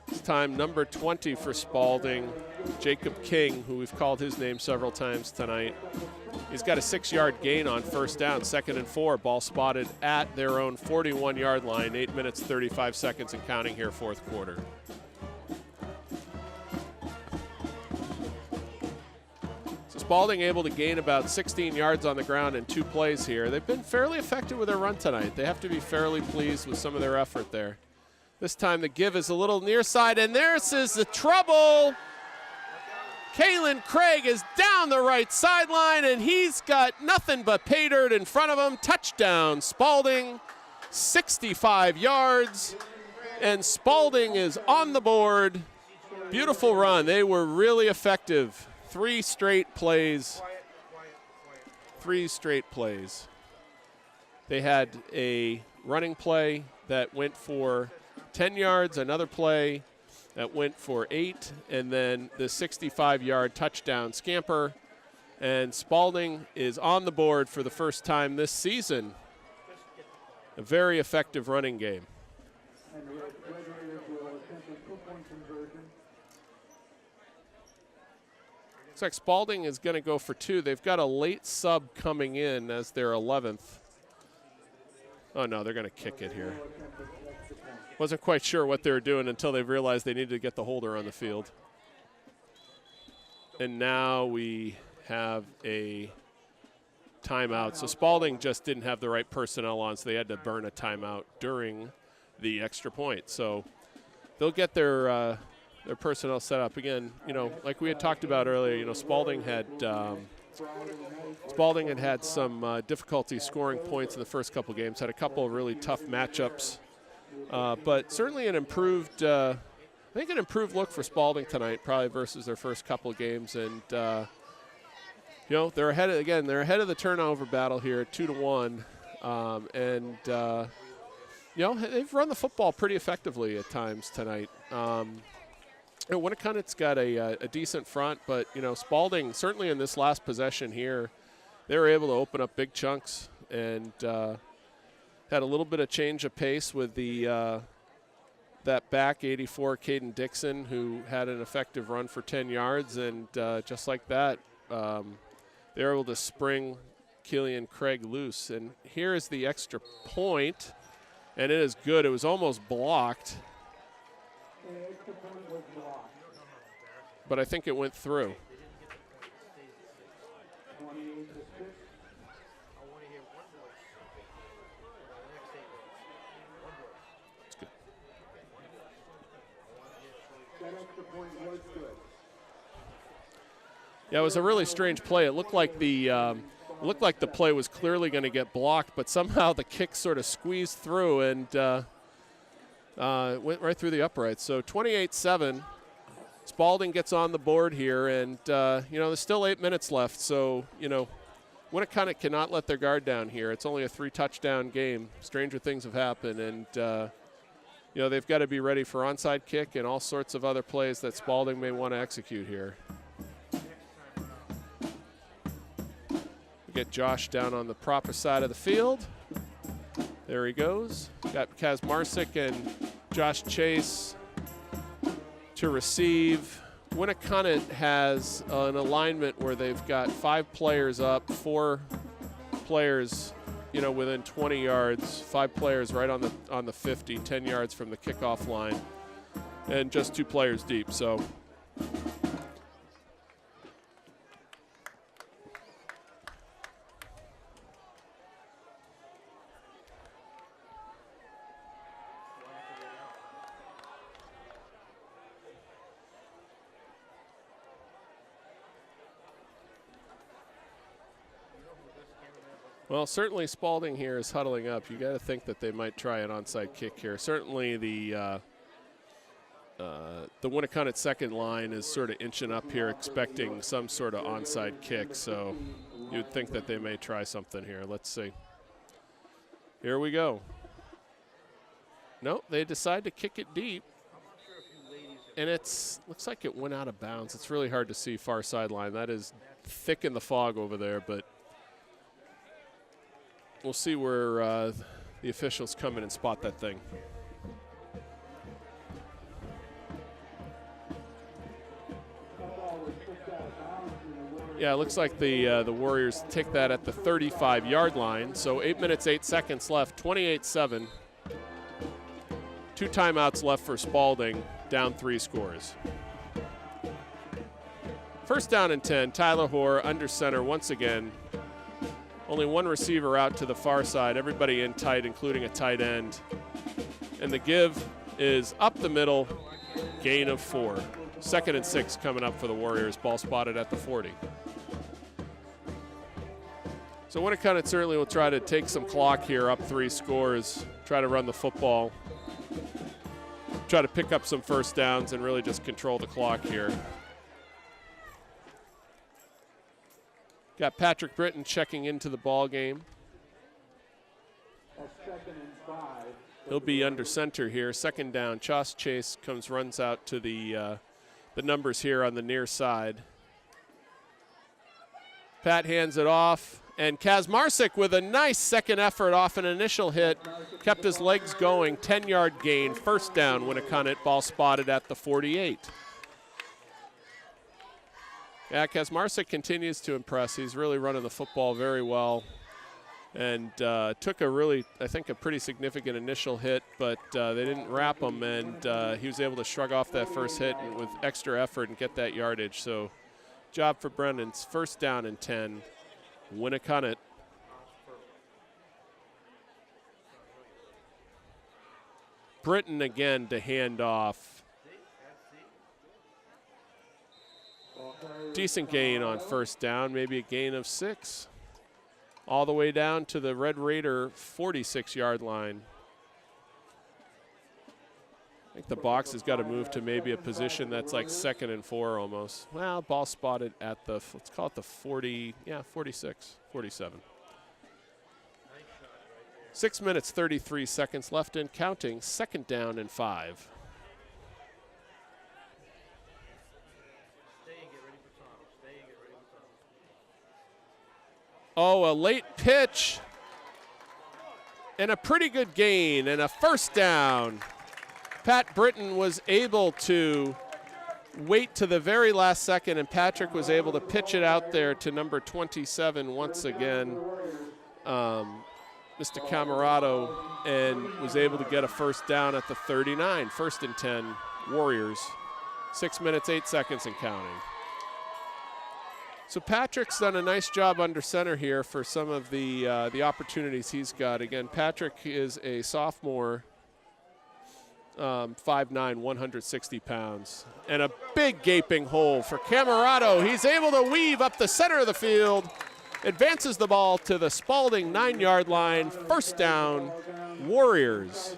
This time number 20 for Spaulding, Jacob King, who we've called his name several times tonight. He's got a 6-yard gain on 1st down, 2nd and 4. Ball spotted at their own 41-yard line, 8 minutes, 35 seconds and counting here, 4th quarter. Spaulding able to gain about 16 yards on the ground in 2 plays here. They've been fairly effective with their run tonight. They have to be fairly pleased with some of their effort there. This time the give is a little near side, and there's the trouble. Kalen Craig is down the right sideline, and he's got nothing but pay dirt in front of him. Touchdown, Spaulding, 65 yards, and Spaulding is on the board. Beautiful run. They were really effective. 3 straight plays. 3 straight plays. They had a running play that went for 10 yards, another play that went for 8, and then the 65-yard touchdown scamper. And Spaulding is on the board for the first time this season. A very effective running game. Looks like Spaulding is going to go for 2. They've got a late sub coming in as their 11th. Oh, no, they're going to kick it here. Wasn't quite sure what they were doing until they realized they needed to get the holder on the field. And now we have a timeout. So Spaulding just didn't have the right personnel on, so they had to burn a timeout during the extra point. So they'll get their personnel set up. Again, like we had talked about earlier, Spaulding had some difficulty scoring points in the first couple games, had a couple of really tough matchups. But certainly an improved, I think an improved look for Spaulding tonight, probably versus their first couple of games. And they're ahead of the turnover battle here at 2-1, they've run the football pretty effectively at times tonight. Winnacunent's got a decent front, but Spaulding certainly in this last possession here, they were able to open up big chunks and. Had a little bit of change of pace with that back 84 Caden Dixon, who had an effective run for 10 yards, and just like that, they were able to spring Killian Craig loose. And here is the extra point, and it is good. It was almost blocked, but I think it went through. Yeah, it was a really strange play. It looked like the play was clearly going to get blocked, but somehow the kick sort of squeezed through and went right through the uprights. So 28-7, Spaulding gets on the board here, and there's still 8 minutes left. So Winnacunent cannot let their guard down here. It's only a 3-touchdown game. Stranger things have happened, and they've got to be ready for onside kick and all sorts of other plays that Spaulding may want to execute here. Get Josh down on the proper side of the field. There he goes. Got Kaz Marsick and Josh Chase to receive. Winnacunent has an alignment where they've got 5 players up, 4 players, within 20 yards, 5 players right on the 50, 10 yards from the kickoff line, and just 2 players deep. So. Well, certainly Spaulding here is huddling up. You got to think that they might try an onside kick here. Certainly the Winnacunent second line is sort of inching up here, expecting some sort of onside kick. So you'd think that they may try something here. Let's see. Here we go. No, they decide to kick it deep. And looks like it went out of bounds. It's really hard to see far sideline. That is thick in the fog over there, but we'll see where the officials come in and spot that thing. Yeah, it looks like the Warriors take that at the 35-yard line. So 8 minutes, 8 seconds left, 28-7. 2 timeouts left for Spaulding, down 3 scores. First down and 10. Tyler Hoare under center once again. Only one receiver out to the far side. Everybody in tight, including a tight end. And the give is up the middle, gain of 4. 2nd and 6 coming up for the Warriors. Ball spotted at the 40. So Winnacunent certainly will try to take some clock here, up 3 scores, try to run the football, try to pick up some first downs and really just control the clock here. Got Patrick Britton checking into the ball game. He'll be under center here. 2nd down. Chas Chase runs out to the numbers here on the near side. Pat hands it off, and Kazmarczyk with a nice second effort off an initial hit, kept his legs going. 10-yard gain, first down. Winnacunent, ball spotted at the 48. Yeah, Kazmarczyk continues to impress. He's really running the football very well, and took a really, I think, a pretty significant initial hit, but they didn't wrap him, and he was able to shrug off that first hit and with extra effort and get that yardage. So job for Brendan's. First down and 10. Winnacunent. Britton again to hand off. Decent gain on first down, maybe a gain of 6. All the way down to the Red Raider 46-yard line. I think the box has got to move to maybe a position that's like 2nd and 4 almost. Well, ball spotted at the, let's call it the 40, yeah, 46, 47. 6 minutes, 33 seconds left and counting. 2nd down and 5. Oh, a late pitch and a pretty good gain and a first down. Pat Britton was able to wait to the very last second, and Patrick was able to pitch it out there to number 27 once again, Mr. Camarado, and was able to get a first down at the 39. 1st and 10, Warriors. 6 minutes, 8 seconds and counting. So Patrick's done a nice job under center here for some of the opportunities he's got. Again, Patrick is a sophomore, 5'9", 160 pounds. And a big gaping hole for Camarado. He's able to weave up the center of the field, advances the ball to the Spaulding 9-yard line. First down, Warriors.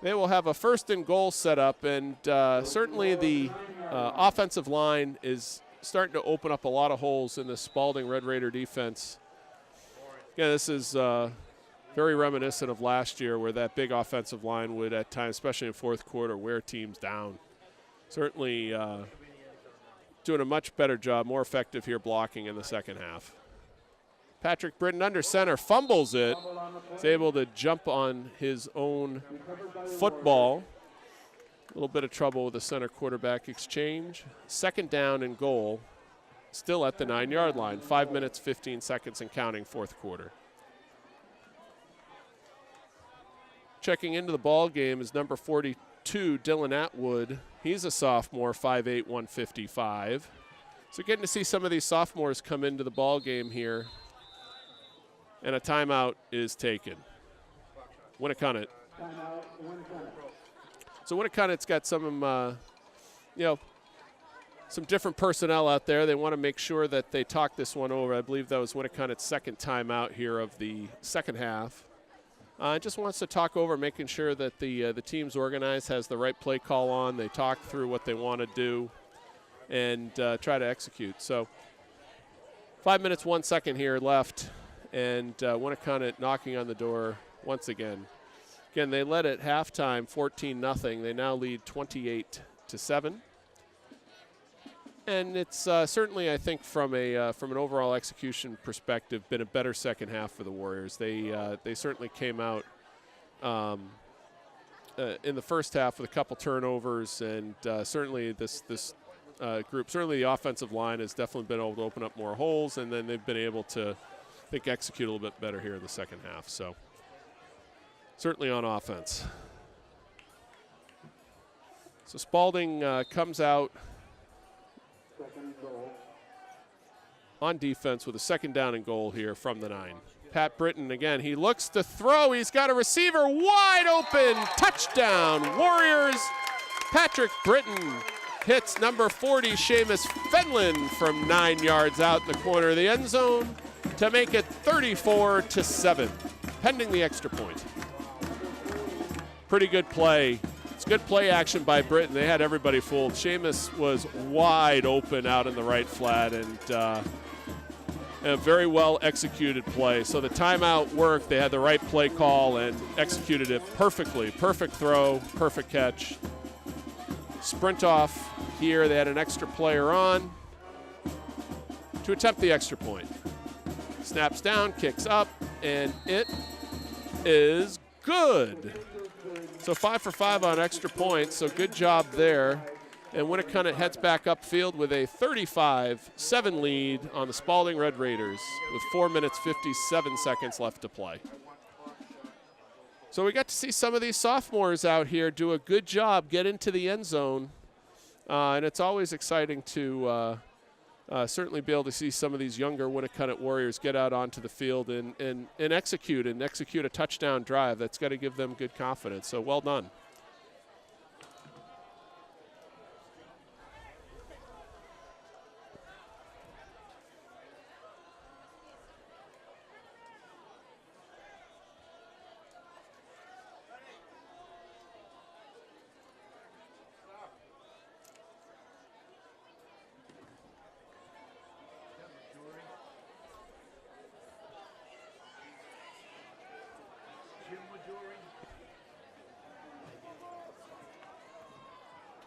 They will have a 1st and goal set up, and certainly the offensive line is starting to open up a lot of holes in the Spaulding Red Raider defense. Yeah, this is very reminiscent of last year, where that big offensive line would at times, especially in 4th quarter, wear teams down. Certainly doing a much better job, more effective here blocking in the second half. Patrick Britton under center, fumbles it. He's able to jump on his own football. A little bit of trouble with the center quarterback exchange. 2nd down and goal, still at the 9-yard line. 5 minutes, 15 seconds and counting, 4th quarter. Checking into the ball game is number 42, Dylan Atwood. He's a sophomore, 5'8", 155. So getting to see some of these sophomores come into the ball game here. And a timeout is taken. Winnacunent. So Winnacunent's got some, some different personnel out there. They want to make sure that they talk this one over. I believe that was Winnacunent's 2nd timeout here of the second half. Just wants to talk over, making sure that the team's organized, has the right play call on. They talk through what they want to do and try to execute. So 5 minutes, 1 second here left, and Winnacunent knocking on the door once again. Again, they led at halftime 14-0. They now lead 28-7. And it's certainly, I think, from an overall execution perspective, been a better second half for the Warriors. They certainly came out in the first half with a couple turnovers, and certainly this group, certainly the offensive line has definitely been able to open up more holes, and then they've been able to, I think, execute a little bit better here in the second half. So certainly on offense. So Spaulding comes out
Second and goal.
On defense with a second down and goal here from the 9. Pat Britton again, he looks to throw. He's got a receiver wide open. Touchdown, Warriors. Patrick Britton hits number 40, Seamus Fenlon, from 9 yards out in the corner of the end zone to make it 34-7, pending the extra point. Pretty good play. It's good play action by Britton. They had everybody fooled. Seamus was wide open out in the right flat, and a very well executed play. So the timeout worked. They had the right play call and executed it perfectly. Perfect throw, perfect catch. Sprint off here. They had an extra player on to attempt the extra point. Snaps down, kicks up, and it is good. So 5 for 5 on extra points, so good job there. And Winnacunent heads back upfield with a 35-7 lead on the Spaulding Red Raiders with 4 minutes 57 seconds left to play. So we got to see some of these sophomores out here do a good job, get into the end zone, and it's always exciting to certainly be able to see some of these younger Winnacunent Warriors get out onto the field and execute a touchdown drive. That's got to give them good confidence, so well done.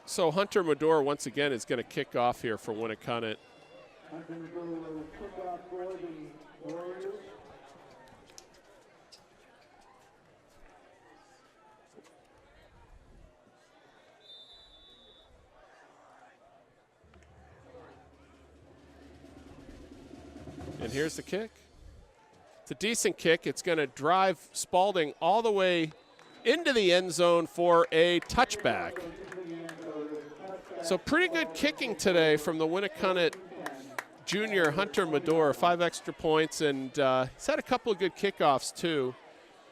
So Hunter Medore once again is going to kick off here for Winnacunent.
Hunter Medore will kick off for the Warriors.
And here's the kick. It's a decent kick. It's going to drive Spaulding all the way into the end zone for a touchback. So pretty good kicking today from the Winnacunent junior Hunter Medore. 5 extra points, and he's had a couple of good kickoffs too.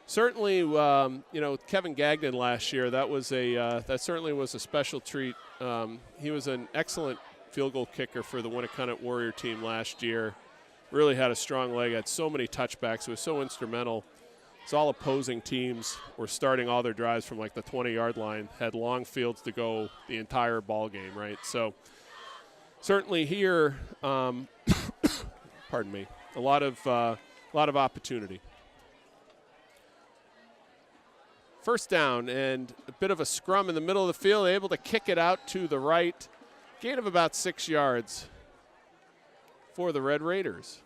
Certainly, you know, Kevin Gagnon last year, that certainly was a special treat. He was an excellent field goal kicker for the Winnacunent Warrior team last year. Really had a strong leg, had so many touchbacks. It was so instrumental. It's all opposing teams were starting all their drives from like the 20-yard line, had long fields to go the entire ball game, right? So certainly here, pardon me, a lot of opportunity. First down and a bit of a scrum in the middle of the field, able to kick it out to the right. Gain of about 6 yards for the Red Raiders.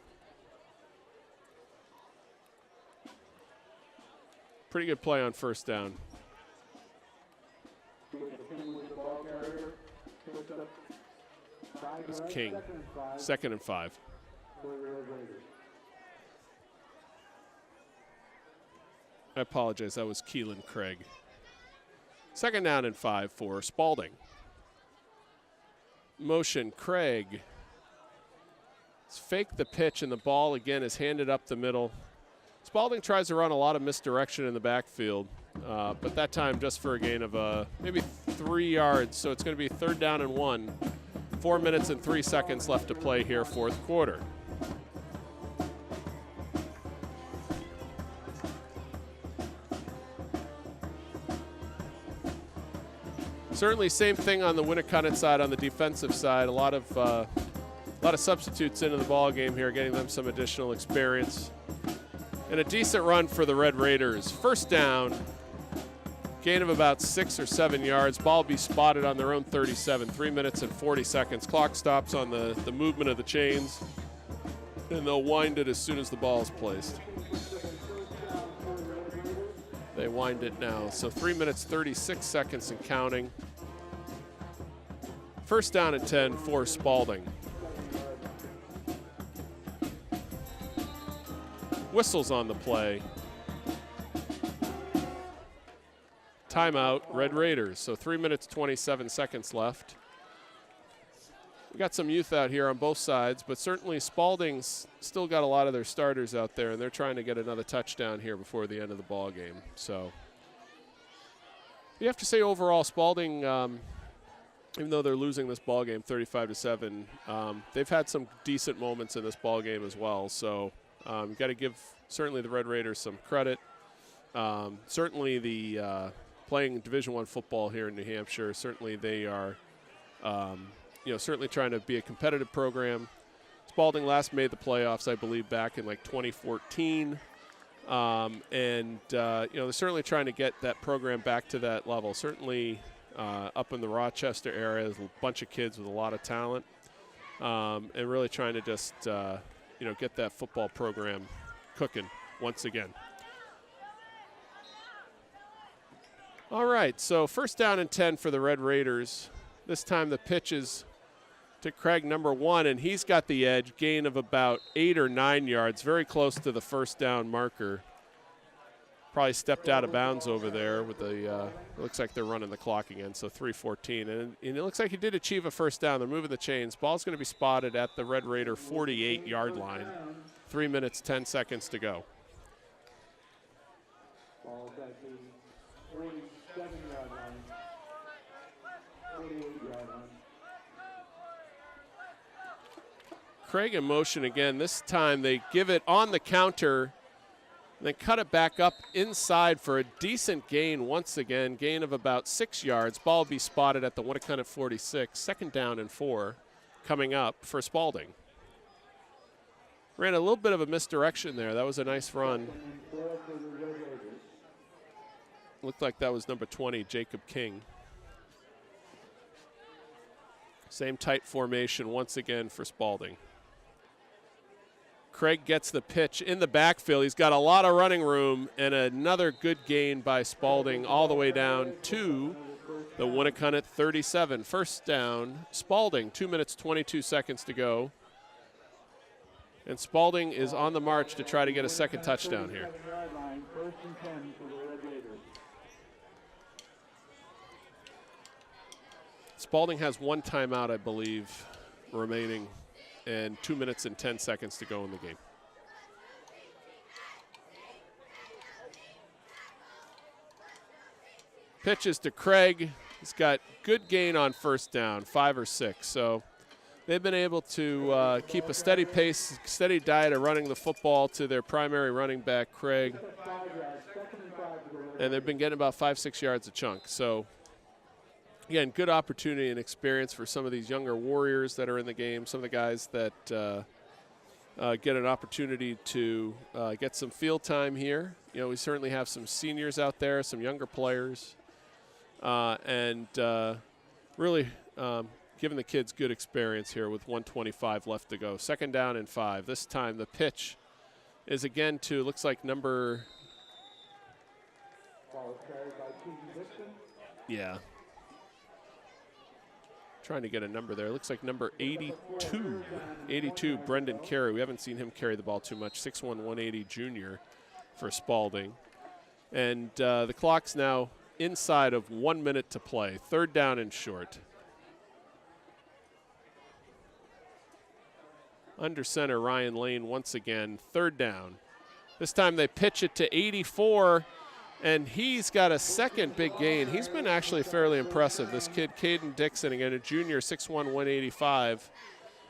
Pretty good play on first down. It's King. 2nd and 5. I apologize, that was Keelan Craig. 2nd down and 5 for Spaulding. Motion, Craig. Let's fake the pitch, and the ball again is handed up the middle. Spaulding tries to run a lot of misdirection in the backfield, but that time just for a gain of maybe 3 yards. So it's going to be 3rd down and 1. 4 minutes and 3 seconds left to play here, 4th quarter. Certainly same thing on the Winnacunent side, on the defensive side. A lot of substitutes into the ball game here, getting them some additional experience. And a decent run for the Red Raiders. First down, gain of about 6 or 7 yards. Ball will be spotted on their own 37. 3 minutes and 40 seconds. Clock stops on the movement of the chains, and they'll wind it as soon as the ball is placed. They wind it now. So 3 minutes, 36 seconds and counting. First down and 10 for Spaulding. Whistles on the play. Timeout, Red Raiders. So 3 minutes, 27 seconds left. we got some youth out here on both sides, but certainly Spaulding's still got a lot of their starters out there, and they're trying to get another touchdown here before the end of the ball game. So you have to say overall, Spaulding, even though they're losing this ball game 35-7, they've had some decent moments in this ball game as well. So you've got to give certainly the Red Raiders some credit. Certainly the playing Division I football here in New Hampshire, certainly they are certainly trying to be a competitive program. Spaulding last made the playoffs, I believe, back in like 2014. They're certainly trying to get that program back to that level. Certainly up in the Rochester area, there's a bunch of kids with a lot of talent, and really trying to just, get that football program cooking once again. All right, so first down and 10 for the Red Raiders. This time the pitch is to Craig, number 1, and he's got the edge, gain of about 8 or 9 yards, very close to the first down marker. Probably stepped out of bounds over there with the, looks like they're running the clock again, so 3:14. And it looks like he did achieve a first down. They're moving the chains. Ball's going to be spotted at the Red Raider 48-yard line. 3 minutes, 10 seconds to go.
Ball's at the 47-yard line, 48-yard line.
Craig in motion again. This time they give it on the counter, and then cut it back up inside for a decent gain once again. Gain of about 6 yards. Ball will be spotted at the Winnacunent 46. Second down and 4 coming up for Spaulding. Ran a little bit of a misdirection there. That was a nice run. Looked like that was number 20, Jacob King. Same tight formation once again for Spaulding. Craig gets the pitch in the backfield. He's got a lot of running room, and another good gain by Spaulding all the way down to the Winnacunent 37. First down, Spaulding, 2 minutes, 22 seconds to go. And Spaulding is on the march to try to get a second touchdown here.
First and 10 for the Red Raiders.
Spaulding has one timeout, I believe, remaining, and 2 minutes and 10 seconds to go in the game. Pitches to Craig. He's got good gain on first down, 5 or 6. So they've been able to keep a steady pace, steady diet of running the football to their primary running back, Craig. And they've been getting about 5-6 yards a chunk. So again, good opportunity and experience for some of these younger warriors that are in the game, some of the guys that get an opportunity to get some field time here. You know, we certainly have some seniors out there, some younger players, and really giving the kids good experience here with 1:25 left to go. Second down and 5. This time the pitch is again to, looks like number, yeah. Trying to get a number there. Looks like number 82. 82, Brendan Carey. We haven't seen him carry the ball too much. 6'1", 180 junior for Spaulding. And the clock's now inside of 1 minute to play. Third down and short. Under center, Ryan Lane once again. Third down. This time they pitch it to 84. And he's got a second big gain. He's been actually fairly impressive. This kid, Caden Dixon, again, a junior, 6'1", 185.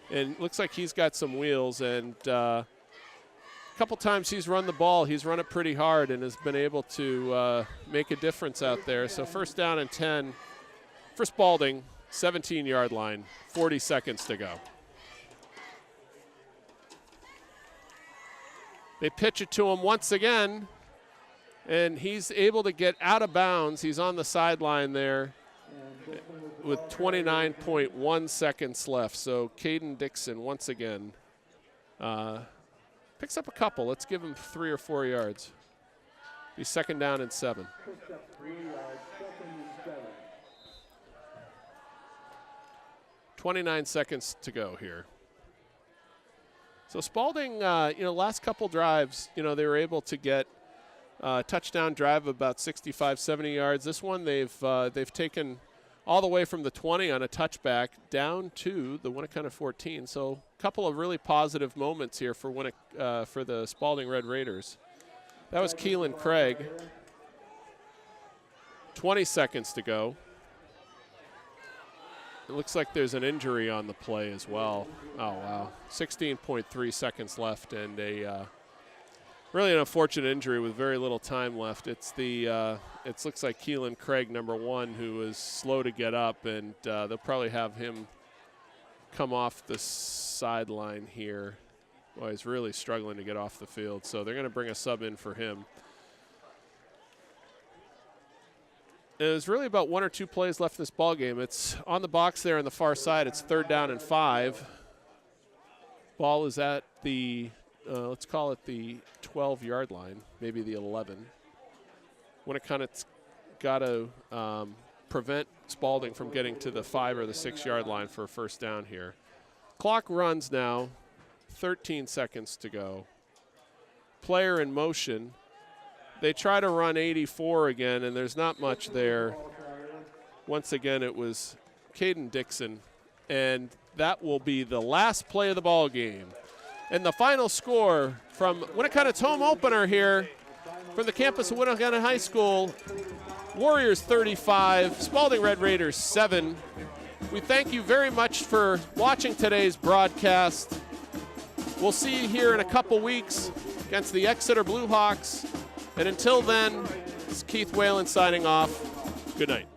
And looks like he's got some wheels. And a couple times he's run the ball. He's run it pretty hard and has been able to make a difference out there. So first down and 10 for Spaulding, 17-yard line, 40 seconds to go. They pitch it to him once again. And he's able to get out of bounds. He's on the sideline there with 29.1 seconds left. So Caden Dixon once again picks up a couple. Let's give him 3 or 4 yards. He's second down and 7. 29 seconds to go here. So Spaulding, last couple drives, they were able to get touchdown drive of about 65, 70 yards. This one they've taken all the way from the 20 on a touchback down to the Winnacunent 14. So a couple of really positive moments here for for the Spaulding Red Raiders. That was Keelan Craig. 20 seconds to go. It looks like there's an injury on the play as well. Oh, wow. 16.3 seconds left, and a really an unfortunate injury with very little time left. It's the it looks like Keelan Craig, number 1, who is slow to get up, and they'll probably have him come off the sideline here. Well, he's really struggling to get off the field, so they're going to bring a sub in for him. And there's really about 1 or 2 plays left in this ball game. It's on the box there on the far side. It's 3rd down and 5. Ball is at the, let's call it the 12-yard line, maybe the 11. Winnacunnet's got to prevent Spaulding from getting to the 5 or the 6-yard line for a first down here. Clock runs now, 13 seconds to go. Player in motion. They try to run 84 again, and there's not much there. Once again, it was Caden Dixon, and that will be the last play of the ball game. And the final score from Winnacunnet's home opener here from the campus of Winnacunent High School, Warriors 35, Spaulding Red Raiders 7. We thank you very much for watching today's broadcast. We'll see you here in a couple weeks against the Exeter Blue Hawks. And until then, it's Keith Whalen signing off. Good night.